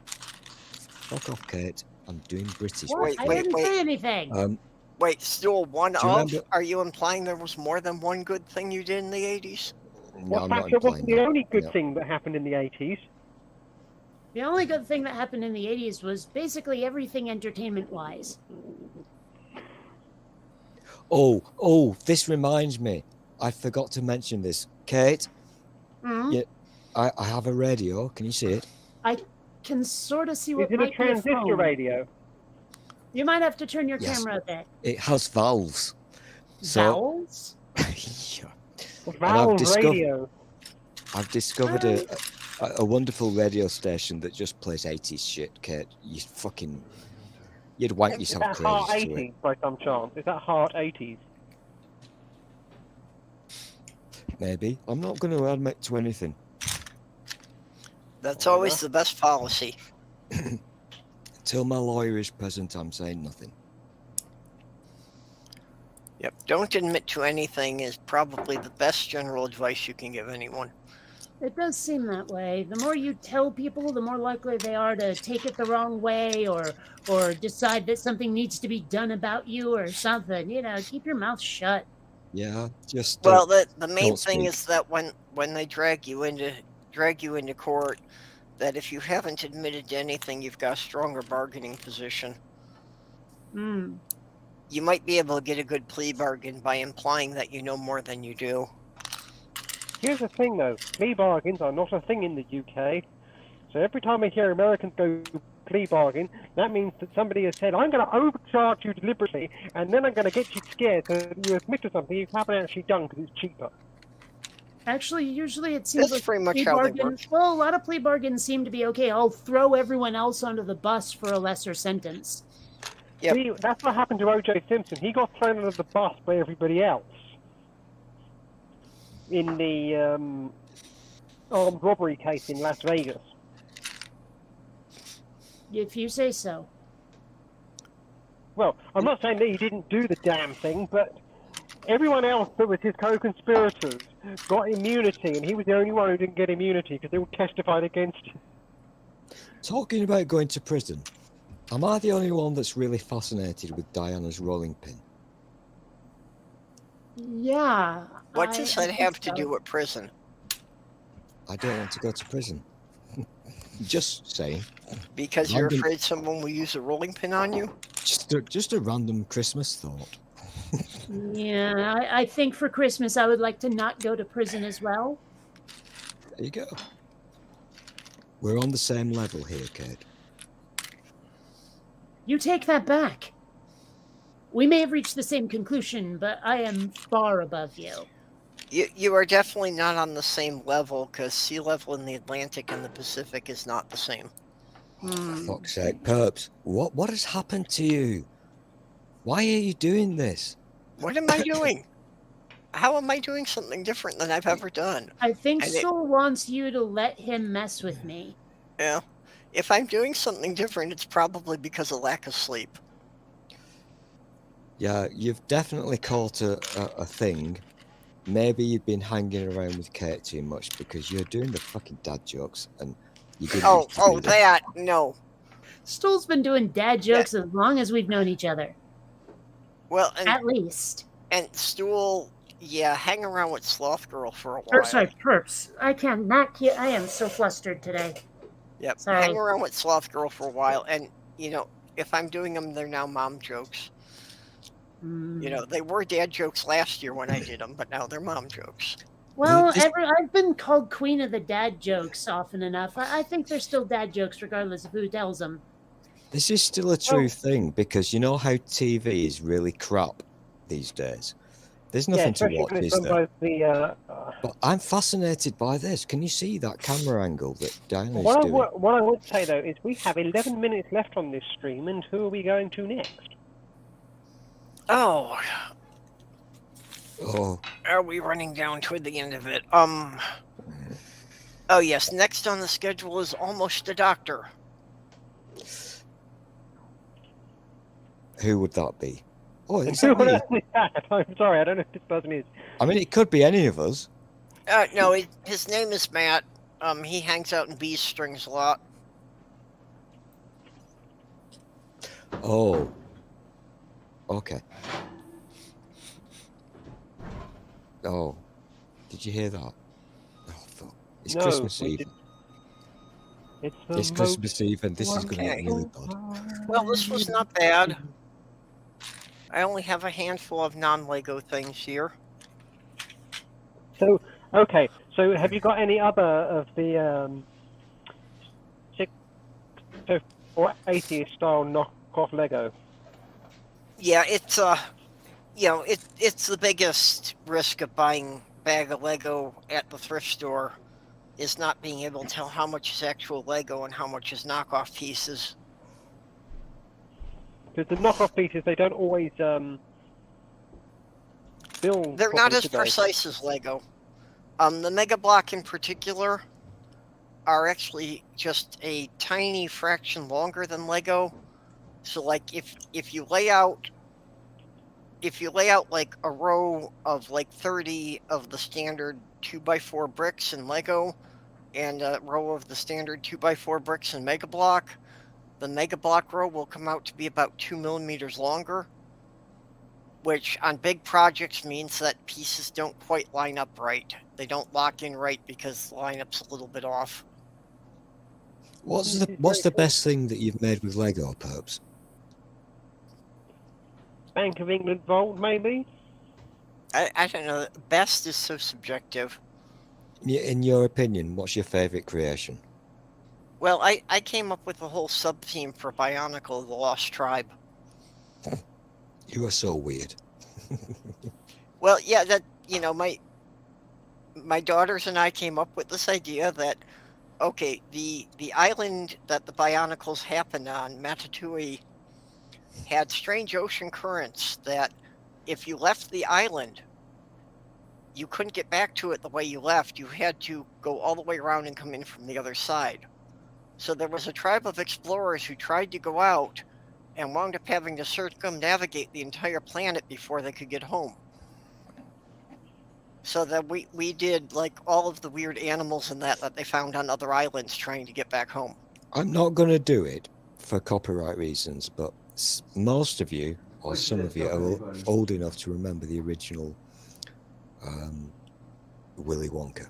Fuck off, Kate. I'm doing British.
What?
Wait,
I
wait,
didn't
wait.
say anything.
Wait, still one
Do you
of?
remember-
Are you implying there was more than one good thing you did in the 80s?
No,
Well,
I'm
in
not
fact, it wasn't
implying
the
that.
only good
No.
thing that happened in the 80s.
The only good thing that happened in the 80s was basically everything entertainment-wise.
Oh, this reminds me. I forgot to mention this. Kate,
Hmm?
Yeah. I have a radio. Can you see it?
I can sort of see
Is
what
it a
might be a
transistor
phone.
radio?
You might have to turn your
Yes.
camera a bit.
It has valves. So,
Vowels?
yeah.
Valve
discovered-
radio.
I've discovered a wonderful radio station that just plays 80s shit, Kate. You'd wank
Is
yourself
that Heart
crazy to it.
80s by some chance? Is that Heart 80s?
Maybe. I'm not going to admit to anything.
That's always the best policy.
Till my lawyer is present, I'm saying nothing.
Yep, don't admit to anything is probably the best general advice you can give anyone.
It does seem that way. The more you tell people, the more likely they are to take it the wrong way or decide that something needs to be done about you or something. You know, keep your mouth shut.
Yeah, just
Well, the main
don't
thing
speak.
is that when they drag you into court, that if you haven't admitted to anything, you've got a stronger bargaining position.
Hmm.
You might be able to get a good plea bargain by implying that you know more than you do.
Here's the thing, though. Plea bargains are not a thing in the UK. So every time I hear Americans go plea bargain, that means that somebody has said, I'm going to overcharge you deliberately, and then I'm going to get you scared so that you admit to something you haven't actually done because it's cheaper.
Actually, usually it seems
That's
like
pretty much
plea
how they
bargains. Well, a lot of plea bargains seem to be okay. I'll throw everyone else under the bus for a lesser sentence.
Yep.
See, that's what happened to O.J. Simpson. He got thrown under the bus by everybody else. In the armed robbery case in Las Vegas.
If you say so.
Well, I'm not saying that he didn't do the damn thing, but everyone else that was his co-conspirators got immunity, and he was the only one who didn't get immunity because they all testified against him.
Talking about going to prison, am I the only one that's really fascinated with Diana's rolling pin?
Yeah.
What does that
think
have to
so.
do with prison?
I don't want to go to prison. Just saying.
Because you're
Random-
afraid someone will use a rolling pin on you?
Just a random Christmas thought.
Yeah, I think for Christmas I would like to not go to prison as well.
There you go. We're on the same level here, Kate.
You take that back. We may have reached the same conclusion, but I am far above you.
You are definitely not on the same level, because sea level in the Atlantic and the Pacific is not the same.
Fuck's sake, Perps, what has happened to you? Why are you doing this?
What am I doing? How am I doing something different than I've ever done?
I think
And it-
Soul wants you to let him mess with me.
Yeah. If I'm doing something different, it's probably because of lack of sleep.
Yeah, you've definitely caught a thing. Maybe you've been hanging around with Kate too much because you're doing the fucking dad jokes and you didn't
Oh,
used to do them.
that, no.
Stool's been doing dad jokes as long as we've known each other.
Well,
At least.
and Stool, yeah, hang around with Sloth Girl for a while.
Or, sorry, Perps. I am so flustered today.
Yep,
Sorry.
hang around with Sloth Girl for a while, and, if I'm doing them, they're now mom jokes. They were dad jokes last year when I did them, but now they're mom jokes.
Well, I've been called queen of the dad jokes often enough. I think they're still dad jokes regardless of who tells them.
This is still a true thing because you know how TV is really crap these days. There's nothing to watch, is there? But I'm fascinated by this. Can you see that camera angle that Diana's doing?
What I would say, though, is we have 11 minutes left on this stream, and who are we going to next?
Oh.
Oh.
Are we running down toward the end of it? Oh, yes. Next on the schedule is Almost a Doctor.
Who would that be? Oh, it's
Who
not
on
me.
earth is that? I'm sorry, I don't know who this person is.
I mean, it could be any of us.
No, his name is Matt. He hangs out in bee strings a lot.
Oh. Okay. Oh. Did you hear that? Oh, fuck. It's
No,
Christmas
we
Eve.
didn't.
It's Christmas Eve, and this is going to
Okay.
get really bad.
Well, this was not bad. I only have a handful of non-Lego things here.
So, okay. So, have you got any other of the or 80s style knockoff Lego?
Yeah, it's it's the biggest risk of buying a bag of Lego at the thrift store is not being able to tell how much is actual Lego and how much is knockoff pieces.
Because the knockoff pieces, they don't always build.
They're not
properly,
as
do they?
precise as Lego. The Mega Block in particular are actually just a tiny fraction longer than Lego. So, like, if you lay out like a row of like 30 of the standard 2x4 bricks in Lego and a row of the standard 2x4 bricks in Mega Block, the Mega Block row will come out to be about 2 millimeters longer, which on big projects means that pieces don't quite line up right. They don't lock in right because the lineup's a little bit off.
What's the best thing that you've made with Lego, Perps?
Bank of England Vault, maybe?
I don't know. Best is so subjective.
In your opinion, what's your favourite creation?
Well, I came up with a whole sub-theme for Bionicle, the Lost Tribe.
You are so weird.
Well, yeah, that, my daughters and I came up with this idea that, okay, the island that the Bionicles happened on, Matatui, had strange ocean currents that if you left the island, you couldn't get back to it the way you left. You had to go all the way around and come in from the other side. So there was a tribe of explorers who tried to go out and wound up having to circumnavigate the entire planet before they could get home. So that we did like all of the weird animals and that they found on other islands trying to get back home.
I'm not going to do it for copyright reasons, but most of you, or some of you, are old enough to remember the original Willy Wonka.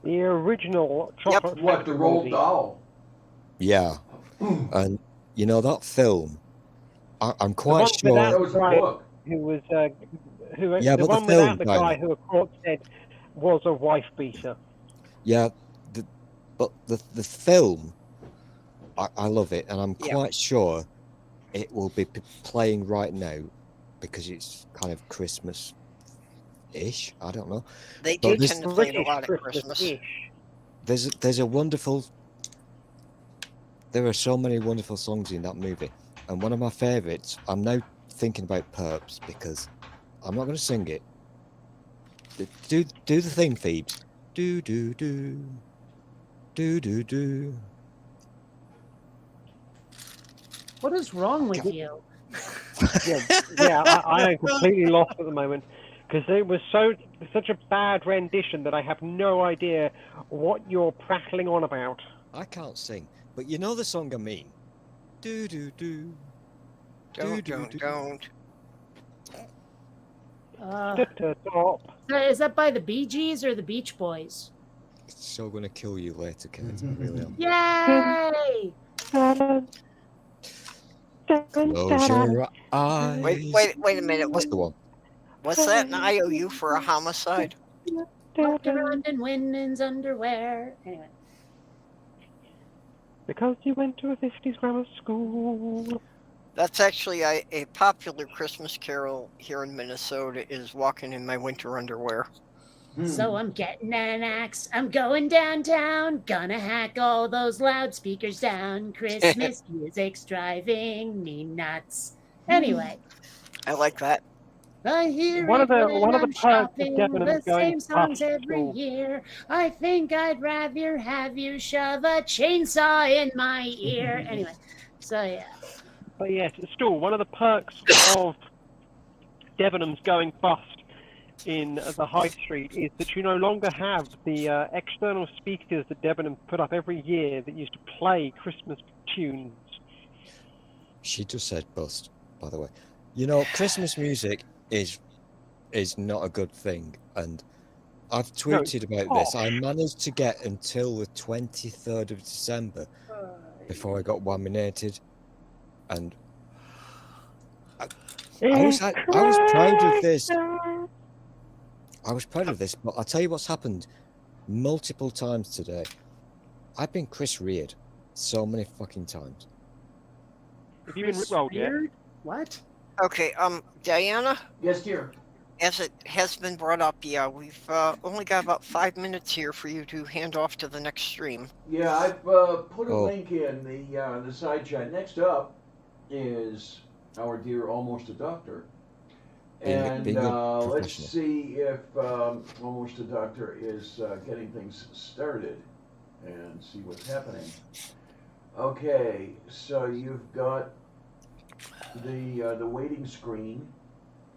The original chocolate.
Yep.
What, the Roald Dahl?
Yeah, and you know that film. I'm
The
quite
one
sure.
without
That was a
the guy
book.
who was
Yeah,
the
but the
one
film,
without the guy
Diana.
who, of course, said was a wife beater.
Yeah, but the film, I love it, and I'm
Yeah.
quite sure it will be playing right now because it's kind of Christmas-ish. I don't know.
They
But
do
this-
tend to play it a
British
lot at Christmas.
Christmas-ish.
There's a wonderful. There are so many wonderful songs in that movie, and one of my favourites. I'm now thinking about Perps because I'm not going to sing it. Do the thing, Phoebes. Do do do. Do do do.
What is wrong with you?
I am completely lost at the moment because it was such a bad rendition that I have no idea what you're prattling on about.
I can't sing, but you know the song I mean. Do do do.
Don't.
Stop.
Is that by the Bee Gees or the Beach Boys?
It's so gonna kill you later, Kate. I really am.
Yay!
Close your eyes.
Wait a minute.
That's the one.
What's that an IOU for a homicide?
Walked around in women's underwear. Anyway.
Because you went to a 50s grammar school.
That's actually a popular Christmas carol here in Minnesota is Walking in My Winter Underwear.
So I'm getting an axe. I'm going downtown. Gonna hack all those loudspeakers down. Christmas music's driving me nuts. Anyway,
I like that.
I hear
One
it
of the-
when
one of the
I'm
perks of
shopping,
Debenhams
the
going
same songs
past
every
school.
year. I think I'd rather have you shove a chainsaw in my ear. Anyway, so yeah.
But yes, still, one of the perks of Debenhams going bust in the High Street is that you no longer have the external speakers that Debenhams put up every year that used to play Christmas tunes.
She just said bust, by the way. You know, Christmas music is not a good thing, and I've tweeted about this. I managed to get until the 23rd of December before I got laminated, and I was proud of this. I was proud of this, but I'll tell you what's happened multiple times today. I've been Chris Reared so many fucking times.
Have you been rickrolled yet?
Weird? What?
Okay, Diana,
Yes, dear.
as it has been brought up, yeah, we've only got about 5 minutes here for you to hand off to the next stream.
Yeah, I've put a
Oh.
link in the side chat. Next up is our dear Almost a Doctor. And
Being a
let's
professional.
see if Almost a Doctor is getting things started and see what's happening. Okay, so you've got the waiting screen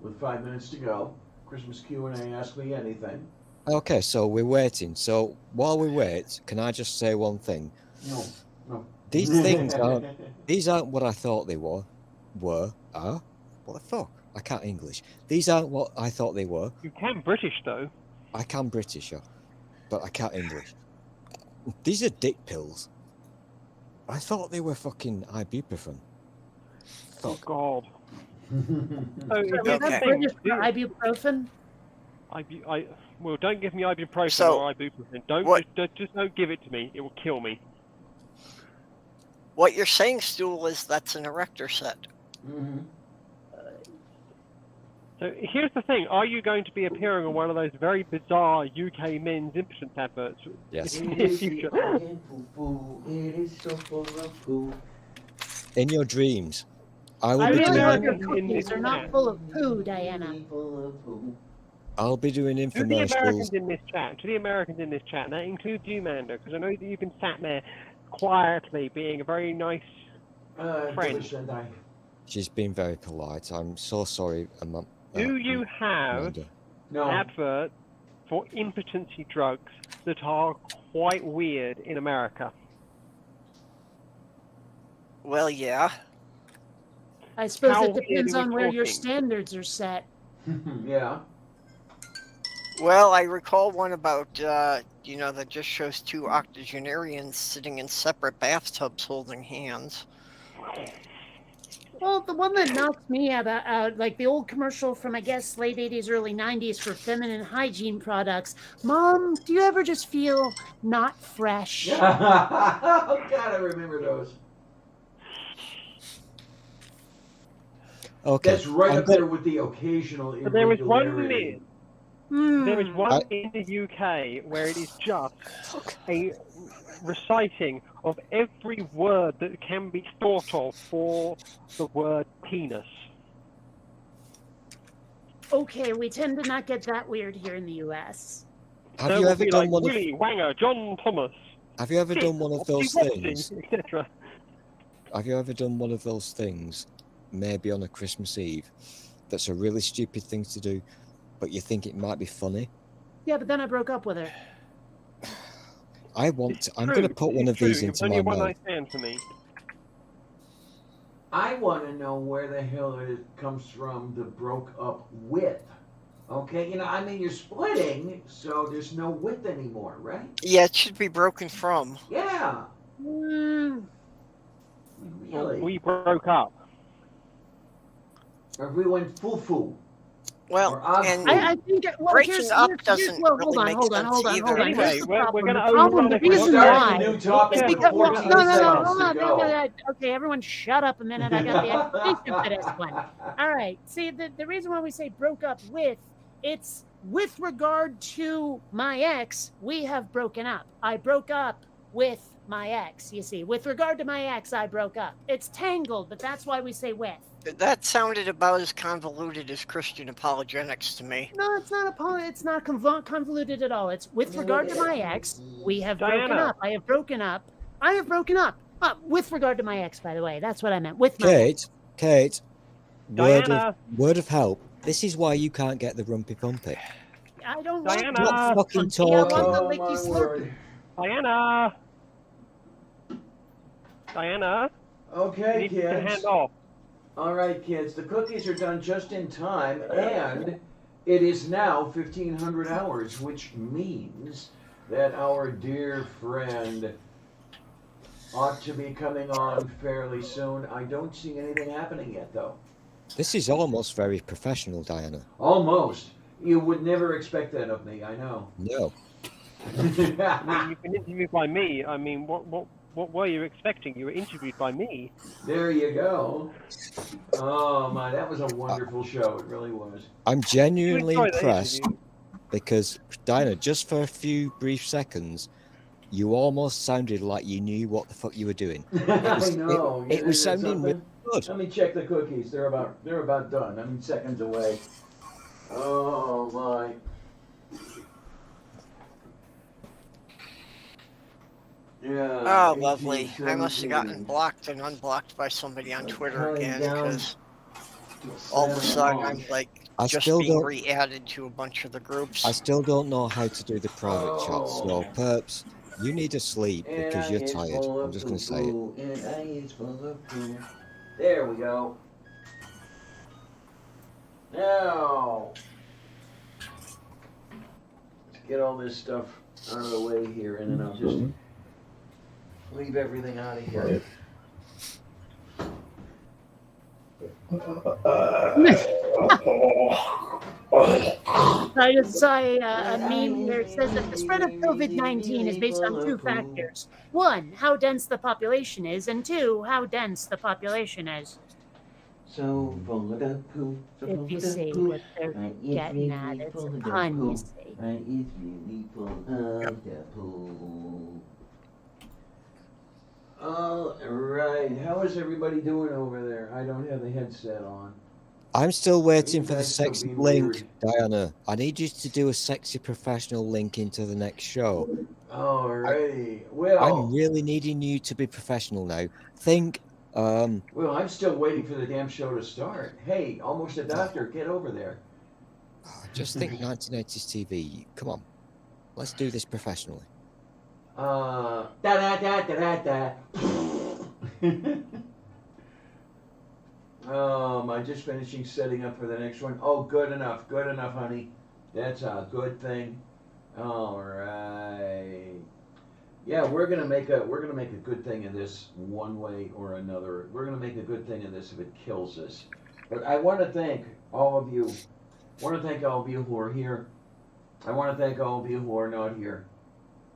with 5 minutes to go. Christmas Q&A, ask me anything.
Okay, so we're waiting. So while we wait, can I just say one thing?
No.
These things aren't what I thought they were. What the fuck? I can't English. These aren't what I thought they were.
You can British, though.
I can British, yeah, but I can't English. These are dick pills. I thought they were fucking ibuprofen.
Oh,
Fuck.
God. So,
Was
here's
that
the
British
thing.
for ibuprofen?
Well, don't give me ibuprofen
So,
or ibuprofen. Don't
what-
just don't give it to me. It will kill me.
What you're saying, Stool, is that's an erector set.
Mm-hmm.
So here's the thing: are you going to be appearing on one of those very bizarre UK men's impotence adverts
Yes.
in the near future?
It is so full of poo.
In your dreams, I will
I
be
really
doing
hope
it.
your
in
cookies
this
are not
hat.
full of poo, Diana.
Full of poo.
I'll be doing
To the Americans
infomercials.
in this chat, and that includes you, Manda, because I know that you've been sat there quietly being a very nice friend.
She's been very polite. I'm so sorry,
Do you have
Amanda.
No.
adverts for impotency drugs that are quite weird in America?
Well, yeah.
I suppose
How
it
weird
depends
are we
on where your
talking?
standards are set.
Yeah.
Well, I recall one about, that just shows two octogenarians sitting in separate bathtubs holding hands.
Well, the one that knocks me out, like the old commercial from, I guess, late 80s, early 90s for feminine hygiene products. Mom, do you ever just feel not fresh?
Oh, God, I remember those.
Okay.
That's right up there with the occasional
But there is one
irregularity.
there is one in the UK where it is just a reciting of every word that can be thought of for the word penis.
Okay, we tend to not get that weird here in the US.
Have
So
you
it will
ever
be
done
like
one
Willie, Wanger, John Thomas,
Have you ever done one of those things?
etc.
Have you ever done one of those things, maybe on a Christmas Eve, that's a really stupid thing to do, but you think it might be funny?
Yeah, but then I broke up with her.
I'm going to put one of these into my mouth.
One-night stand for me.
I want to know where the hell it comes from, the broke up with. Okay, you're splitting, so there's no width anymore, right?
Yeah, it should be broken from.
Yeah.
Mm,
Really?
We broke up.
Or if we went foo-foo.
Well,
Or
and
I think
breaking up doesn't
well,
really make sense either.
Anyway,
Here's the
we're
problem.
gonna
The problem, the
overrun it. We're
reason
starting
why.
a new topic
Yeah,
with
Because,
14
no,
seconds
hold
to
on.
go.
Okay, everyone shut up a minute. I got the explanation for this one. All right. See, the reason why we say broke up with, it's with regard to my ex, we have broken up. I broke up with my ex, you see. With regard to my ex, I broke up. It's tangled, but that's why we say with.
That sounded about as convoluted as Christian apologetics to me.
No, it's not convoluted at all. It's with regard to my ex, we have broken up. I have broken up. With regard to my ex, by the way. That's what I meant. With my ex.
Kate,
Diana.
word of help. This is why you can't get the rumpy pumpy.
I don't
Diana.
want
Not fucking
I want
talking.
the
Oh,
licky
my
slurpy.
word.
Diana. You
Okay,
need to get your
kids.
hand off.
All right, kids. The cookies are done just in time, and it is now 1500 hours, which means that our dear friend ought to be coming on fairly soon. I don't see anything happening yet, though.
This is almost very professional, Diana.
Almost. You would never expect that of me, I know.
No.
I mean, you've been interviewed by me. I mean, what were you expecting? You were interviewed by me.
There you go. Oh, my, that was a wonderful show. It really was.
I'm genuinely
enjoy that
impressed
interview.
because, Diana, just for a few brief seconds, you almost sounded like you knew what the fuck you were doing.
I know.
It was
Isn't it
sounding really
something?
good.
Let me check the cookies. They're about done. I'm seconds away. Oh my. Yeah.
Oh, lovely.
18,
I must have gotten
17.
blocked and unblocked by somebody on Twitter
Cutting
again
down
because
to
all of a
7
sudden
on.
I'm like
I
just
still
being
don't.
re-added to a bunch of the groups.
I still don't know how to do the private chat. So,
Oh.
Perps, you need to sleep
And
because
I
you're
is
tired.
full
I'm
of
just going to say it.
poo-poo, and I is full of poo. There we go. Now, let's get all this stuff out of the way here, and then I'll just leave everything out of here.
I just saw a meme where it says that the spread of COVID-19 is based on two factors. One, how dense the population is, and two, how dense the population is.
So full of the poo. So full
If you
of the
see
poo.
what they're getting at, it's a pun, you see.
Right, it's really full of the poo. All right, how is everybody doing over there? I don't have the headset on.
I'm still waiting
You
for the
guys can
sexy
be
link,
weird.
Diana. I need you to do a sexy professional link into the next show.
Alrighty.
I'm
Well,
really needing you to be professional now. Think,
I'm still waiting for the damn show to start. Hey, almost a doctor, get over there.
just think 1980s TV. Come on, let's do this professionally.
Da da da da da da. I'm just finishing setting up for the next one. Oh, good enough, honey. That's a good thing. All right. Yeah, we're gonna make a good thing of this one way or another. We're gonna make a good thing of this if it kills us. But I want to thank all of you. I want to thank all of you who are here. I want to thank all of you who are not here.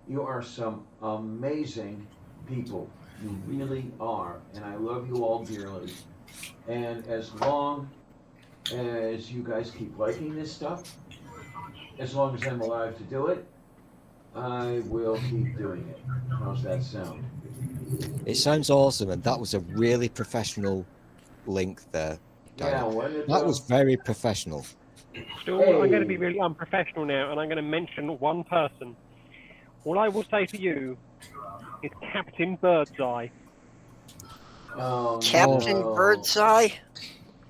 You are some amazing people. You really are, and I love you all dearly. And as long as you guys keep liking this stuff, as long as I'm alive to do it, I will keep doing it. How's that sound?
It sounds awesome, and that was a really professional link there.
Yeah,
Diana.
wasn't it?
That was very professional.
Still, I'm going to be really unprofessional now, and I'm going to mention one person. All I will say to you is Captain Birdseye.
Oh,
Captain
no.
Birdseye?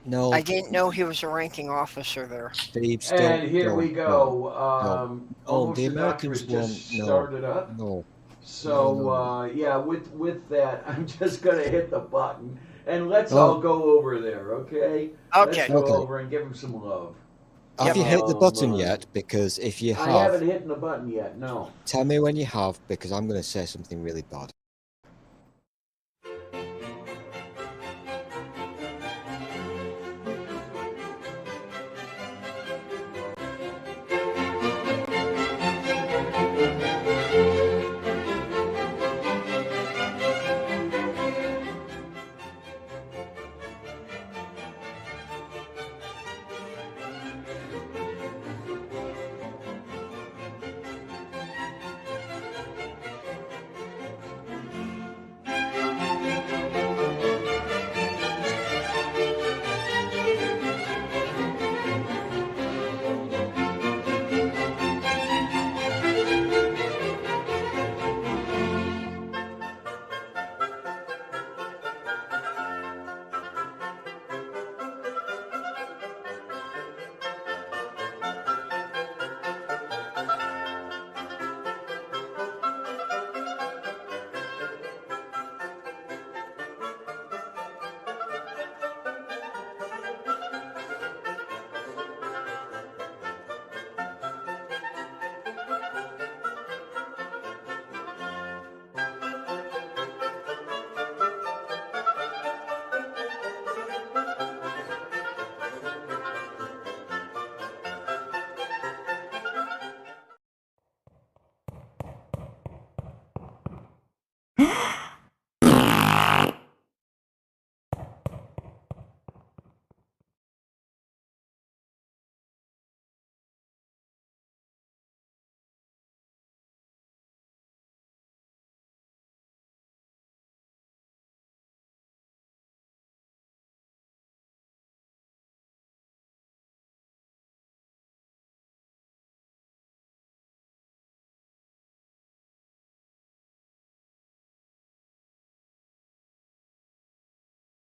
No,
I didn't know he was a ranking officer there.
Steve,
And here we go.
Oh,
Almost
the
a Doctor
Americans
has just
won't.
started up.
No.
So
No.
yeah, with that, I'm just gonna hit the button and let's
Oh.
all go over there, okay?
Okay.
Let's go
Okay.
over and give him some love.
Have you hit the button
my.
yet? Because if you
I
have,
haven't hit the button yet. No.
tell me when you have, because I'm going to say something really bad.